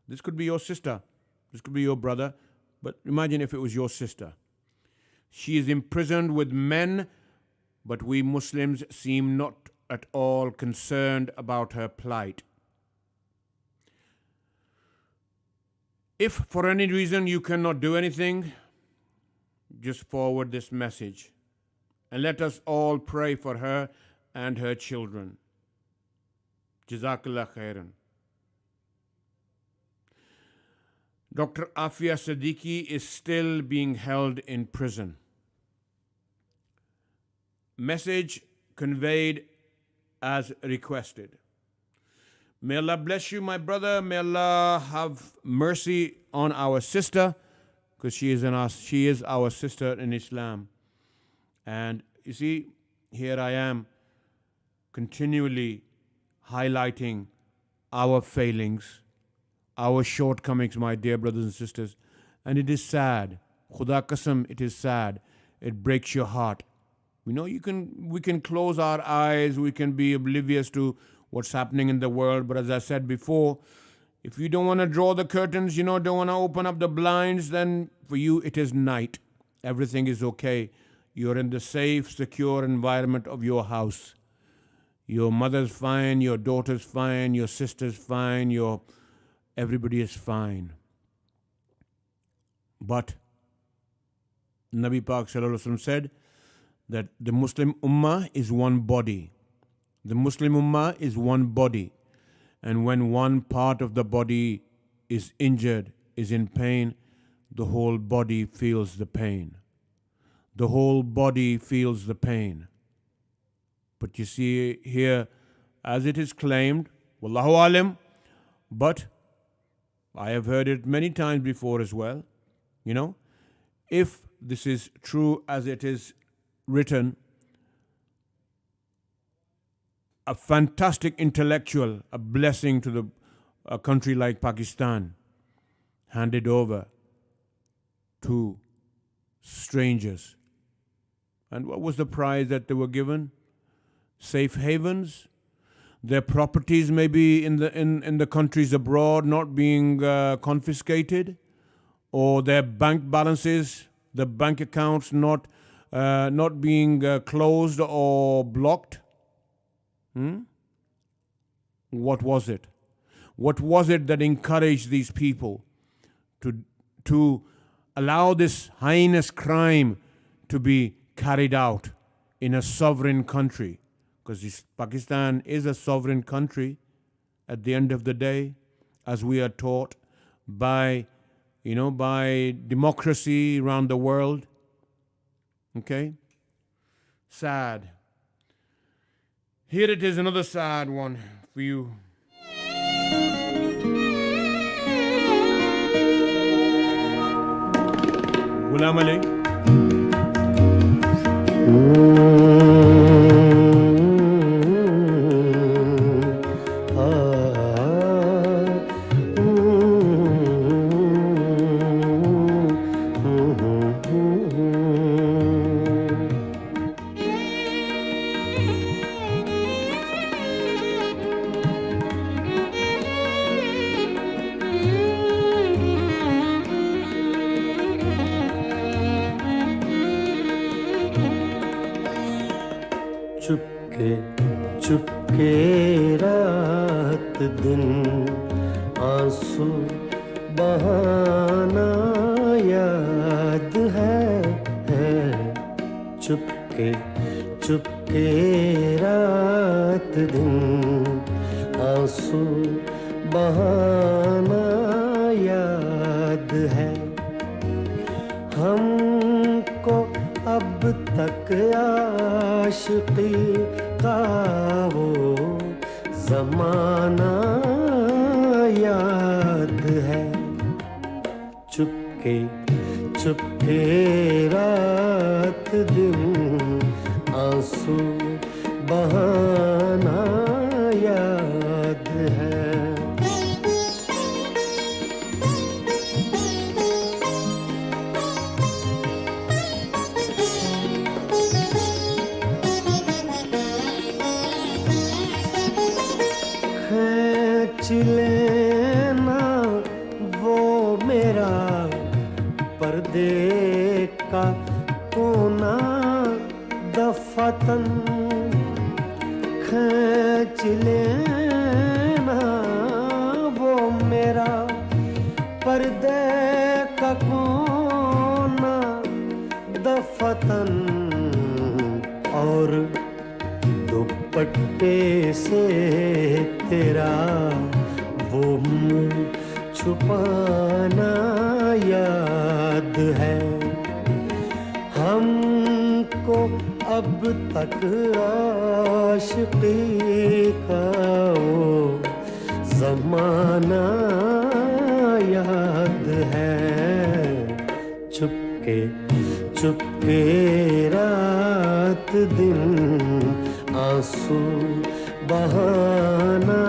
This could be your sister. This could be your brother. But imagine if it was your sister. She is imprisoned with men, but we Muslims seem not at all concerned about her plight. If for any reason you cannot do anything, just forward this message. And let us all pray for her and her children. Jazakallah khairan. Dr. Afia Siddiqui is still being held in prison. Message conveyed as requested. May Allah bless you, my brother. May Allah have mercy on our sister, because she is our sister in Islam. And you see, here I am continually highlighting our failings, our shortcomings, my dear brothers and sisters. And it is sad. Khuda qasam, it is sad. It breaks your heart. We can close our eyes, we can be oblivious to what's happening in the world. But as I said before, if you don't want to draw the curtains, don't want to open up the blinds, then for you it is night. Everything is okay. You're in the safe, secure environment of your house. Your mother's fine, your daughter's fine, your sister's fine, everybody is fine. But Nabi Pak Sallallahu Alaihi Wasallam said that the Muslim Ummah is one body. The Muslim Ummah is one body. And when one part of the body is injured, is in pain, the whole body feels the pain. The whole body feels the pain. But you see here, as it is claimed, Wallahu alim, but I have heard it many times before as well, if this is true as it is written, a fantastic intellectual, a blessing to a country like Pakistan, handed over to strangers. And what was the prize that they were given? Safe havens. Their properties may be in the countries abroad not being confiscated, or their bank balances, the bank accounts not being closed or blocked. What was it? What was it that encouraged these people to allow this heinous crime to be carried out in a sovereign country? Because Pakistan is a sovereign country at the end of the day, as we are taught by democracy around the world. Okay? sad. Here it is, another sad one for you. Ghulam Ali. Chupke Chupke रात दिन आंसू बहाना याद है चुपके चुपके रात दिन आंसू बहाना याद है हमको अब तक आशिकी का वो जमाना याद है चुपके चुपके रात दिन आंसू बहाना याद है लेना वो मेरा पर्दे का कोना दफतन खींच लेना वो मेरा पर्दे का कोना दफतन और दुपट्टे से तेरा वो मुँह छुपाना याद है हमको अब तक आशिकी का वो जमाना याद है चुपके चुपके रात दिन आंसू बहाना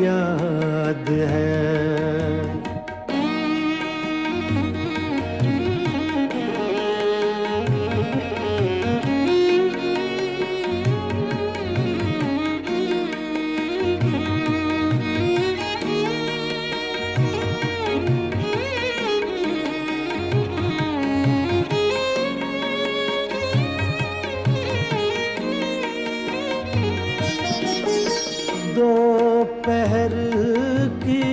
याद है दोपहर की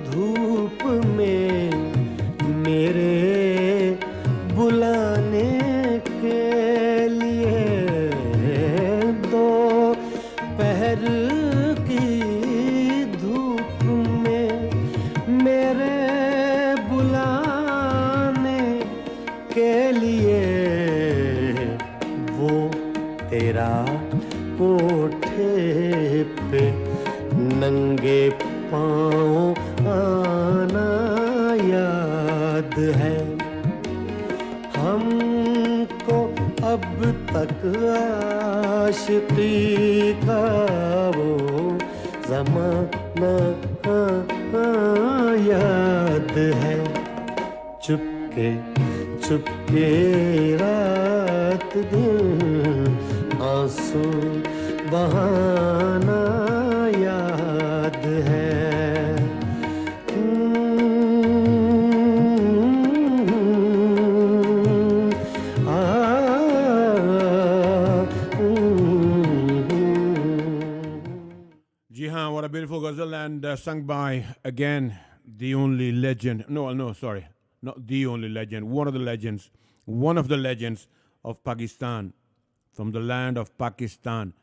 धूप में मेरे बुलाने के लिए दोपहर की धूप में मेरे बुलाने के लिए वो तेरा कोठे पे नंगे पाँव आना याद है हमको अब तक आशिकी का वो ज़माना याद है चुपके चुपके रात दिन आंसू बहाना याद है जी हाँ, what a beautiful ghazal and sung by again the only legend. No, sorry, not the only legend. One of the legends of Pakistan, from the land of Pakistan,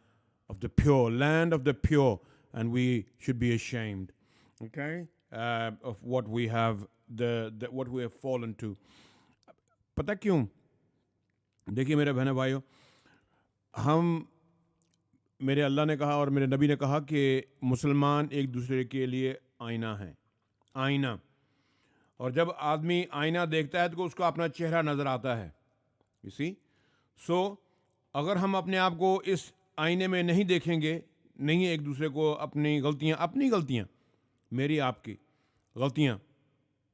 of the pure, land of the pure, and we should be ashamed, okay, of what we have, what we have fallen to. पता क्यों? देखिए मेरे बहन भाइयों, हम मेरे अल्लाह ने कहा और मेरे नबी ने कहा कि मुसलमान एक दूसरे के लिए आईना है, आईना। और जब आदमी आईना देखता है तो उसको अपना चेहरा नज़र आता है, इसी सो अगर हम अपने आप को इस आईने में नहीं देखेंगे, नहीं एक दूसरे को अपनी गलतियाँ मेरी आपकी गलतियाँ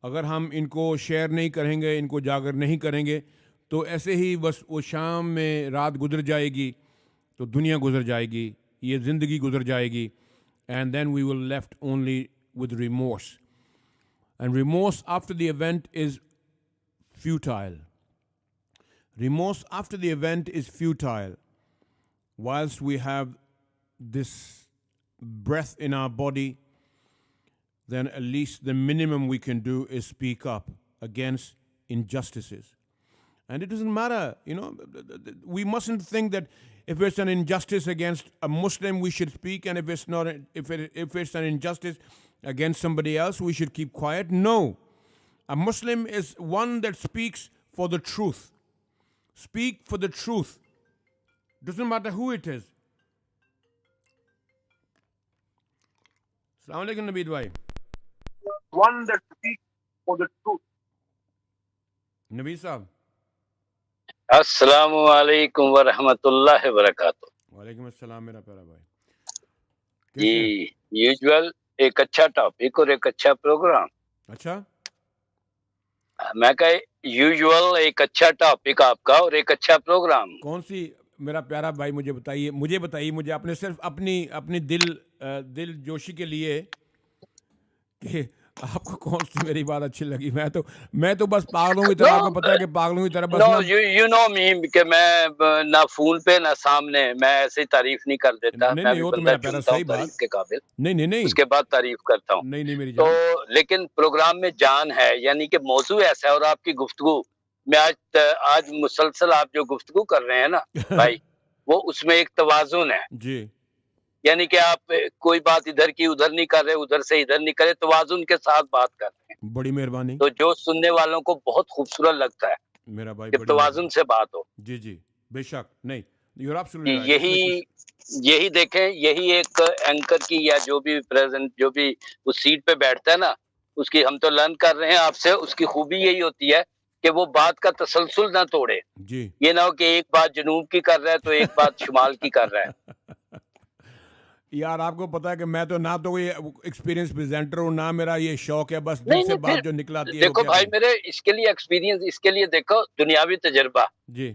अगर हम इनको शेयर नहीं करेंगे, इनको जागर नहीं करेंगे, तो ऐसे ही बस वो शाम में रात गुजर जाएगी, तो दुनिया गुजर जाएगी, ये ज़िंदगी गुजर जाएगी, and then we will left only with remorse, and remorse after the event is futile. Remorse after the event is futile. Whilst we have this breath in our body, then at least the minimum we can do is speak up against injustices. And it doesn't matter, we mustn't think that if it's an injustice against a Muslim, we should speak, and if it's not, if it's an injustice against somebody else, we should keep quiet. No. A Muslim is one that speaks for the truth. Speak for the truth. Doesn't matter who it is. Assalamu alaikum, Nabeed bhai. One that speaks for the truth. Nabeed sahab. Assalamu alaikum wa rahmatullahi wa barakatuh. वालेकुम अस्सलाम मेरा प्यारा भाई. जी, usual एक अच्छा topic और एक अच्छा प्रोग्राम. अच्छा, मैं कहे यूजुअल एक अच्छा टॉपिक आपका और एक अच्छा प्रोग्राम. कौन सी मेरा प्यारा भाई, मुझे बताइए, मुझे आपने सिर्फ अपनी दिल जोशी के लिए कि आपको कौन सी मेरी बात अच्छी लगी. मैं तो बस पागलों की तरह, आपको पता है कि पागलों की तरह बस नो यू नो मी कि मैं ना फोन पे ना सामने मैं ऐसे तारीफ नहीं कर देता. नहीं, वो तो मेरा प्यारा सही बात के काबिल. नहीं उसके बाद तारीफ करता हूँ. नहीं मेरी तो लेकिन प्रोग्राम में जान है, यानी कि मौजू ऐसा है और आपकी गुफ्तगू में आज मुसलसल आप जो गुफ्तगू कर रहे हैं ना भाई, वो उसमें एक तवाजुन है जी. यानी कि आप कोई बात इधर की उधर नहीं कर रहे, उधर से इधर नहीं कर रहे, तवाजुन के साथ बात कर रहे हैं. बड़ी मेहरबानी. तो जो सुनने वालों को बहुत खूबसूरत लगता है मेरा भाई, कि तवाजुन से बात हो. जी बेशक. नहीं, यू आर एब्सोल्युटली राइट. यही देखें, यही एक एंकर की या जो भी उस सीट पे बैठता है ना, उसकी हम तो लर्न कर रहे हैं आपसे. उसकी खूबी यही होती है कि वो बात का तसलसल ना तोड़े जी. ये ना हो कि एक बात जनूब की कर रहा है तो एक बात शुमाल की कर रहा है. यार आपको पता है कि मैं तो ना तो कोई एक्सपीरियंस प्रेजेंटर हूँ, ना मेरा ये शौक है, बस दिल से बात जो निकलाती है. देखो भाई मेरे, इसके लिए एक्सपीरियंस, इसके लिए देखो दुनियावी तजर्बा. जी.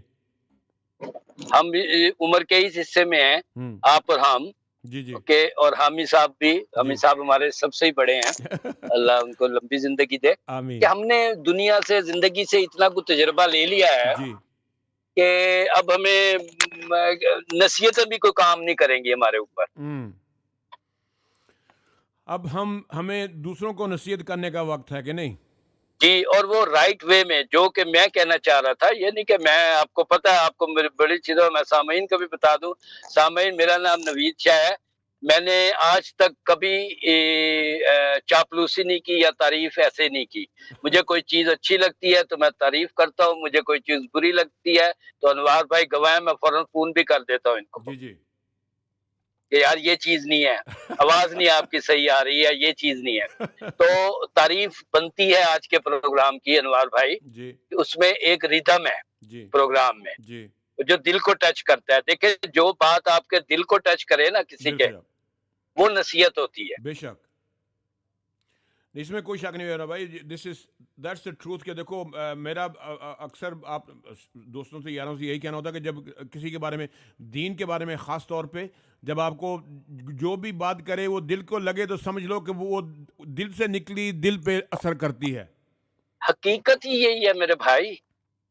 हम भी उम्र के इस हिस्से में हैं, आप और हम. जी. ओके. और हामी साहब भी, हामी साहब हमारे सबसे ही बड़े हैं. अल्लाह उनको लंबी जिंदगी दे. कि हमने दुनिया से, जिंदगी से इतना कुछ तजर्बा ले लिया है कि अब हमें नसीहतें भी कोई काम नहीं करेंगी हमारे ऊपर. अब हमें दूसरों को नसीहत करने का वक्त है कि नहीं जी. और वो राइट वे में, जो कि मैं कहना चाह रहा था, ये नहीं कि मैं, आपको पता है, आपको मेरी बड़ी चीज़ों, मैं सामीन को भी बता दूं. सामीन, मेरा नाम नवीद शाह है. मैंने आज तक कभी चापलूसी नहीं की या तारीफ ऐसे नहीं की. मुझे कोई चीज़ अच्छी लगती है तो मैं तारीफ करता हूँ, मुझे कोई चीज़ बुरी लगती है तो अनवार भाई गवाह, मैं फौरन फोन भी कर देता हूँ इनको जी. कि यार ये चीज नहीं है, आवाज नहीं आपकी सही आ रही है, ये चीज नहीं है. तो तारीफ बनती है आज के प्रोग्राम की अनवार भाई जी. उसमें एक रिदम है जी. प्रोग्राम में जी. जो दिल को टच करता है. देखिए, जो बात आपके दिल को टच करे ना किसी के, वो नसीहत होती है. बेशक, इसमें कोई शक नहीं हो रहा भाई. That's the truth. के देखो, मेरा अक्सर आप दोस्तों से, यारों से यही कहना होता है कि जब किसी के बारे में, दीन के बारे में ख़ास तौर पे, जब आपको जो भी बात करे वो दिल को लगे तो समझ लो कि वो दिल से निकली, दिल पे असर करती है. हकीकत ही यही है मेरे भाई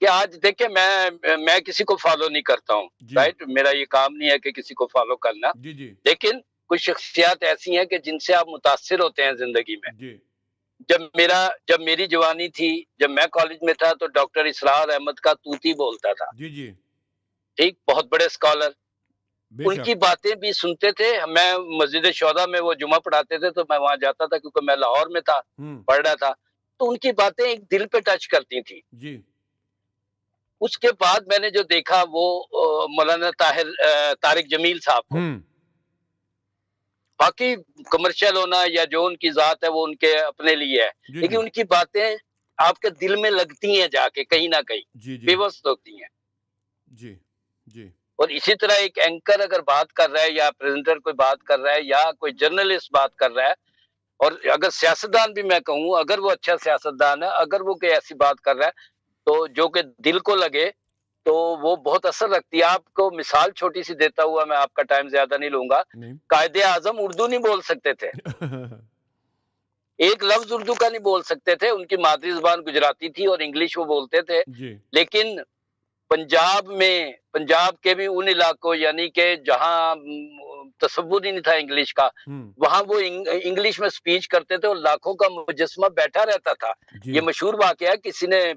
कि आज देखे, मैं किसी को फॉलो नहीं करता हूँ. राइट. मेरा ये काम नहीं है कि किसी को फॉलो करना. जी. लेकिन कुछ शख्सियात ऐसी हैं कि जिनसे आप मुतासिर होते हैं जिंदगी में. जी. जब मेरी जवानी थी, जब मैं कॉलेज में था, तो डॉक्टर इसरार अहमद का तूती बोलता था. जी. ठीक, बहुत बड़े स्कॉलर. उनकी बातें भी सुनते थे. मैं मस्जिद शौदा में वो जुमा पढ़ाते थे तो मैं वहां जाता था, क्योंकि मैं लाहौर में था, पढ़ रहा था. तो उनकी बातें एक दिल पे टच करती थी. जी. उसके बाद मैंने जो देखा वो मौलाना तारिक जमील साहब को। बाकी कमर्शियल होना या जो उनकी जात है वो उनके अपने लिए है, लेकिन उनकी बातें आपके दिल में लगती हैं जाके कहीं ना कहीं, बेबस होती हैं। जी जी। और इसी तरह एक एंकर अगर बात कर रहा है या प्रेजेंटर कोई बात कर रहा है या कोई जर्नलिस्ट बात कर रहा है, और अगर सियासतदान भी मैं कहूँ, अगर वो अच्छा सियासतदान है, अगर वो कोई ऐसी बात कर रहा है तो जो कि दिल को लगे, तो वो बहुत असर रखती है। आपको मिसाल छोटी सी देता हुआ, मैं आपका टाइम ज्यादा नहीं लूंगा। कायदे आजम उर्दू नहीं बोल सकते थे, एक लफ्ज उर्दू का नहीं बोल सकते थे, उनकी मादरी जुबान गुजराती थी और इंग्लिश वो बोलते थे। लेकिन पंजाब के भी उन इलाकों, यानी कि जहां तसव्वुर ही नहीं था इंग्लिश का, वहां वो इंग्लिश में स्पीच करते थे और लाखों का मुजस्समा बैठा रहता था। ये मशहूर वाकया है, किसी ने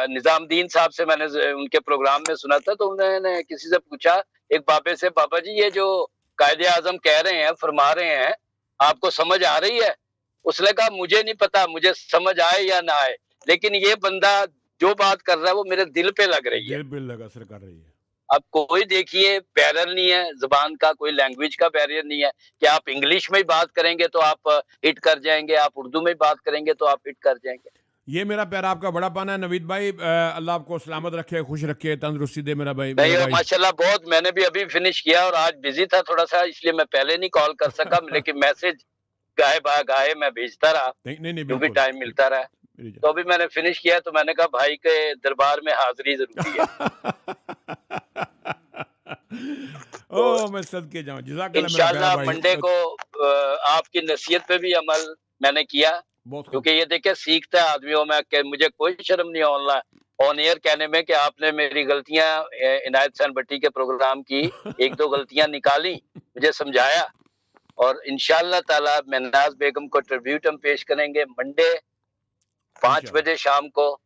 निजामुद्दीन साहब से मैंने उनके प्रोग्राम में सुना था, तो उन्होंने किसी से पूछा, एक बाबे से, बाबा जी ये जो कायदे आजम कह रहे हैं, फरमा रहे हैं, आपको समझ आ रही है? उसने कहा मुझे नहीं पता, मुझे समझ आए या ना आए, लेकिन ये बंदा जो बात कर रहा है वो मेरे दिल पे लग रही है, दिल पे लगा असर कर रही है। अब कोई देखिए बैरियर नहीं है जुबान का, कोई लैंग्वेज का बैरियर नहीं है कि आप इंग्लिश में ही बात करेंगे तो आप हिट कर जाएंगे, आप उर्दू में बात करेंगे तो आप हिट कर जाएंगे। ये मेरा प्यार आपका बड़ा पाना है नवीद भाई, अल्लाह आपको सलामत रखे, खुश रखे, तंदुरुस्ती दे मेरा भाई। माशाल्लाह बहुत, मैंने भी अभी फिनिश किया और आज बिजी था थोड़ा सा, इसलिए मैं पहले नहीं कॉल कर सका, लेकिन मैसेज गाए मैं भेजता रहा, जो भी टाइम मिलता रहा। तो अभी मैंने फिनिश किया, तो मैंने कहा भाई के दरबार में हाजिरी जरूरी है। ओ मैं सदके जाऊं, जज़ाकल्लाह। इंशाल्लाह मंडे को आपकी नसीहत पे भी अमल मैंने किया, क्योंकि ये देखे सीखता है आदमी हो। मुझे कोई शर्म नहीं ऑन एयर कहने में कि आपने मेरी गलतियां इनायत हुसैन भट्टी के प्रोग्राम की एक दो गलतियां निकाली, मुझे समझाया, और इंशाल्लाह ताला महनाज बेगम को ट्रिब्यूट हम पेश करेंगे मंडे 5 बजे शाम को।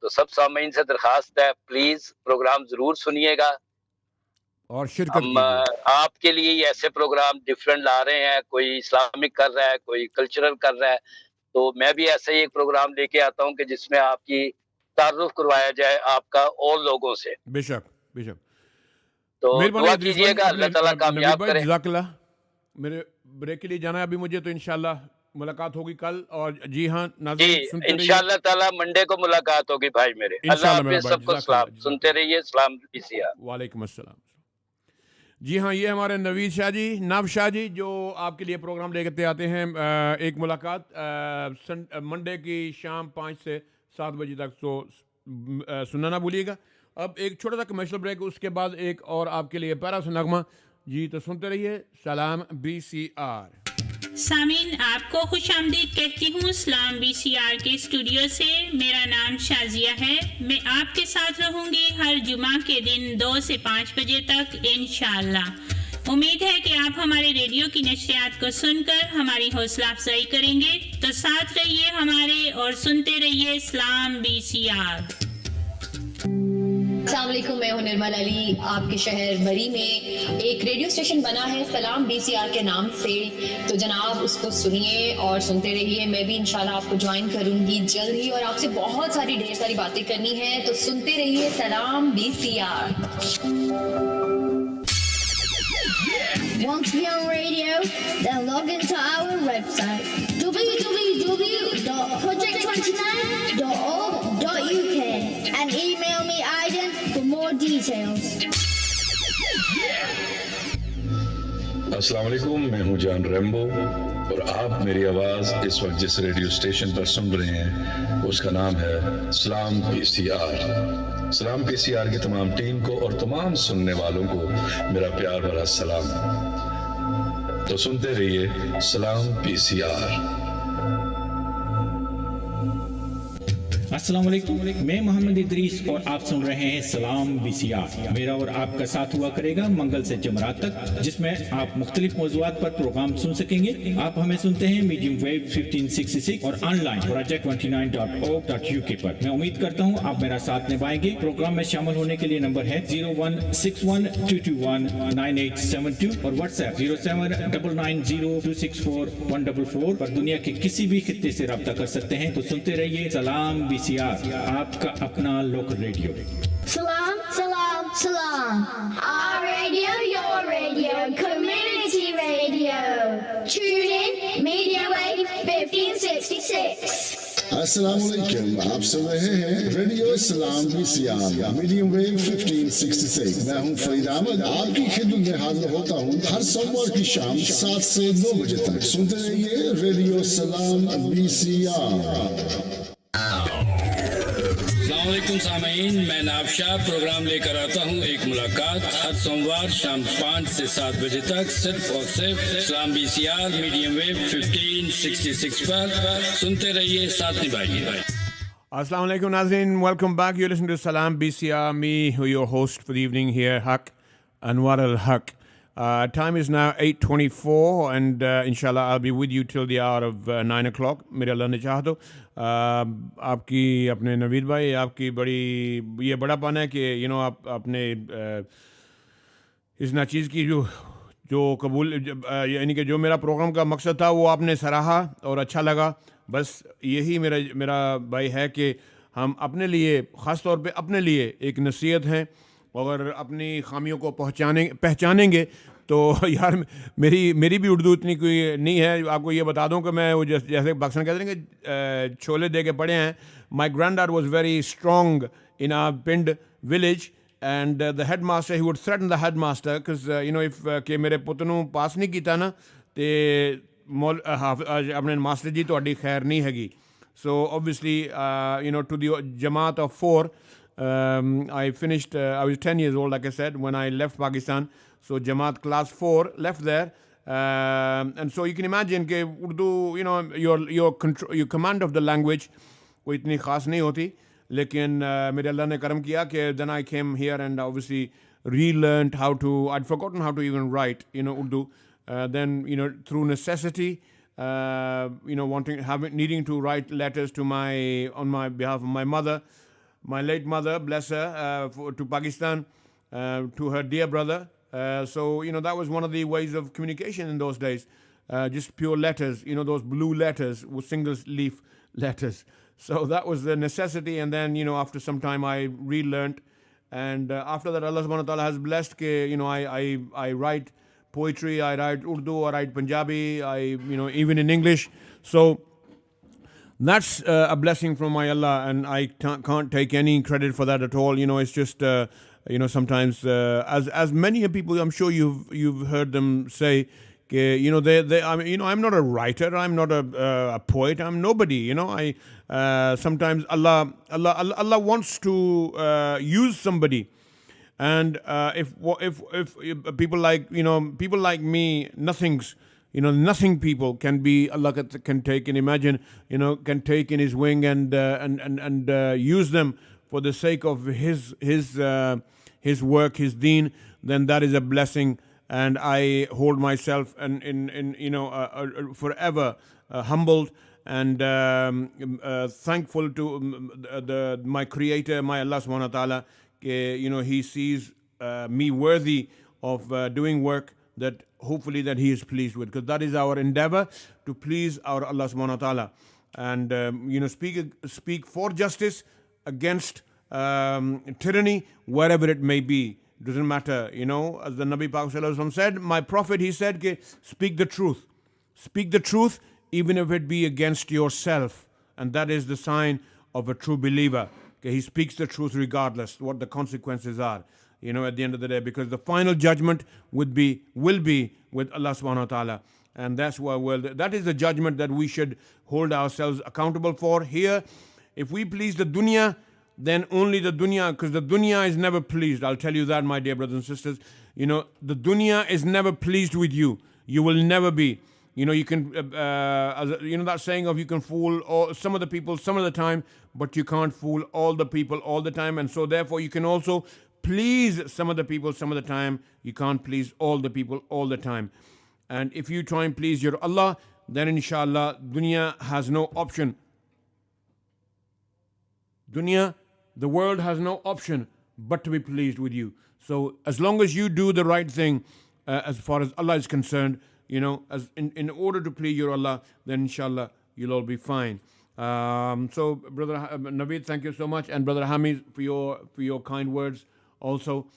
तो सब सामीन से दरखास्त है, प्लीज प्रोग्राम जरूर सुनिएगा, और शिरकत हम आपके लिए ही ऐसे प्रोग्राम डिफरेंट ला रहे हैं। कोई इस्लामिक कर रहा है, कोई कल्चरल कर रहा है, तो मैं भी ऐसे ही एक प्रोग्राम लेके आता हूँ कि जिसमें आपकी तारुफ करवाया जाए आपका और लोगों से। बेशक बेशक। तो दुआ कीजिएगा, अल्लाह ताला कामयाब करे। जज़ाकल्लाह। मेरे ब्रेक के लिए जाना है अभी मुझे, तो इंशाल्लाह मुलाकात होगी कल। और जी हाँ नाज़रीन, इंशाल्लाह ताला मंडे को मुलाकात होगी भाई मेरे। अल्लाह हाफ़िज़, सबको सलाम, सुनते रहिए सलाम BCR। वालेकुम अस्सलाम। जी हाँ, ये हमारे नवीद शाह जी, नव शाह जी, जो आपके लिए प्रोग्राम लेकर आते हैं। एक मुलाकात मंडे की शाम 5 से 7 बजे तक, तो सुनना ना भूलिएगा। अब एक छोटा सा कमर्शियल ब्रेक, उसके बाद एक और आपके लिए प्यारा सा नगमा जी, तो सुनते रहिए सलाम BCR। सामीन, आपको खुश आमदीद कहती हूँ सलाम BCR के स्टूडियो से। मेरा नाम शाजिया है, मैं आपके साथ रहूँगी हर जुमा के दिन 2 से 5 बजे तक इंशाअल्लाह। उम्मीद है कि आप हमारे रेडियो की नशरियात को सुनकर हमारी हौसला अफजाई करेंगे, तो साथ रहिए हमारे और सुनते रहिए सलाम BCR। अस्सलाम वालेकुम, मैं हूं निर्मल अली। आपके शहर बरी में एक रेडियो स्टेशन बना है सलाम BCR के नाम से, तो जनाब उसको सुनिए और सुनते रहिए। मैं भी इंशाल्लाह आपको ज्वाइन करूंगी जल्द ही, और आपसे बहुत सारी ढेर सारी बातें करनी है, तो सुनते रहिए सलाम BCR। Want to be on radio? Then log into our website www.project29.org.uk and email me Aiden for more details. अस्सलाम वालेकुम, मैं हूं जान रेम्बो और आप मेरी आवाज़ इस वक्त जिस रेडियो स्टेशन पर सुन रहे हैं उसका नाम है सलाम BCR। सलाम BCR की तमाम टीम को और तमाम सुनने वालों को मेरा प्यार भरा सलाम। तो सुनते रहिए सलाम BCR। अस्सलाम वालेकुम, मैं मोहम्मद इदरीस और आप सुन रहे हैं सलाम BCR। मेरा और आपका साथ हुआ करेगा मंगल से जुमरात तक, जिसमें आप मुख्तलिफ मौज़ूआत पर प्रोग्राम सुन सकेंगे। आप हमें सुनते हैं मीडियम वेव 1566 और ऑनलाइन project29.org.uk पर। मैं उम्मीद करता हूँ आप मेरा साथ निभाएंगे। प्रोग्राम में शामिल होने के लिए नंबर है 016122198872 और व्हाट्सएप 07990264144 पर दुनिया के किसी भी खित्ते से रब्ता कर सकते हैं। तो सुनते रहिए सलाम BCR। BCR, आपका अपना local radio. Salam, salam, salam. Our radio, your radio, community radio. Tune in, Media Wave 1566. अस्सलाम वालेकुम, आप सुन रहे हैं रेडियो सलाम BCR मीडियम वेव 1566। मैं हूं फरीद अहमद, आपकी खिदमत में हाजिर होता हूं हर सोमवार की शाम 7 से 9 बजे तक। सुनते रहिए रेडियो सलाम BCR। अस्सलामुअलैकुम सामीन, मैं नाफशाह प्रोग्राम लेकर आता हूँ एक मुलाकात हर सोमवार शाम 5 से 7 बजे तक सिर्फ और सिर्फ सलाम BCR मीडियम वेव 1566 पर। सुनते रहिए, साथ निभाइए। Assalamu alaikum Nazrin, welcome back. You listen to Salaam BCR, me, who your host for the evening here, Haq Anwar al-Haq. Time is now 8:24 and inshallah I'll be with you till the hour of 9 o'clock. मेरे अल्लाह ने चाहा तो आपकी अपने नवीद भाई आपकी बड़ी ये बड़ापन है कि आप अपने इस नाचीज़ की जो कबूल यानी कि जो मेरा प्रोग्राम का मकसद था वो आपने सराहा और अच्छा लगा। बस यही मेरा भाई है कि हम अपने लिए ख़ास तौर पे अपने लिए एक नसीहत हैं, अगर अपनी खामियों को पहचानेंगे तो यार मेरी भी उर्दू इतनी कोई नहीं है। आपको ये बता दूं कि मैं वो जैसे पाकिस्तान कहते हैं कि छोले दे के पढ़े हैं। My grand dad was very strong in our पिंड village and the head master he would threaten the head master because if कि मेरे पुत्त नूं पास नहीं किया ना तो अपने मास्टर जी ਤੁਹਾਡੀ खैर नहीं हैगी। So obviously to the Jamaat of 4 I finished I was 10 years old like I said when I left Pakistan. So Jamaat class 4 left there and so you can imagine कि Urdu your command of the language कोई इतनी ख़ास नहीं होती, लेकिन मेरे अल्लाह ने करम किया कि then I came here and obviously relearned how to, I'd forgotten how to even write Urdu. Then through necessity needing to write letters to on my behalf of my mother, my late mother, bless her, to Pakistan, to her dear brother. So that was one of the ways of communication in those days, just pure letters, those blue letters with single leaf letters. So that was the necessity, and then after some time I relearned, and after that Allah subhanahu wa ta'ala has blessed ke I write poetry, I write Urdu, I write Punjabi, even in English. So that's a blessing from my Allah, and I can't take any credit for that at all. It's just sometimes as many people, I'm sure you've heard them say, I'm not a writer, I'm not a poet, I'm nobody. I sometimes Allah wants to use somebody. And if people like people like me, nothings, nothing people can be, Allah can take and imagine, can take in His wing and use them for the sake of His work, His deen, then that is a blessing. And I hold myself forever humbled and thankful to my Creator, my Allah subhanahu wa ta'ala. He sees me worthy of doing work that hopefully that He is pleased with, because that is our endeavor, to please our Allah subhanahu wa ta'ala, and speak for justice, against tyranny, wherever it may be. Doesn't matter, as the Nabi Pak Sallallahu Alaihi Wasallam said, my prophet, he said, speak the truth even if it be against yourself, and that is the sign of a true believer. He speaks the truth regardless what the consequences are, at the end of the day, because the final judgment will be with Allah subhanahu wa ta'ala. And that's why that is the judgment that we should hold ourselves accountable for. Here, if we please the dunya, then only the dunya, because the dunya is never pleased. I'll tell you that, my dear brothers and sisters. The dunya is never pleased with you. You will never be. You can, that saying of you can fool some of the people some of the time, but you can't fool all the people all the time. And so therefore you can also please some of the people some of the time. You can't please all the people all the time. And if you try and please your Allah, then inshallah, dunya has no option. Dunya, the world has no option but to be pleased with you. So as long as you do the right thing, as far as Allah is concerned, as in order to please your Allah, then inshallah you'll all be fine. So, Brother Naveed, thank you so much, and Brother Hamid for your kind words. Also,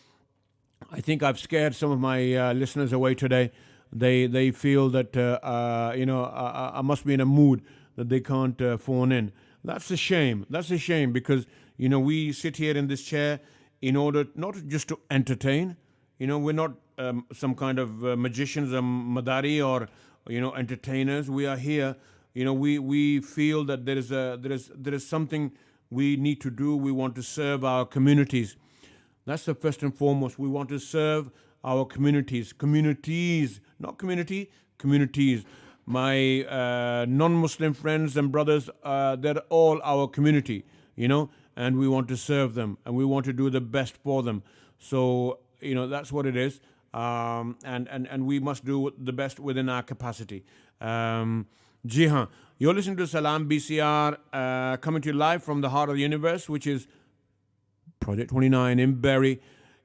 I think I've scared some of my listeners away today. They feel that I must be in a mood that they can't phone in. That's a shame. That's a shame because we sit here in this chair in order not just to entertain. We're not some kind of magicians, madari, or entertainers. We are here. We feel that there is something we need to do. We want to serve our communities. That's the first and foremost. We want to serve our communities. Communities, not community, communities. My non-Muslim friends and brothers, they're all our community, and we want to serve them, and we want to do the best for them. So, that's what it is. And we must do the best within our capacity. Ji haan. You're listening to Salaam BCR, coming to you live from the heart of the universe, which is Project 29 in Bury.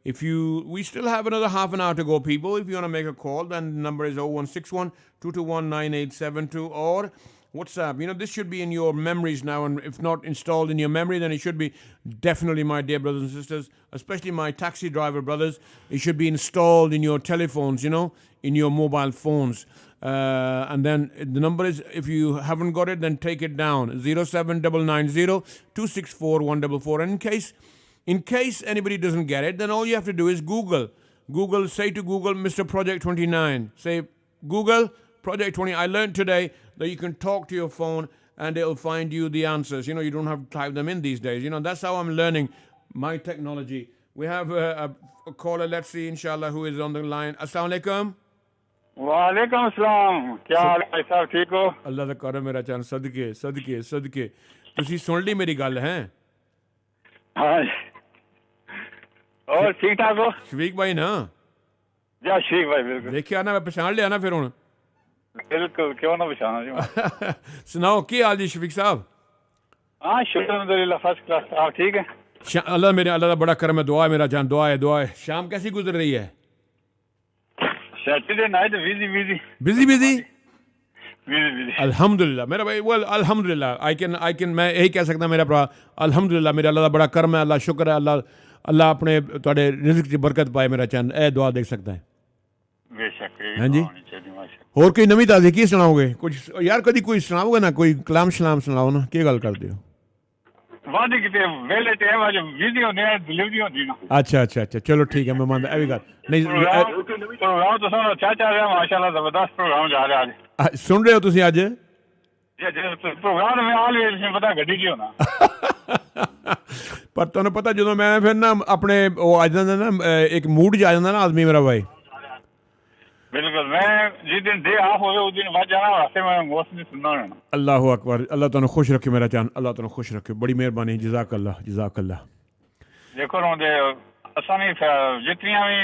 We still have another half an hour to go, people. If you want to make a call, then the number is 0161 221 9872 or WhatsApp. This should be in your memories now, and if not installed in your memory, then it should be definitely, my dear brothers and sisters, especially my taxi driver brothers, it should be installed in your telephones, in your mobile phones. And then the number is, if you haven't got it, then take it down, 07990 264 144. And in case anybody doesn't get it, then all you have to do is Google, say to Google, Mr. Project 29. Say, Google, Project 20. I learned today that you can talk to your phone and it'll find you the answers. You don't have to type them in these days. That's how I'm learning my technology. We have a caller, let's see, inshallah, who is on the line. Assalamu alaikum. वालेकुम सलाम क्या हाल है साहब ठीक हो अल्लाह दा करम मेरा चांद सदके तुसी सुन ली मेरी गल है हाँ और ठीक ठाक हो शफीक भाई ना जी शफीक भाई बिल्कुल देखिया ना मैं पहचान लिया ना फिर हुन बिल्कुल क्यों ना पहचाना जी सुनाओ की हाल जी शफीक साहब हाँ शुक्र अल्हम्दुलिल्लाह फर्स्ट क्लास आप ठीक है अल्लाह दा बड़ा करम है दुआ है मेरा जान दुआ है शाम कैसी गुजर रही है Saturday night busy अल्हम्दुलिल्लाह मेरा भाई अल्हम्दुलिल्लाह आई कैन मैं यही कह सकता मेरा भरा अल्हम्दुलिल्लाह मेरा अल्लाह दा बड़ा करम है अल्लाह शुक्र है अल्लाह अपने तुहाडे रिज़्क च बरकत पाए मेरा चंद ए दुआ देख सकता है बेशक हां जी और कोई नवी ताज़ी की सुनाओगे कुछ यार कभी कोई सुनाओगे ना कोई कलाम शलाम सुनाओ ना की गल करदे हो वादी किते वेले टाइम आज बिजी होने डिलीवरी होती ना अच्छा चलो ठीक है मैं मानता है भी गल नहीं प्रोग्राम तो सुनो अच्छा चल रहा है माशाल्लाह जबरदस्त प्रोग्राम जा रहा है आज सुन रहे हो तुसी आज प्रोग्राम में ऑलवेज नहीं पता गड्डी की होना पर तुहानू पता जो मैं फिर ना अपने वो आ जांदा ना एक मूड च आ जांदा ना आदमी मेरा भाई बिल्कुल मैं जिस दिन डे ऑफ हो उस दिन बाद जाना रास्ते में गोश्त नहीं सुनना होना अल्लाह अकबर अल्लाह तुहानू खुश रखे मेरा जान अल्लाह तुहानू खुश रखे बड़ी मेहरबानी जज़ाक अल्लाह देखो ना दे असानी जितनी भी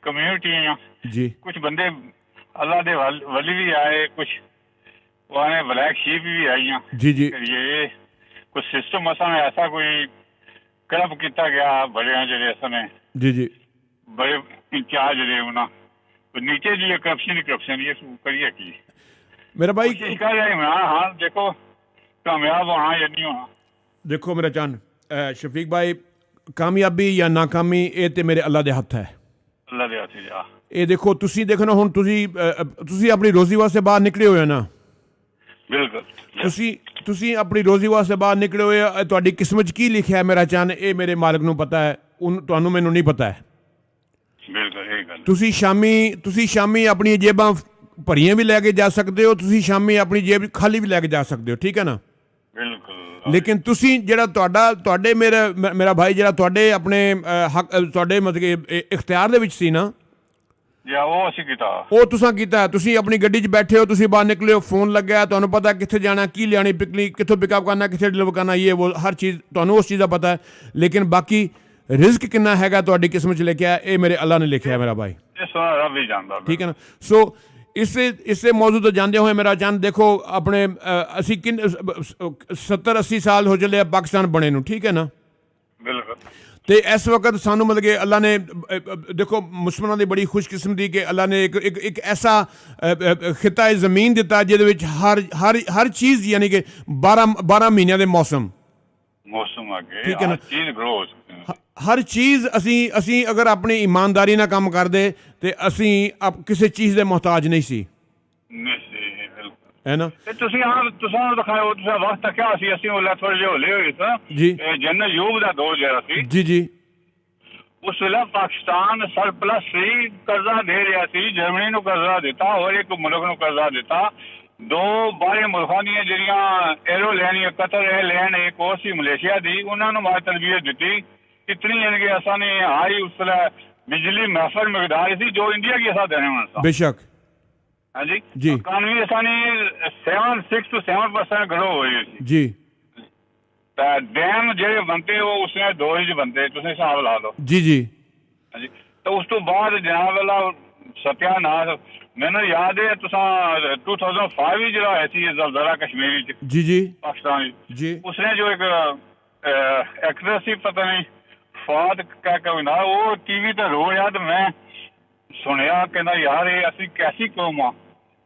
कम्युनिटी हैं जी कुछ बंदे अल्लाह दे वली भी आए कुछ वाने ब्लैक शीप भी आई हैं जी ये कुछ सिस्टम असा में ऐसा कोई करप किया गया बड़े जड़े असने जी बड़े इंचार्ज जड़े उन्हें नीचे जो करप्शन ये करिए की मेरा भाई हाँ देखो कामयाब होना या नहीं होना देखो मेरा चांद शफीक भाई कामयाबी या नाकामी ये ते मेरे अल्लाह दे हथ है अल्लाह दे हथ है ये देखो तुसी देखो ना हुन तुसी अपनी रोजी वास्ते बाहर निकले हुए ना बिल्कुल तुसी अपनी रोजी वास्ते बाहर निकले हुए तुहाडी किस्मत च की लिखिया है मेरा चांद ये मेरे मालिक नू पता है तुहानू मैनू नहीं पता है ਤੁਸੀਂ ਸ਼ਾਮੀ ਆਪਣੀ ਜੇਬਾਂ ਭਰੀਆਂ ਵੀ ਲੈ ਕੇ ਜਾ ਸਕਦੇ ਹੋ ਤੁਸੀਂ ਸ਼ਾਮੀ ਆਪਣੀ ਜੇਬ ਖਾਲੀ ਵੀ ਲੈ ਕੇ ਜਾ ਸਕਦੇ ਹੋ ਠੀਕ ਹੈ ਨਾ ਬਿਲਕੁਲ ਲੇਕਿਨ ਤੁਸੀਂ ਜਿਹੜਾ ਤੁਹਾਡੇ ਮੇਰਾ ਭਾਈ ਜਿਹੜਾ ਤੁਹਾਡੇ ਆਪਣੇ ਹੱਕ ਤੁਹਾਡੇ ਮਤਲਬ ਕਿ ਇਖਤਿਆਰ ਦੇ ਵਿੱਚ ਸੀ ਨਾ ਜਾਂ ਉਹ ਅਸੀਂ ਕੀਤਾ ਉਹ ਤੁਸੀਂ ਕੀਤਾ ਤੁਸੀਂ ਆਪਣੀ ਗੱਡੀ 'ਚ ਬੈਠੇ ਹੋ ਤੁਸੀਂ ਬਾਹਰ ਨਿਕਲੇ ਹੋ ਫੋਨ ਲੱਗਿਆ ਤੁਹਾਨੂੰ ਪਤਾ ਕਿੱਥੇ ਜਾਣਾ ਕੀ ਲਿਆਣੀ ਪਿਕਨਿਕ ਕਿੱਥੋਂ ਪਿਕਅਪ ਕਰਨਾ ਕਿੱਥੇ ਡਿਲੀਵਰ ਕਰਨਾ ਇਹ ਉਹ ਹਰ ਚੀਜ਼ ਤੁਹਾਨੂੰ ਉਸ ਚੀਜ਼ ਦਾ ਪਤਾ ਹੈ ਲੇਕਿਨ ਬਾਕੀ रिस्क कितना हैगा तुहाडी किस्मत च लिखिया है ये मेरे अल्लाह ने लिखिया है मेरा भाई ठीक है ना सो इससे मौजूद तो जानते हुए मेरा जान देखो अपने असी 70-80 साल हो चले पाकिस्तान बने नू ठीक है ना ਤੇ ਇਸ ਵਕਤ ਸਾਨੂੰ ਮਤਲਬ ਕਿ ਅੱਲਾ ਨੇ ਦੇਖੋ ਮੁਸਲਮਾਨਾਂ ਦੀ ਬੜੀ ਖੁਸ਼ਕਿਸਮਤੀ ਕਿ ਅੱਲਾ ਨੇ ਇੱਕ ਐਸਾ ਖਿੱਤਾ ਜ਼ਮੀਨ ਦਿੱਤਾ ਜਿਹਦੇ ਵਿੱਚ ਹਰ ਚੀਜ਼ ਯਾਨੀ ਕਿ 12 ਮਹੀਨਿਆਂ ਦੇ ਮੌਸਮ ਆ ਗਏ, ਠੀਕ ਹੈ ਨਾ, ਚੀਜ਼ ਗਰੋ ਹਰ ਚੀਜ਼ ਅਸੀਂ ਅਗਰ ਆਪਣੀ ਇਮਾਨਦਾਰੀ ਨਾਲ ਕੰਮ ਕਰਦੇ ਤੇ ਅਸੀਂ ਕਿਸੇ ਚੀਜ਼ ਦੇ ਮੁਹਤਾਜ ਨਹੀਂ ਸੀ ਹੈ ਨਾ। ਤੁਸੀਂ ਦਿਖਾਓ ਤੁਸੀਂ ਵਕਤ ਕਿਹਾ ਸੀ ਅਸੀਂ ਥੋੜੇ ਜਿਹੇ ਹੌਲੇ ਹੋਏ ਸੀ ਜੀ ਜਨਰਲ ਯੂਬ ਦਾ ਦੌਰ ਜਿਹੜਾ ਸੀ ਜੀ ਉਸ ਵੇਲੇ ਪਾਕਿਸਤਾਨ ਸਰਪਲਸ ਸੀ, ਕਰਜ਼ਾ ਦੇ ਰਿਹਾ ਸੀ, ਜਰਮਨੀ ਨੂੰ ਕਰਜ਼ਾ ਦਿੱਤਾ, ਹੋਰ ਇੱਕ ਮੁਲਕ ਨੂੰ ਕਰਜ਼ਾ ਦਿੱਤਾ, 2 ਬਾਹਰੀ ਮੁਲਕਾਂ ਦੀਆਂ ਜਿਹੜੀਆਂ 에ਅਰਲਾਈਨ ਕਤਰ 에ਅਰਲਾਈਨ ਇੱਕ ਉਹ ਸੀ ਮਲੇਸ਼ੀਆ ਦੀ, ਉਹਨਾਂ ਨੂੰ ਮਾਰ ਤਰਬੀਅਤ ਦਿੱਤੀ ਇਤਨੀ ਯਾਨੀ कि असा ने हाई उस बिजली महफल मकदार थी जो इंडिया की असा देने वाला बेशक हाँ जी जी इकानमी असा ने 6 to 7% ग्रो हुई जी डैम जो बनते वो उसने 2 ही बनते तुम हिसाब ला लो जी जी हाँ जी तो उस तो बाद जनाब वाला सत्यानाश मैंने याद है तुसा 2005 ही जो है जलजला कश्मीर जी जी पाकिस्तान जी उसने जो एक एक्ट्रेस ही पता नहीं ਫਾਦ ਕਹਿ ਕੇ ਨਾ ਉਹ ਟੀਵੀ ਤੇ ਰੋ ਰਿਹਾ ਤੇ ਮੈਂ ਸੁਣਿਆ ਕਹਿੰਦਾ ਯਾਰ ਇਹ ਅਸੀਂ ਕੈਸੀ ਕੌਮ ਆ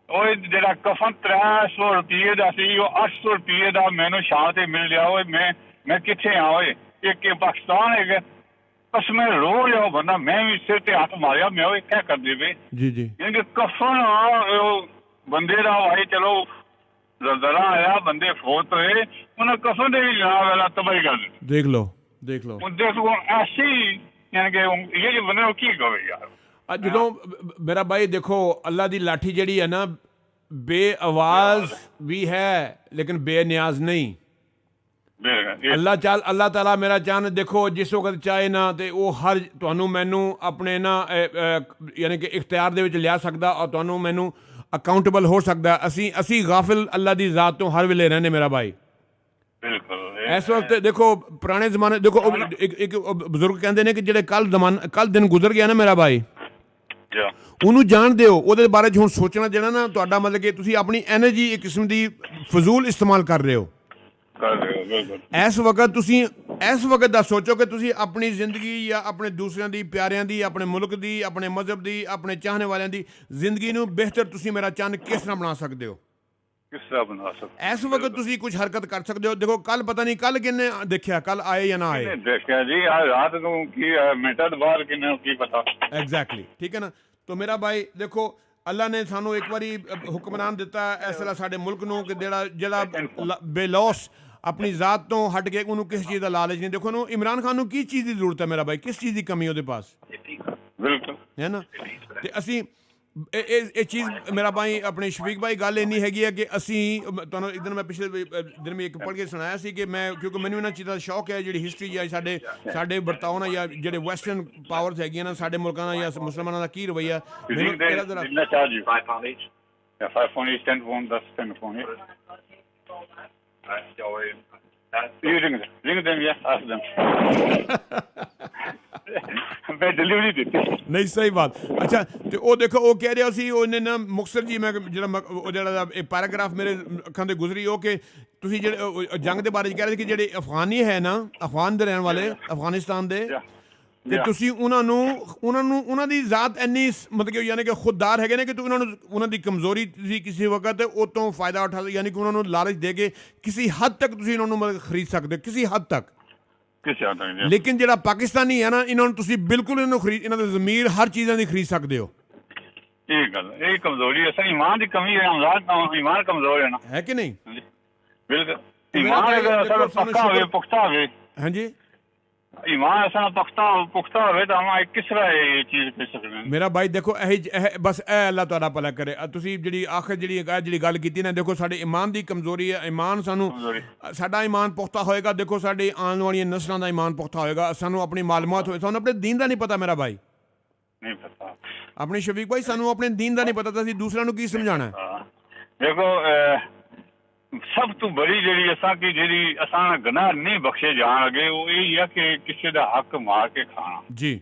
ਉਹ ਜਿਹੜਾ ਕਫਨ 300 ਰੁਪਏ ਦਾ ਸੀ ਉਹ 800 ਰੁਪਏ ਦਾ ਮੈਨੂੰ ਸ਼ਾਹ ਤੇ ਮਿਲ ਗਿਆ ਓਏ ਮੈਂ ਕਿੱਥੇ ਆ ਓਏ ਇੱਕ ਪਾਕਿਸਤਾਨ ਹੈਗਾ ਬਸ ਮੈਂ ਰੋ ਰਿਹਾ ਬੰਦਾ ਮੈਂ ਵੀ ਸਿਰ ਤੇ ਹੱਥ ਮਾਰਿਆ ਮੈਂ ਉਹ ਕੀ ਕਰਦੇ ਵੇ ਜੀ ਜੀ ਯਾਨੀ ਕਫਨ ਉਹ ਬੰਦੇ ਦਾ ਭਾਈ ਚਲੋ ਜ਼ਲਜ਼ਲਾ ਆਇਆ ਬੰਦੇ ਫੌਤ ਹੋਏ ਉਹਨਾਂ ਕਫਨ ਦੇ ਵੀ ਜਨਾਬ ਵਾਲਾ ਤਬਾਹੀ ਕਰ ਦਿੱਤੀ ਦੇਖ ਲਓ ਦੇਖੋ ਐਸੀ ਯਾਨੀ ਕਿ ਇਹ ਜੋ ਬੰਦੇ ਨੂੰ ਕੀ ਕਹੇ ਯਾਰ ਜਦੋਂ ਮੇਰਾ ਭਾਈ ਦੇਖੋ ਅੱਲਾ ਦੀ ਲਾਠੀ ਜਿਹੜੀ ਹੈ ਨਾ ਬੇਆਵਾਜ਼ ਵੀ ਹੈ ਲੇਕਿਨ ਬੇਨਿਆਜ਼ ਨਹੀਂ ਅੱਲਾ ਤਾਲਾ ਮੇਰਾ ਚਾਹਨ ਦੇਖੋ ਜਿਸ ਵਕਤ ਚਾਹੇ ਨਾ ਤੇ ਉਹ ਹਰ ਤੁਹਾਨੂੰ ਮੈਨੂੰ ਆਪਣੇ ਨਾ ਯਾਨੀ ਕਿ ਇਖਤਿਆਰ ਦੇ ਵਿੱਚ ਲਿਆ ਸਕਦਾ ਔਰ ਤੁਹਾਨੂੰ ਮੈਨੂੰ ਅਕਾਊਂਟੇਬਲ ਹੋ ਸਕਦਾ ਅਸੀਂ ਗਾਫਿਲ ਅੱਲਾ ਦੀ ਜ਼ਾਤ ਤੋਂ ਹਰ ਵੇਲੇ ਰਹਿੰਦੇ ਮੇਰਾ ਭਾਈ ਇਸ ਵਕਤ ਦੇਖੋ ਪੁਰਾਣੇ ਜ਼ਮਾਨੇ ਦੇਖੋ ਇੱਕ ਬਜ਼ੁਰਗ ਕਹਿੰਦੇ ਨੇ ਕਿ ਜਿਹੜੇ ਕੱਲ ਦਿਨ ਗੁਜ਼ਰ ਗਿਆ ਨਾ ਮੇਰਾ ਭਾਈ ਉਹਨੂੰ ਜਾਣਦੇ ਹੋ ਉਹਦੇ ਬਾਰੇ 'ਚ ਹੁਣ ਸੋਚਣਾ ਜਿਹੜਾ ਨਾ ਤੁਹਾਡਾ ਮਤਲਬ ਕਿ ਤੁਸੀਂ ਆਪਣੀ ਐਨਰਜੀ ਇੱਕ ਕਿਸਮ ਦੀ ਫਜ਼ੂਲ ਇਸਤੇਮਾਲ ਕਰ ਰਹੇ ਹੋ ਇਸ ਵਕਤ ਦਾ ਸੋਚੋ ਕਿ ਤੁਸੀਂ ਆਪਣੀ ਜ਼ਿੰਦਗੀ ਜਾਂ ਆਪਣੇ ਦੂਸਰਿਆਂ ਦੀ ਪਿਆਰਿਆਂ ਦੀ ਆਪਣੇ ਮੁਲਕ ਦੀ ਆਪਣੇ ਮਜ਼ਹਬ ਦੀ ਆਪਣੇ ਚਾਹਣੇ ਵਾਲਿਆਂ ਦੀ ਜ਼ਿੰਦਗੀ ਨੂੰ ਬਿਹਤਰ ਤੁਸੀਂ ਮੇਰਾ ਚੰਨ ਕਿਸ ਤਰ੍ਹਾਂ ਬਣਾ ਸਕਦੇ ਹੋ ਇਸ ਵਕਤ ਤੁਸੀਂ ਕੁਝ ਹਰਕਤ ਕਰ ਸਕਦੇ ਹੋ ਦੇਖੋ ਕੱਲ ਪਤਾ ਨਹੀਂ ਕੱਲ ਕਿੰਨੇ ਦੇਖਿਆ ਕੱਲ ਆਏ ਜਾਂ ਨਾ ਆਏ ਦੇਖਿਆ ਜੀ ਰਾਤ ਨੂੰ ਕੀ ਮਿੰਟਾਂ ਬਾਅਦ ਕਿੰਨੇ ਕੀ ਪਤਾ ਐਗਜ਼ੈਕਟਲੀ ਠੀਕ ਹੈ ਨਾ ਤਾਂ ਮੇਰਾ ਭਾਈ ਦੇਖੋ ਅੱਲਾ ਨੇ ਸਾਨੂੰ ਇੱਕ ਵਾਰੀ ਹੁਕਮਰਾਨ ਦਿੱਤਾ ਇਸ ਤਰ੍ਹਾਂ ਸਾਡੇ ਮੁਲਕ ਨੂੰ ਕਿ ਜਿਹੜਾ ਬੇਲੌਸ ਆਪਣੀ ਜ਼ਾਤ ਤੋਂ ਹਟ ਕੇ ਉਹਨੂੰ ਕਿਸ ਚੀਜ਼ ਦਾ ਲਾਲਚ ਨਹੀਂ ਦੇਖੋ ਉਹਨੂੰ ਇਮਰਾਨ ਖਾਨ ਨੂੰ ਕੀ ਚੀਜ਼ ਦੀ ਜ਼ਰੂਰਤ ਹੈ ਮੇਰਾ ਭਾਈ ਕਿਸ ਚੀਜ਼ ਦੀ ਕਮੀ ਉਹਦੇ ਪਾਸ ਬਿਲਕੁਲ ਹੈ ਨਾ ਤੇ ਅਸੀਂ ਇਹ ਚੀਜ਼ ਮੇਰਾ ਭਾਈ ਆਪਣੇ ਸ਼ਫੀਕ ਭਾਈ ਗੱਲ ਇੰਨੀ ਹੈਗੀ ਹੈ ਕਿ ਅਸੀਂ ਤੁਹਾਨੂੰ ਇੱਕ ਦਿਨ ਮੈਂ ਪਿਛਲੇ ਦਿਨ ਵੀ ਇੱਕ ਪੜ੍ਹ ਕੇ ਸੁਣਾਇਆ ਸੀ ਕਿ ਮੈਂ ਕਿਉਂਕਿ ਮੈਨੂੰ ਇਹਨਾਂ ਚੀਜ਼ਾਂ ਦਾ ਸ਼ੌਕ ਹੈ ਜਿਹੜੀ ਹਿਸਟਰੀ ਜਾਂ ਸਾਡੇ ਵਰਤਾਓ ਨਾਲ ਜਾਂ ਜਿਹੜੇ ਵੈਸਟਰਨ ਪਾਵਰਸ ਹੈਗੀਆਂ ਨਾ ਸਾਡੇ ਮੁਲਕਾਂ ਦਾ ਜਾਂ ਮੁਸਲਮਾਨਾਂ ਦਾ ਕੀ ਰਵੱਈਆ ਮੈਨੂੰ ਇਹਦਾ ਜ਼ਰਾ ਨਹੀਂ ਸਹੀ ਬਾਤ ਅੱਛਾ ਤੇ ਉਹ ਦੇਖੋ ਉਹ ਕਹਿ ਰਿਹਾ ਸੀ ਉਹਨੇ ਨਾ ਮੁਕਤਸਰ ਜੀ ਮੈਂ ਜਿਹੜਾ ਇਹ ਪੈਰਾਗ੍ਰਾਫ ਮੇਰੇ ਅੱਖਾਂ ਤੇ ਗੁਜ਼ਰੀ ਉਹ ਕਿ ਤੁਸੀਂ ਜਿਹੜੇ ਜੰਗ ਦੇ ਬਾਰੇ ਕਹਿ ਰਹੇ ਕਿ ਜਿਹੜੇ ਅਫਗਾਨੀ ਹੈ ਨਾ ਅਫਗਾਨ ਦੇ ਰਹਿਣ ਵਾਲੇ ਅਫਗਾਨਿਸਤਾਨ ਦੇ ਤੇ ਤੁਸੀਂ ਉਹਨਾਂ ਦੀ ਜ਼ਾਤ ਇੰਨੀ ਮਤਲਬ ਕਿ ਯਾਨੀ ਕਿ ਖੁਦਦਾਰ ਹੈਗੇ ਨੇ ਕਿ ਤੁਸੀਂ ਉਹਨਾਂ ਦੀ ਕਮਜ਼ੋਰੀ ਤੁਸੀਂ ਕਿਸੇ ਵਕਤ ਉਹ ਤੋਂ ਫਾਇਦਾ ਉਠਾ ਯਾਨੀ ਕਿ ਉਹਨਾਂ ਨੂੰ ਲਾਲਚ ਦੇ ਕੇ ਕਿਸੇ ਹੱਦ ਤੱਕ ਤੁਸੀਂ ਉਹਨਾਂ ਨੂੰ ਮਤਲਬ ਖਰੀਦ ਸਕਦੇ ਹੋ ਕਿਸੇ ਹੱਦ ਤੱਕ ਲੇਕਿਨ ਜਿਹੜਾ ਪਾਕਿਸਤਾਨੀ ਹੈ ਨਾ ਇਹਨਾਂ ਨੂੰ ਤੁਸੀਂ ਬਿਲਕੁਲ ਇਹਨਾਂ ਦਾ ਜ਼ਮੀਰ ਹਰ ਚੀਜ਼ਾਂ ਦੀ ਖਰੀਦ ਸਕਦੇ ਹੋ ਇਹ ਕਮਜ਼ੋਰੀ ਹੈ ਈਮਾਨ ਦੀ ਕਮੀ ਹੈ ਈਮਾਨ ਕਮਜ਼ੋਰ ਹੈ ਨਾ ਹੈ ਕਿ ਨਹੀਂ ਬਿਲਕੁਲ ਈਮਾਨ ਅਗਰ ਪੱਕਾ ਹੋਵੇ ਪੁਖਤਾ ਹੋਵੇ ਹਾਂਜੀ ਈਮਾਨ ਅਸਾਂ ਪੁਖਤਾ ਹੋਵੇ ਤਾਂ ਆਪਾਂ ਕਿਸ ਤਰ੍ਹਾਂ ਇਹ ਚੀਜ਼ ਕਰ ਸਕਦੇ ਹਾਂ ਮੇਰਾ ਭਾਈ ਦੇਖੋ ਇਹ ਬਸ ਇਹ ਅੱਲਾ ਤੁਹਾਡਾ ਭਲਾ ਕਰੇ ਤੁਸੀਂ ਜਿਹੜੀ ਆਖਰ ਜਿਹੜੀ ਗੱਲ ਕੀਤੀ ਨਾ ਦੇਖੋ ਸਾਡੇ ਈਮਾਨ ਦੀ ਕਮਜ਼ੋਰੀ ਹੈ ਈਮਾਨ ਸਾਡਾ ਈਮਾਨ ਪੁਖਤਾ ਹੋਏਗਾ ਦੇਖੋ ਸਾਡੀ ਆਉਣ ਵਾਲੀਆਂ ਨਸਲਾਂ ਦਾ ਈਮਾਨ ਪੁਖਤਾ ਹੋਏਗਾ ਸਾਨੂੰ ਆਪਣੀ ਮਾਲੂਮਾਤ ਹੋਏ ਸਾਨੂੰ ਆਪਣੇ ਦੀਨ ਦਾ ਨਹੀਂ ਪਤਾ ਮੇਰਾ ਭਾਈ ਨਹੀਂ ਪਤਾ ਆਪਣੇ ਸ਼ਫੀਕ ਭਾਈ ਸਾਨੂੰ ਆਪਣੇ ਦੀਨ ਦਾ ਨਹੀਂ ਪਤਾ ਤਾਂ ਅਸੀਂ ਦੂਸਰਿਆਂ ਨੂੰ ਕੀ ਸਮਝਾਉਣਾ ਦੇਖੋ ਸਭ ਤੋਂ ਬੜੀ ਜਿਹੜੀ ਅਸਾਂ ਗੁਨਾਹ ਨਹੀਂ ਬਖਸ਼ੇ ਜਾਣ ਲੱਗੇ ਉਹ ਇਹ ਹੈ ਕਿ ਕਿਸੇ ਦਾ ਹੱਕ ਮਾਰ ਕੇ ਖਾਣਾ ਜੀ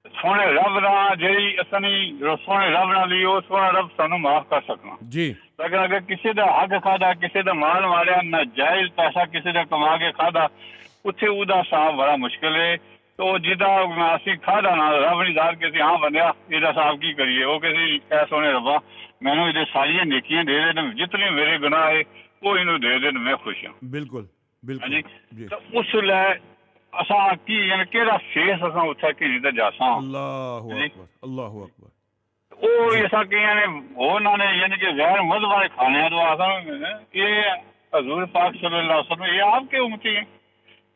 ਸੋਹਣੇ ਰੱਬ ਦਾ ਜਿਹੜੀ ਸੋਹਣੇ ਰੱਬ ਨਾਲ ਲਈ ਉਹ ਸੋਹਣਾ ਰੱਬ ਸਾਨੂੰ ਮਾਫ ਕਰ ਸਕਣਾ ਜੀ ਲੇਕਿਨ ਅਗਰ ਕਿਸੇ ਦਾ ਹੱਕ ਖਾਦਾ ਕਿਸੇ ਦਾ ਮਾਲ ਮਾਰਿਆ ਨਾਜਾਇਜ਼ ਪੈਸਾ ਕਿਸੇ ਦਾ ਕਮਾ ਕੇ ਖਾਦਾ ਉੱਥੇ ਉਹਦਾ ਹਿਸਾਬ ਬੜਾ ਮੁਸ਼ਕਿਲ ਹੈ। तो जिदा ਅਸੀਂ ਖਾਦਾ ਨਾ ਰੱਬ ਨਹੀਂ ਦਾਰ ਕਿਸੇ ਹਾਂ ਬੰਦਿਆ ਇਹਦਾ ਹਿਸਾਬ ਕੀ ਕਰੀਏ। ਉਹ ਕਿਸੇ ਐ ਸੋਹਣੇ ਰੱਬਾ ਮੈਨੂੰ ਇਹਦੇ ਸਾਰੀਆਂ ਨੇਕੀਆਂ ਦੇ ਦੇ ਨੇ, ਜਿਤਨੇ ਮੇਰੇ ਗੁਨਾਹ ਹੈ ਉਹ ਇਹਨੂੰ ਦੇ ਦੇ, ਮੈਂ ਖੁਸ਼ ਹਾਂ। ਬਿਲਕੁਲ ਬਿਲकुल जी। तो उस ले असा की यानी केड़ा फेस असा उठा के नहीं जासा। अल्लाहु अकबर अल्लाहु अकबर। ओ ऐसा कि यानी हो ना ने यानी कि गैर मद वाले खाने तो आसा ये हजूर पाक सल्लल्लाहु अलैहि वसल्लम ये आपके उम्मती हैं,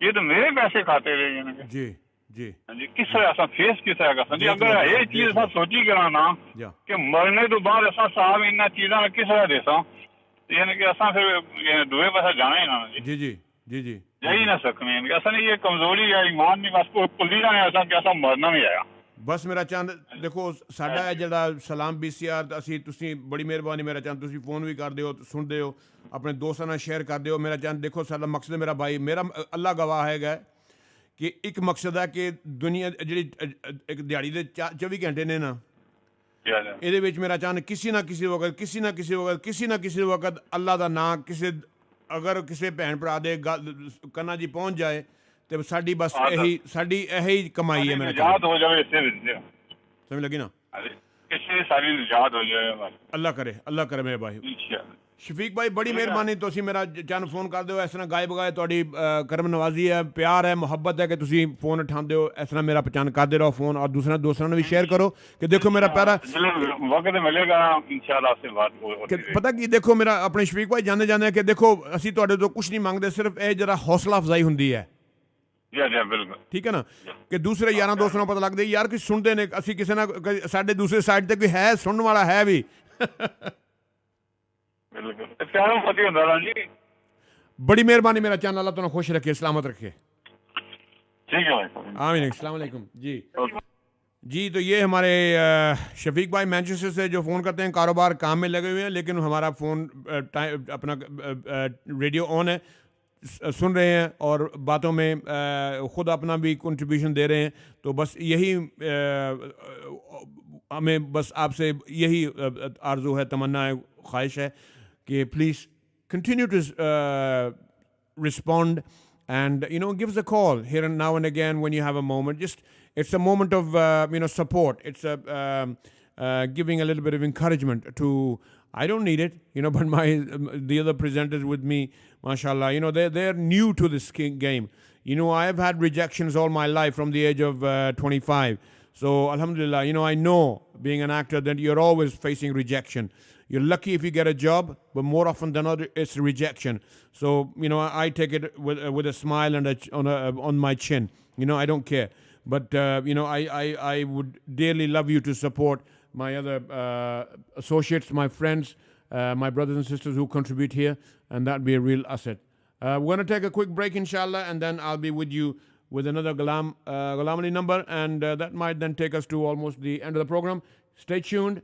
ये तो मेरे पैसे खाते रहे यानी कि जी जी जी। किस तरह असा फेस किस तरह का जी अगर ये चीज असा सोची करा ना कि मरने तो बाद असा साहब इन चीज़ों में किस तरह देसा यानी कि असा फिर दुए पासे जाना ही ना जी जी जी जी जा ही ना सकने यानी असा नहीं ये कमजोरी है ईमान नहीं बस भुली जाने असा कि असा मरना नहीं आया। बस मेरा चंद देखो साडा है जिहड़ा सलाम BCR असी तुसी बड़ी मेहरबानी मेरा चंद तुसी फोन भी करदे हो सुनदे हो अपने दोस्तां नाल शेयर करदे हो। मेरा चंद देखो साडा मकसद मेरा भाई मेरा अल्लाह गवाह हैगा कि एक मकसद है कि दुनिया जी एक दिहाड़ी दे 24 घंटे ने ना ਇਹਦੇ ਵਿੱਚ ਮੇਰਾ ਚਾਹਨ किसी ना किसी वक्त अल्लाह ਦਾ ਨਾਂ ਕਿਸੇ ਅਗਰ ਕਿਸੇ ਭੈਣ ਭਰਾ ਦੇ ਕੰਨਾਂ 'ਚ ਪਹੁੰਚ ਜਾਏ ਤੇ ਸਾਡੀ ਬਸ ਇਹੀ ਕਮਾਈ ਹੈ। ਮੇਰਾ ਨਿਜਾਤ ਹੋ ਜਾਵੇ ਇਸੇ ਵਿੱਚ ਸਮਝ ਲੱਗੀ ਨਾ ਕਿਸੇ ਸਾਰੀ ਨਿਜਾਤ ਹੋ ਜਾਵੇ ਬਸ ਅੱਲਾਹ ਕਰੇ ਮੇਰੇ ਭਾਈ। इंशाअल्लाह शफीक भाई बड़ी मेहरबानी तुसी मेरा चैन फोन कर दो इस तरह गाए बगाए तुहाडी करम नवाजी है प्यार है मुहब्बत है कि तुसी फोन उठाते हो इस तरह मेरा पहचान करते रहो फोन और दूसरे दोस्तों ने भी शेयर करो कि देखो मेरा प्यारा वक्त मिलेगा इंशाअल्लाह से बात होगी। पता की देखो मेरा अपने शफीक भाई जाने जाने कि देखो असी तुहाडे तो कुछ नहीं मंगते सिर्फ ये जरा हौसला अफजाई हुंदी है। ठीक है ना कि दूसरे यारां दोस्तां नूं पता लगदा यार कि सुनते ने असी किसी ना साडे दूसरे साइड ते कोई है सुनने वाला है भी बड़ी मेहरबानी मेरा चैनल अल्लाह तुम्हें खुश रखे सलामत रखे। ठीक है आमीन अस्सलाम वालेकुम जी जी। तो ये हमारे शफीक भाई मैनचेस्टर से जो फ़ोन करते हैं कारोबार काम में लगे हुए हैं लेकिन हमारा फ़ोन अपना रेडियो ऑन है सुन रहे हैं और बातों में ख़ुद अपना भी कंट्रीब्यूशन दे रहे हैं। तो बस यही हमें बस आपसे यही आरज़ू है तमन्ना है ख्वाहिश है कि please continue to respond and give us a call here and now and again when you have a moment. Just it's a moment of support. It's a giving a little bit of encouragement to I don't need it but the other presenters with me mashallah they're new to this game. I have had rejections all my life from the age of 25. So alhamdulillah I know being an actor that you're always facing rejection. You're lucky if you get a job, but more often than not, it's rejection. So, I take it with a smile and on my chin. I don't care. But, I would dearly love you to support my other associates, my friends, my brothers and sisters who contribute here, and that'd be a real asset. We're going to take a quick break, inshallah, and then I'll be with you with another Ghulamali number, and that might then take us to almost the end of the program. Stay tuned.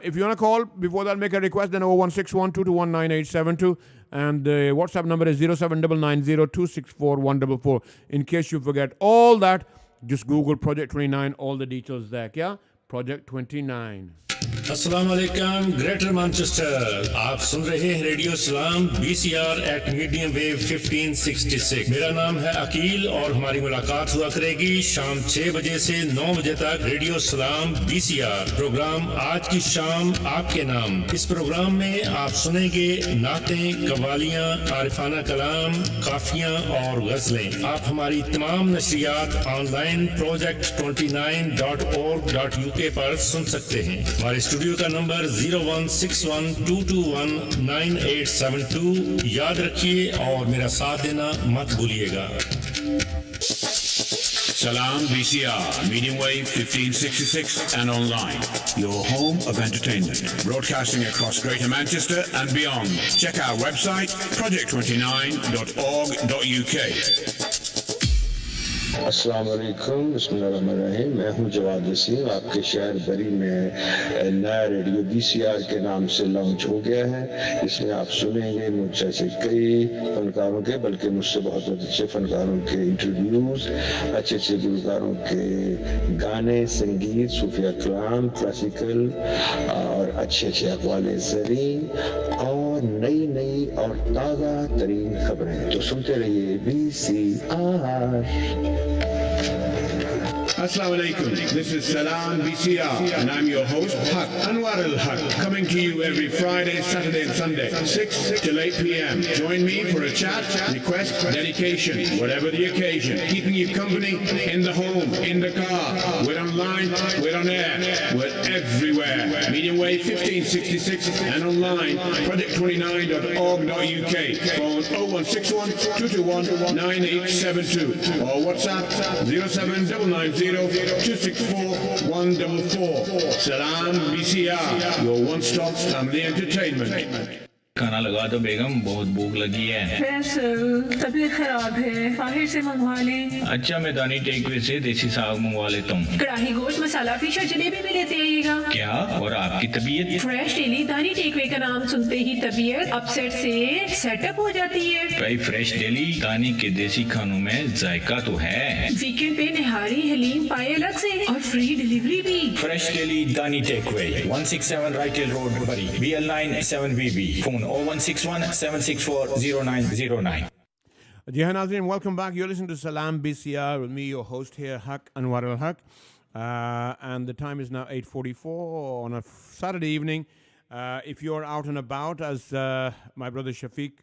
If you want to call, before that make a request, then 01612219872 and the WhatsApp number is 07990264144. In case you forget all that, just Google Project 29, all the details there. Yeah? Project 29. अस्सलाम वालेकुम greater Manchester आप सुन रहे हैं radio सलाम BCR eight medium wave 1566। मेरा नाम है अकील और हमारी मुलाकात हुआ करेगी शाम 6 बजे से 9 बजे तक रेडियो सलाम BCR प्रोग्राम आज की शाम आपके नाम। इस प्रोग्राम में आप सुनेंगे नातें कव्वालियां आरिफाना कलाम काफियां और गजलें। आप हमारी तमाम नशरियात ऑनलाइन project29.org.uk पर सुन सकते हैं। हमारे स्टूडियो का नंबर 01612219872 याद रखिए और मेरा साथ देना मत भूलिएगा। Salaam BCR, medium wave 1566 and online. Your home of entertainment. Broadcasting across Greater Manchester and beyond. Check our website, project29.org.uk. अस्सलाम वालेकुम बिस्मिल्लाहिर्रहमानिर्रहीम। मैं हूं जवाद वसीम। आपके शहर बरी में नया रेडियो BCR के नाम से लॉन्च हो गया है। इसमें आप सुनेंगे मुझसे से कई फनकारों के बल्कि मुझसे बहुत अच्छे फनकारों के इंटरव्यूज़, अच्छे अच्छे गुलकारों के गाने, संगीत, सूफिया कलाम, क्लासिकल और अच्छे अच्छे अक़वाल ज़रीन और नई नई और ताज़ा तरीन खबरें। तो सुनते रहिए BCR। Assalamu alaikum. This is Salaam BCR and I'm your host, Haq Anwar al-Haq, coming to you every Friday, Saturday and Sunday, 6 till 8 p.m. Join me for a chat, request, dedication, whatever the occasion. Keeping you company in the home, in the car. We're online, we're on air, we're everywhere. Medium wave 1566 and online, project29.org.uk. Phone 0161 221 9872 or WhatsApp 07990-264-144. Salaam BCR, your one-stop family entertainment. खाना लगा दो बेगम, बहुत भूख लगी है। फैसल तबीयत खराब है, बाहर से मंगवा लें। अच्छा मैं दानी टेकवे से देसी साग मंगवा लेता हूँ। कढ़ाई गोश्त, मसाला फिश और जलेबी भी लेते आइएगा। क्या? और आपकी तबीयत? फ्रेश डेली दानी टेकवे का नाम सुनते ही तबीयत अपसेट से सेटअप हो जाती है। भाई फ्रेश डेली दानी के देसी खानों में जायका तो है। वीकेंड पे निहारी हलीम पाए अलग से और फ्री डिलीवरी भी। फ्रेश डेली दानी टेकवे 167 राइटल रोड बरी BL9 7BB। फोन 0161-764-0909. जी हाँ नाज़रीन, welcome back. You're listening to Salaam BCR with me, your host here, Haq Anwar al-Haq. And the time is now 8:44 on a Saturday evening. If you're out and about, as my brother Shafiq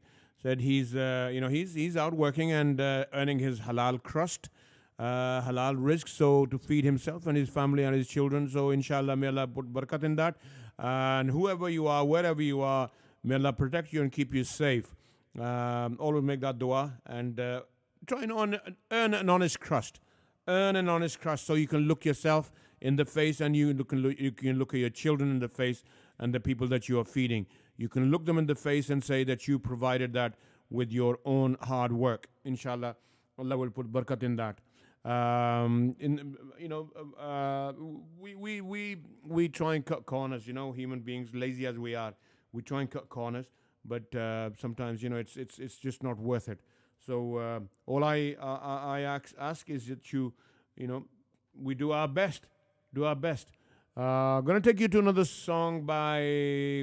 said, he's out working and earning his halal crust, halal rizq, so to feed himself and his family and his children. So inshallah, may Allah put barakat in that. And whoever you are, wherever you are, may Allah protect you and keep you safe. Always make that dua and try and earn an honest crust. Earn an honest crust so you can look yourself in the face and you can look at your children in the face and the people that you are feeding. You can look them in the face and say that you provided that with your own hard work. Inshallah, Allah will put barakat in that. We try and cut corners. Human beings, lazy as we are, we try and cut corners, but sometimes it's just not worth it. So all I ask is that we do our best. Gonna take you to another song by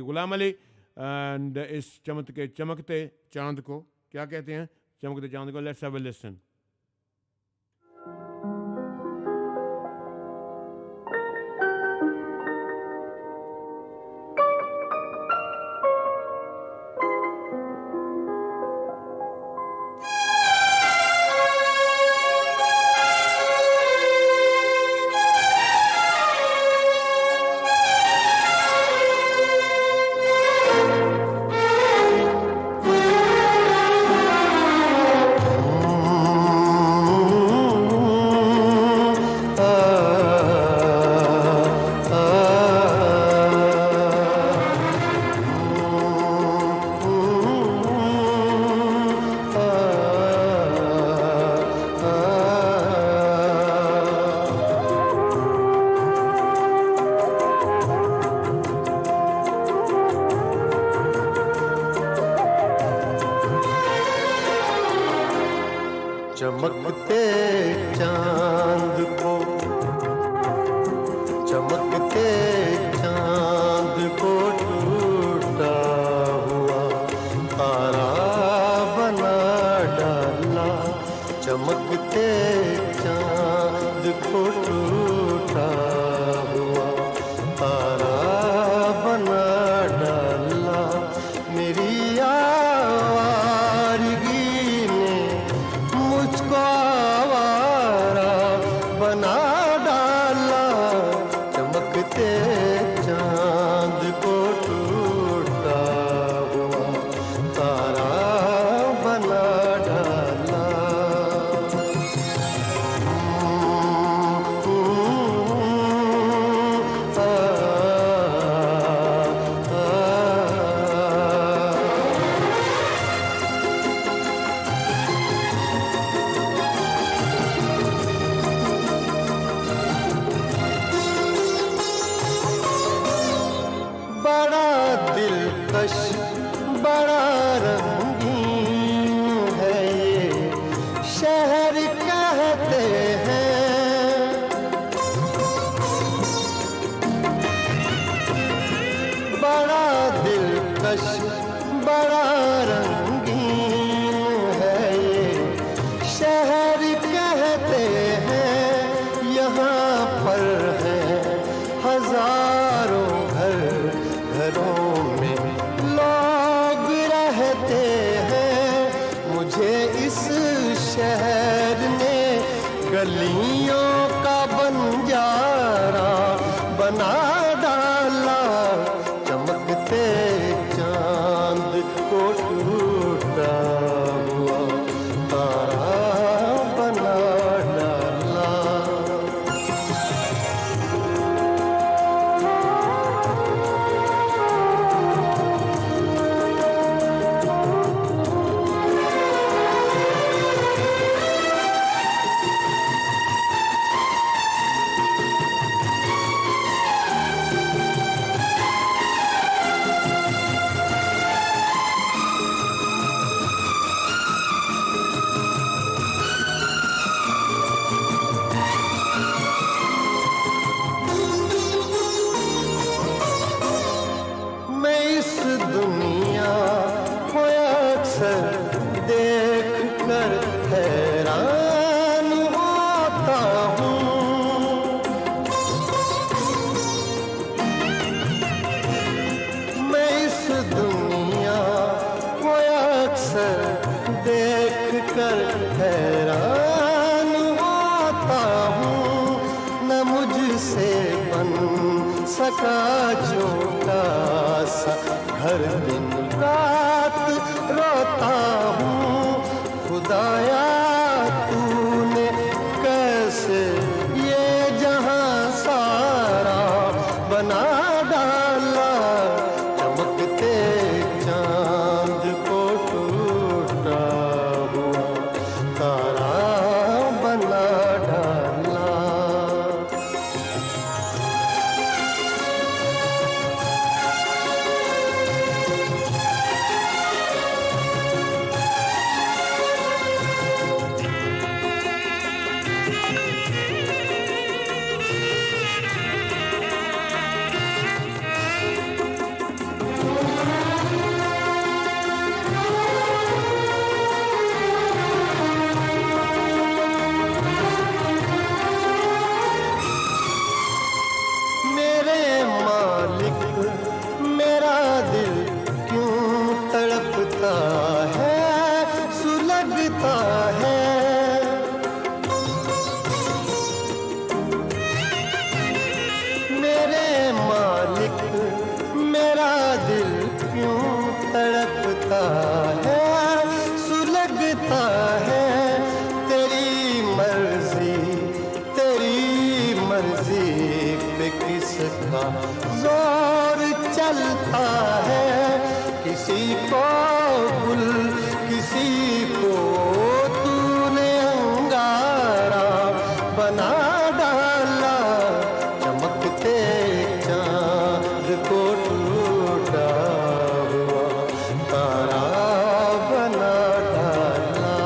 Ghulam Ali, and it's Chamakte Chand Ko. Kya kehte hain? Chamakte Chand Ko. Let's have a listen. चमकते चांद को चमकते चांद को टूटा हुआ तारा बना डाला चमकते चांद को टूटा हुआ तारा बना डाला मेरी आवारगी ने मुझको आवारा बना डाला चमकते चांद को टूटा हुआ तारा बना डाला बड़ा दिलकश बड़ा रंगीन है ये शहर कहते हैं बड़ा दिलकश बड़ा पर हैं हजारों घरों में लोग रहते हैं। मुझे इस शहर ने गलियों का बंजारा बना डाला। चमकते चांद को टूटा हुआ तारा बना डाला। मैं इस दुनिया को अक्सर देख कर हैरान होता हूँ। मैं इस दुनिया को अक्सर देख कर हैरान होता हूँ। न मुझसे बन सका छोटा सा घर, दिन रात रोता हूँ। खुदाया तूने कैसे ये जहां सारा बना डाला। चमकते चांद को टूटा हुआ तारा बना डाला। मेरे मालिक मेरा दिल क्यों तड़पता है, सुलगता है। मेरे मालिक मेरा दिल क्यों तड़पता है, सुलगता है। तेरी मर्जी पे किसका जोर चलता है। किसी को गुल किसी को तूने अंगारा बना डाला। चमकते चांद को टूटा हुआ तारा बना डाला।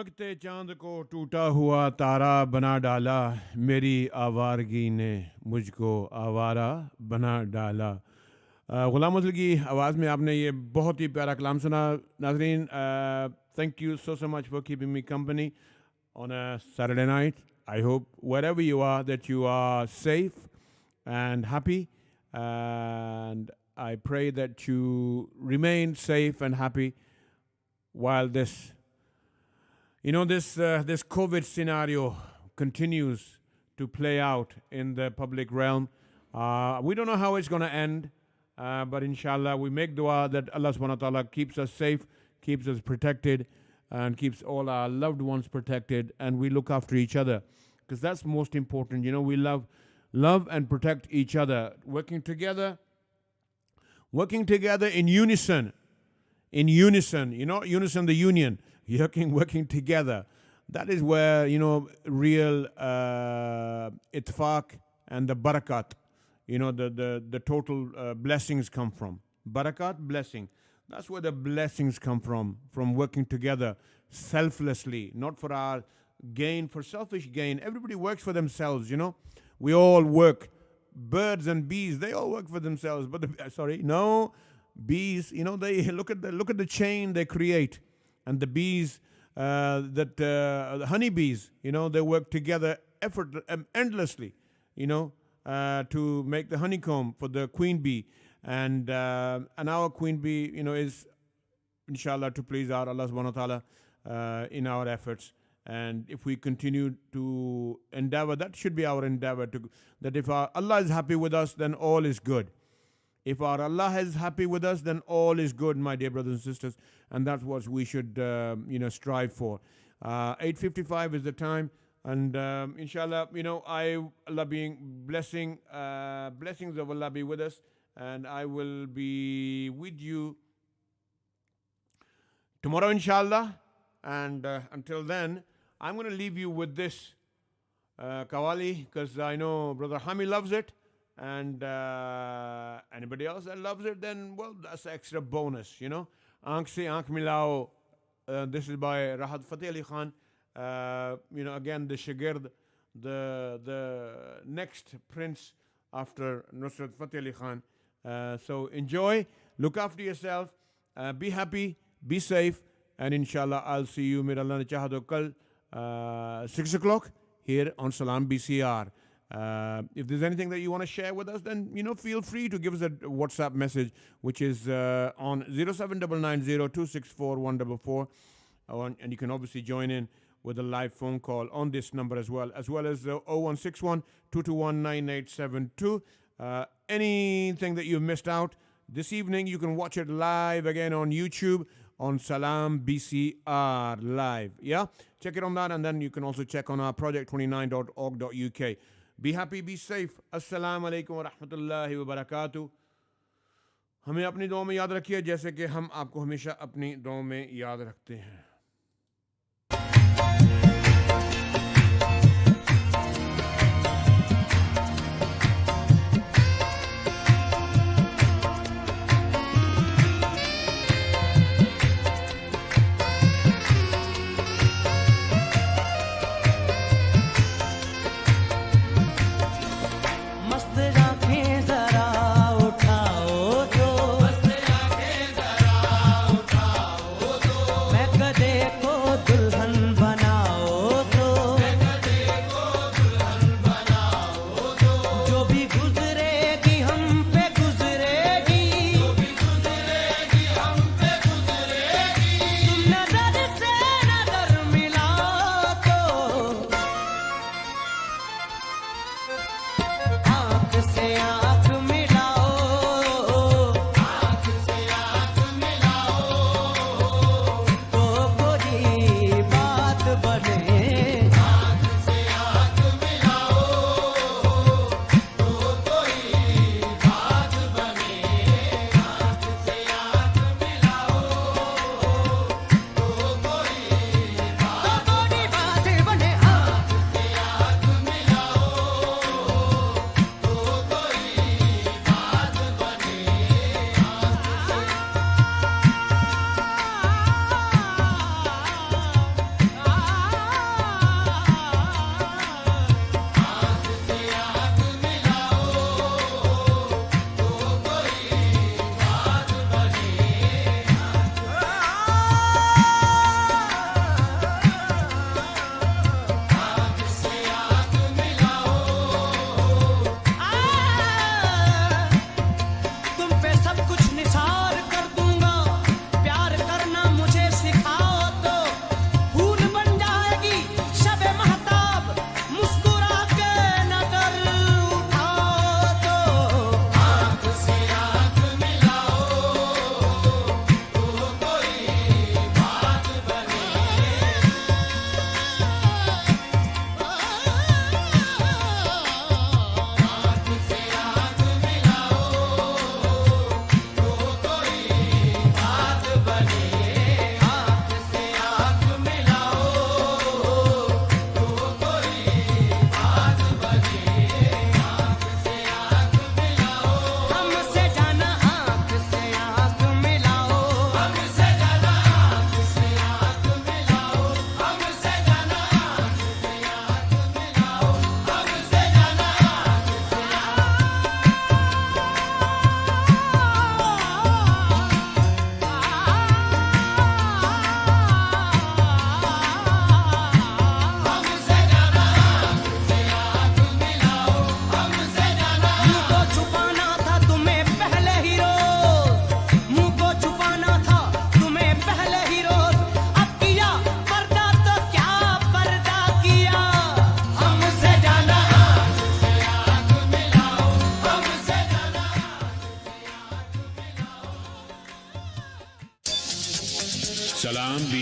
चमकते चांद को टूटा हुआ तारा बना डाला, मेरी आवारगी ने मुझको आवारा बना डाला। गुलाम अज़ल की आवाज़ में आपने ये बहुत ही प्यारा कलाम सुना। नाज़रीन, thank you so much for keeping me company on a Saturday night. I hope wherever you are that you are safe and happy, and I pray that you remain safe and happy while this COVID scenario continues to play out in the public realm. We don't know how it's going to end, but inshallah we make dua that Allah subhanahu wa ta'ala keeps us safe, keeps us protected, and keeps all our loved ones protected, and we look after each other, because that's most important. We love and protect each other, working together in unison, unison the union, working together. That is where, real itfaq and the barakat, the total blessings come from. Barakat, blessing. That's where the blessings come from working together selflessly, not for our gain, for selfish gain. Everybody works for themselves, We all work. Birds and bees, they all work for themselves. But bees, they look at the chain they create, and the bees, the honeybees, they work together endlessly, to make the honeycomb for the queen bee, and our queen bee, is inshallah to please our Allah subhanahu wa ta'ala in our efforts. And if we continue to endeavor, that should be our endeavor, that if our Allah is happy with us, then all is good. If our Allah is happy with us, then all is good, my dear brothers and sisters. And that's what we should, strive for. 8:55 is the time. And inshallah, Allah being blessings of Allah be with us. And I will be with you tomorrow, inshallah. And until then, I'm going to leave you with this Qawwali, because I know Brother Hami loves it. And anybody else that loves it, then, well, that's extra bonus, Aankh se aankh milao. This is by Rahat Fateh Ali Khan. Again, the Shagird, the next prince after Nusrat Fateh Ali Khan. So enjoy, look after yourself, be happy, be safe, and inshallah I'll see you, Mir Allah ne chaha to kal 6 o'clock here on Salaam BCR. If there's anything that you want to share with us, then feel free to give us a WhatsApp message, which is on 07990264144, and you can obviously join in with a live phone call on this number as well as 0161 221 9872. Anything that you missed out this evening, you can watch it live again on YouTube on Salaam BCR live. Yeah, check it on that, and then you can also check on our project29.org.uk. Be happy, be safe. Assalamu alaikum wa rahmatullahi wa barakatuh. हमें अपनी दुआ में याद रखिए, जैसे कि हम आपको हमेशा अपनी दुआ में याद रखते हैं.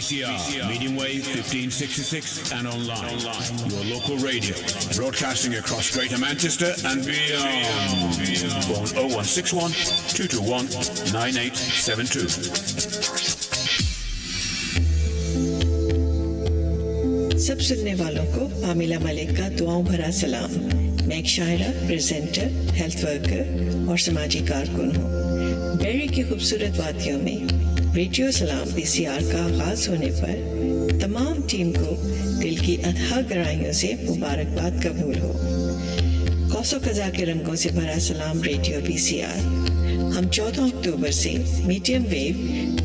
BCR, medium wave 1566 and online. Your local radio, broadcasting across Greater Manchester and beyond. Phone 0161 221 9872. सब सुनने वालों को आमिला मलिक का दुआओं भरा सलाम। मैं एक शायरा, प्रेजेंटर, हेल्थ वर्कर और समाजी कारकुन हूँ। बेरी की खूबसूरत वादियों में रेडियो सलाम बीसीआर का आगाज होने पर तमाम टीम को दिल की अथाह गहराइयों से मुबारकबाद कबूल हो। कौसो कज़ा के रंगों से भरा सलाम रेडियो बीसीआर हम 14 अक्टूबर से मीडियम वेव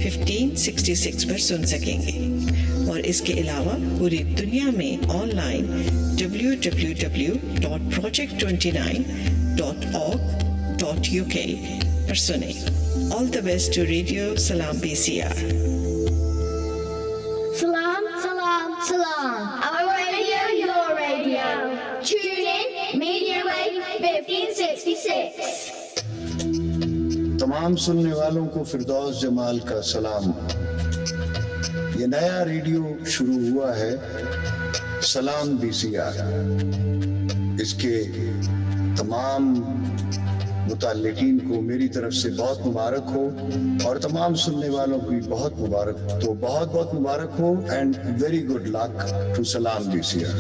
1566 पर सुन सकेंगे और इसके अलावा पूरी दुनिया में ऑनलाइन www.project29.org.uk पर सुने। All the best to Radio Salaam BCR. Salam, salam, salam. Our radio, your radio. Tune in, Media Wave 1566. तमाम सुनने वालों को फिरदौस जमाल का सलाम। ये नया रेडियो शुरू हुआ है सलाम बीसीआर। इसके तमाम मुताल्लिकीन को मेरी तरफ से बहुत मुबारक हो और तमाम सुनने वालों को बहुत मुबारक, तो बहुत बहुत मुबारक हो and very good luck to सलाम BCR.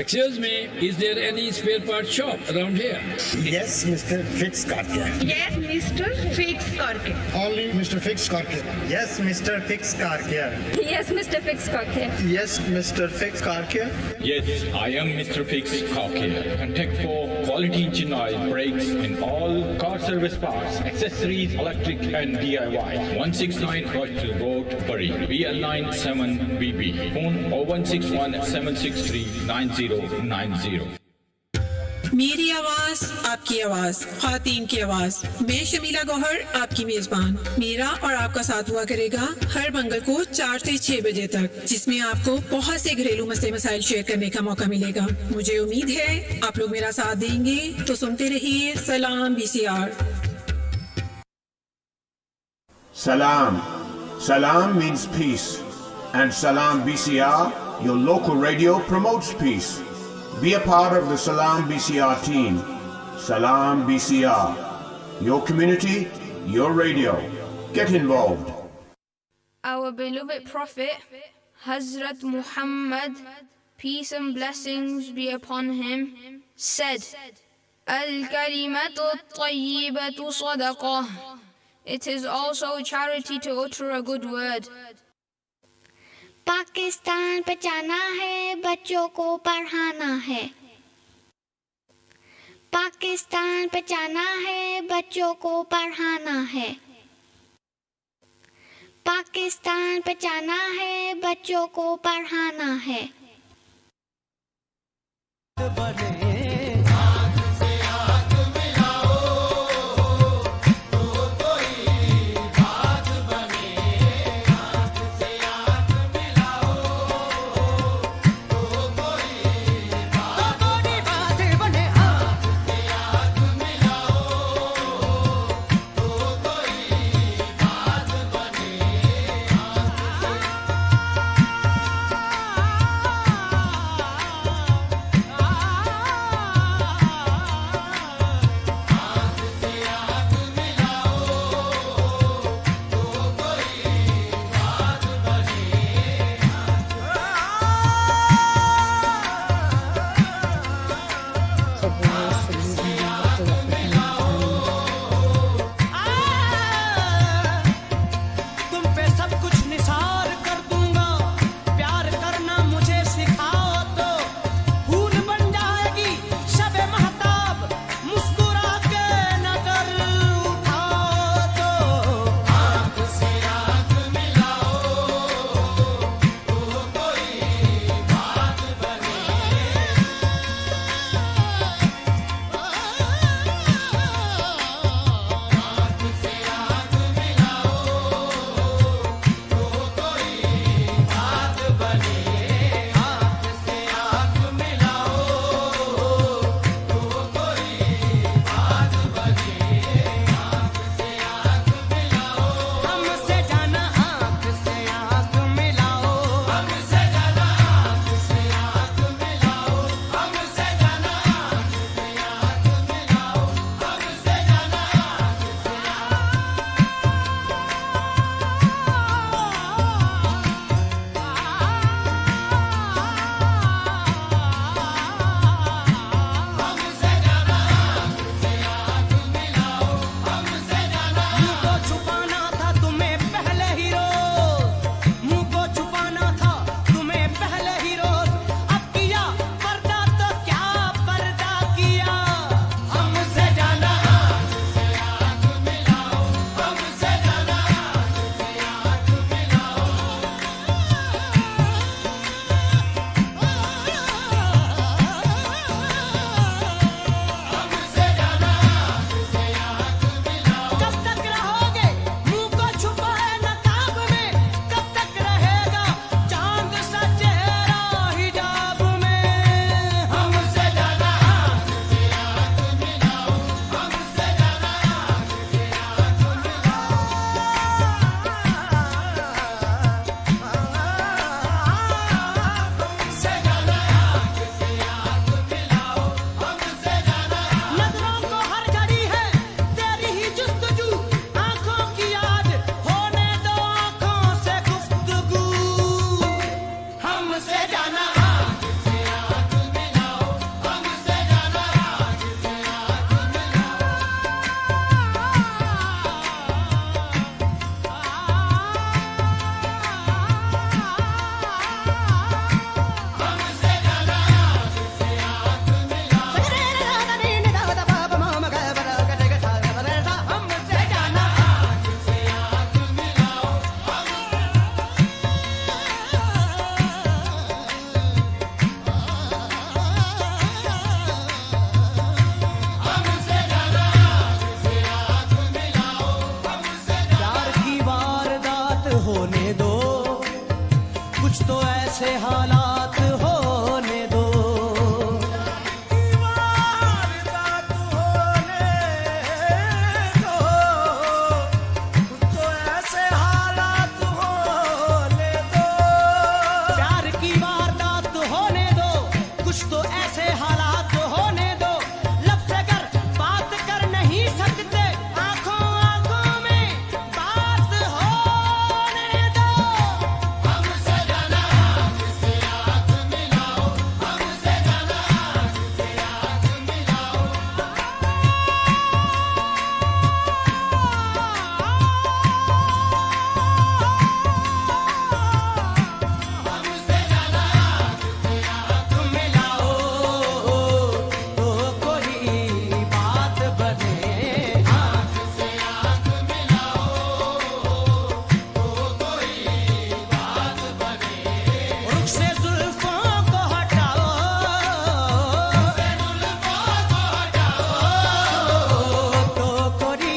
Excuse me, is there any spare part shop around here? Yes, Mr. Fix Car Care. Yes, Mr. Fix Car Care. Only Mr. Fix Car Care. Yes, Mr. Fix Car Care. Yes, Mr. Fix Car Care. Yes, Mr. Fix Car Care. Yes, I am Mr. Fix Car Care. Contact for quality engine oil, brakes, and all car service parts, accessories, electric, and DIY. 169 Rochelle Road, Bury, BL97BB. Phone 0161 763 9090. मेरी आवाज आपकी आवाज, खातीन की आवाज। मैं शमीला गौहर आपकी मेजबान। मेरा और आपका साथ हुआ करेगा हर मंगल को 4 से 6 बजे तक, जिसमें आपको बहुत से घरेलू मसले मसाइल शेयर करने का मौका मिलेगा। मुझे उम्मीद है आप लोग मेरा साथ देंगे, तो सुनते रहिए सलाम BCR. Salam. Salam means peace. And Salaam BCR, your local radio, promotes peace. Be a part of the Salaam BCR team. Salaam BCR. Your community, your radio. Get involved. Our beloved Prophet, Hazrat Muhammad, peace and blessings be upon him, said, Al-kalimatu at-tayyibatu sadaqah. It is also charity to utter a good word. Pakistan बचाना है, बच्चों को पढ़ाना है। पाकिस्तान बचाना है, बच्चों को पढ़ाना है। पाकिस्तान बचाना है, बच्चों को पढ़ाना है।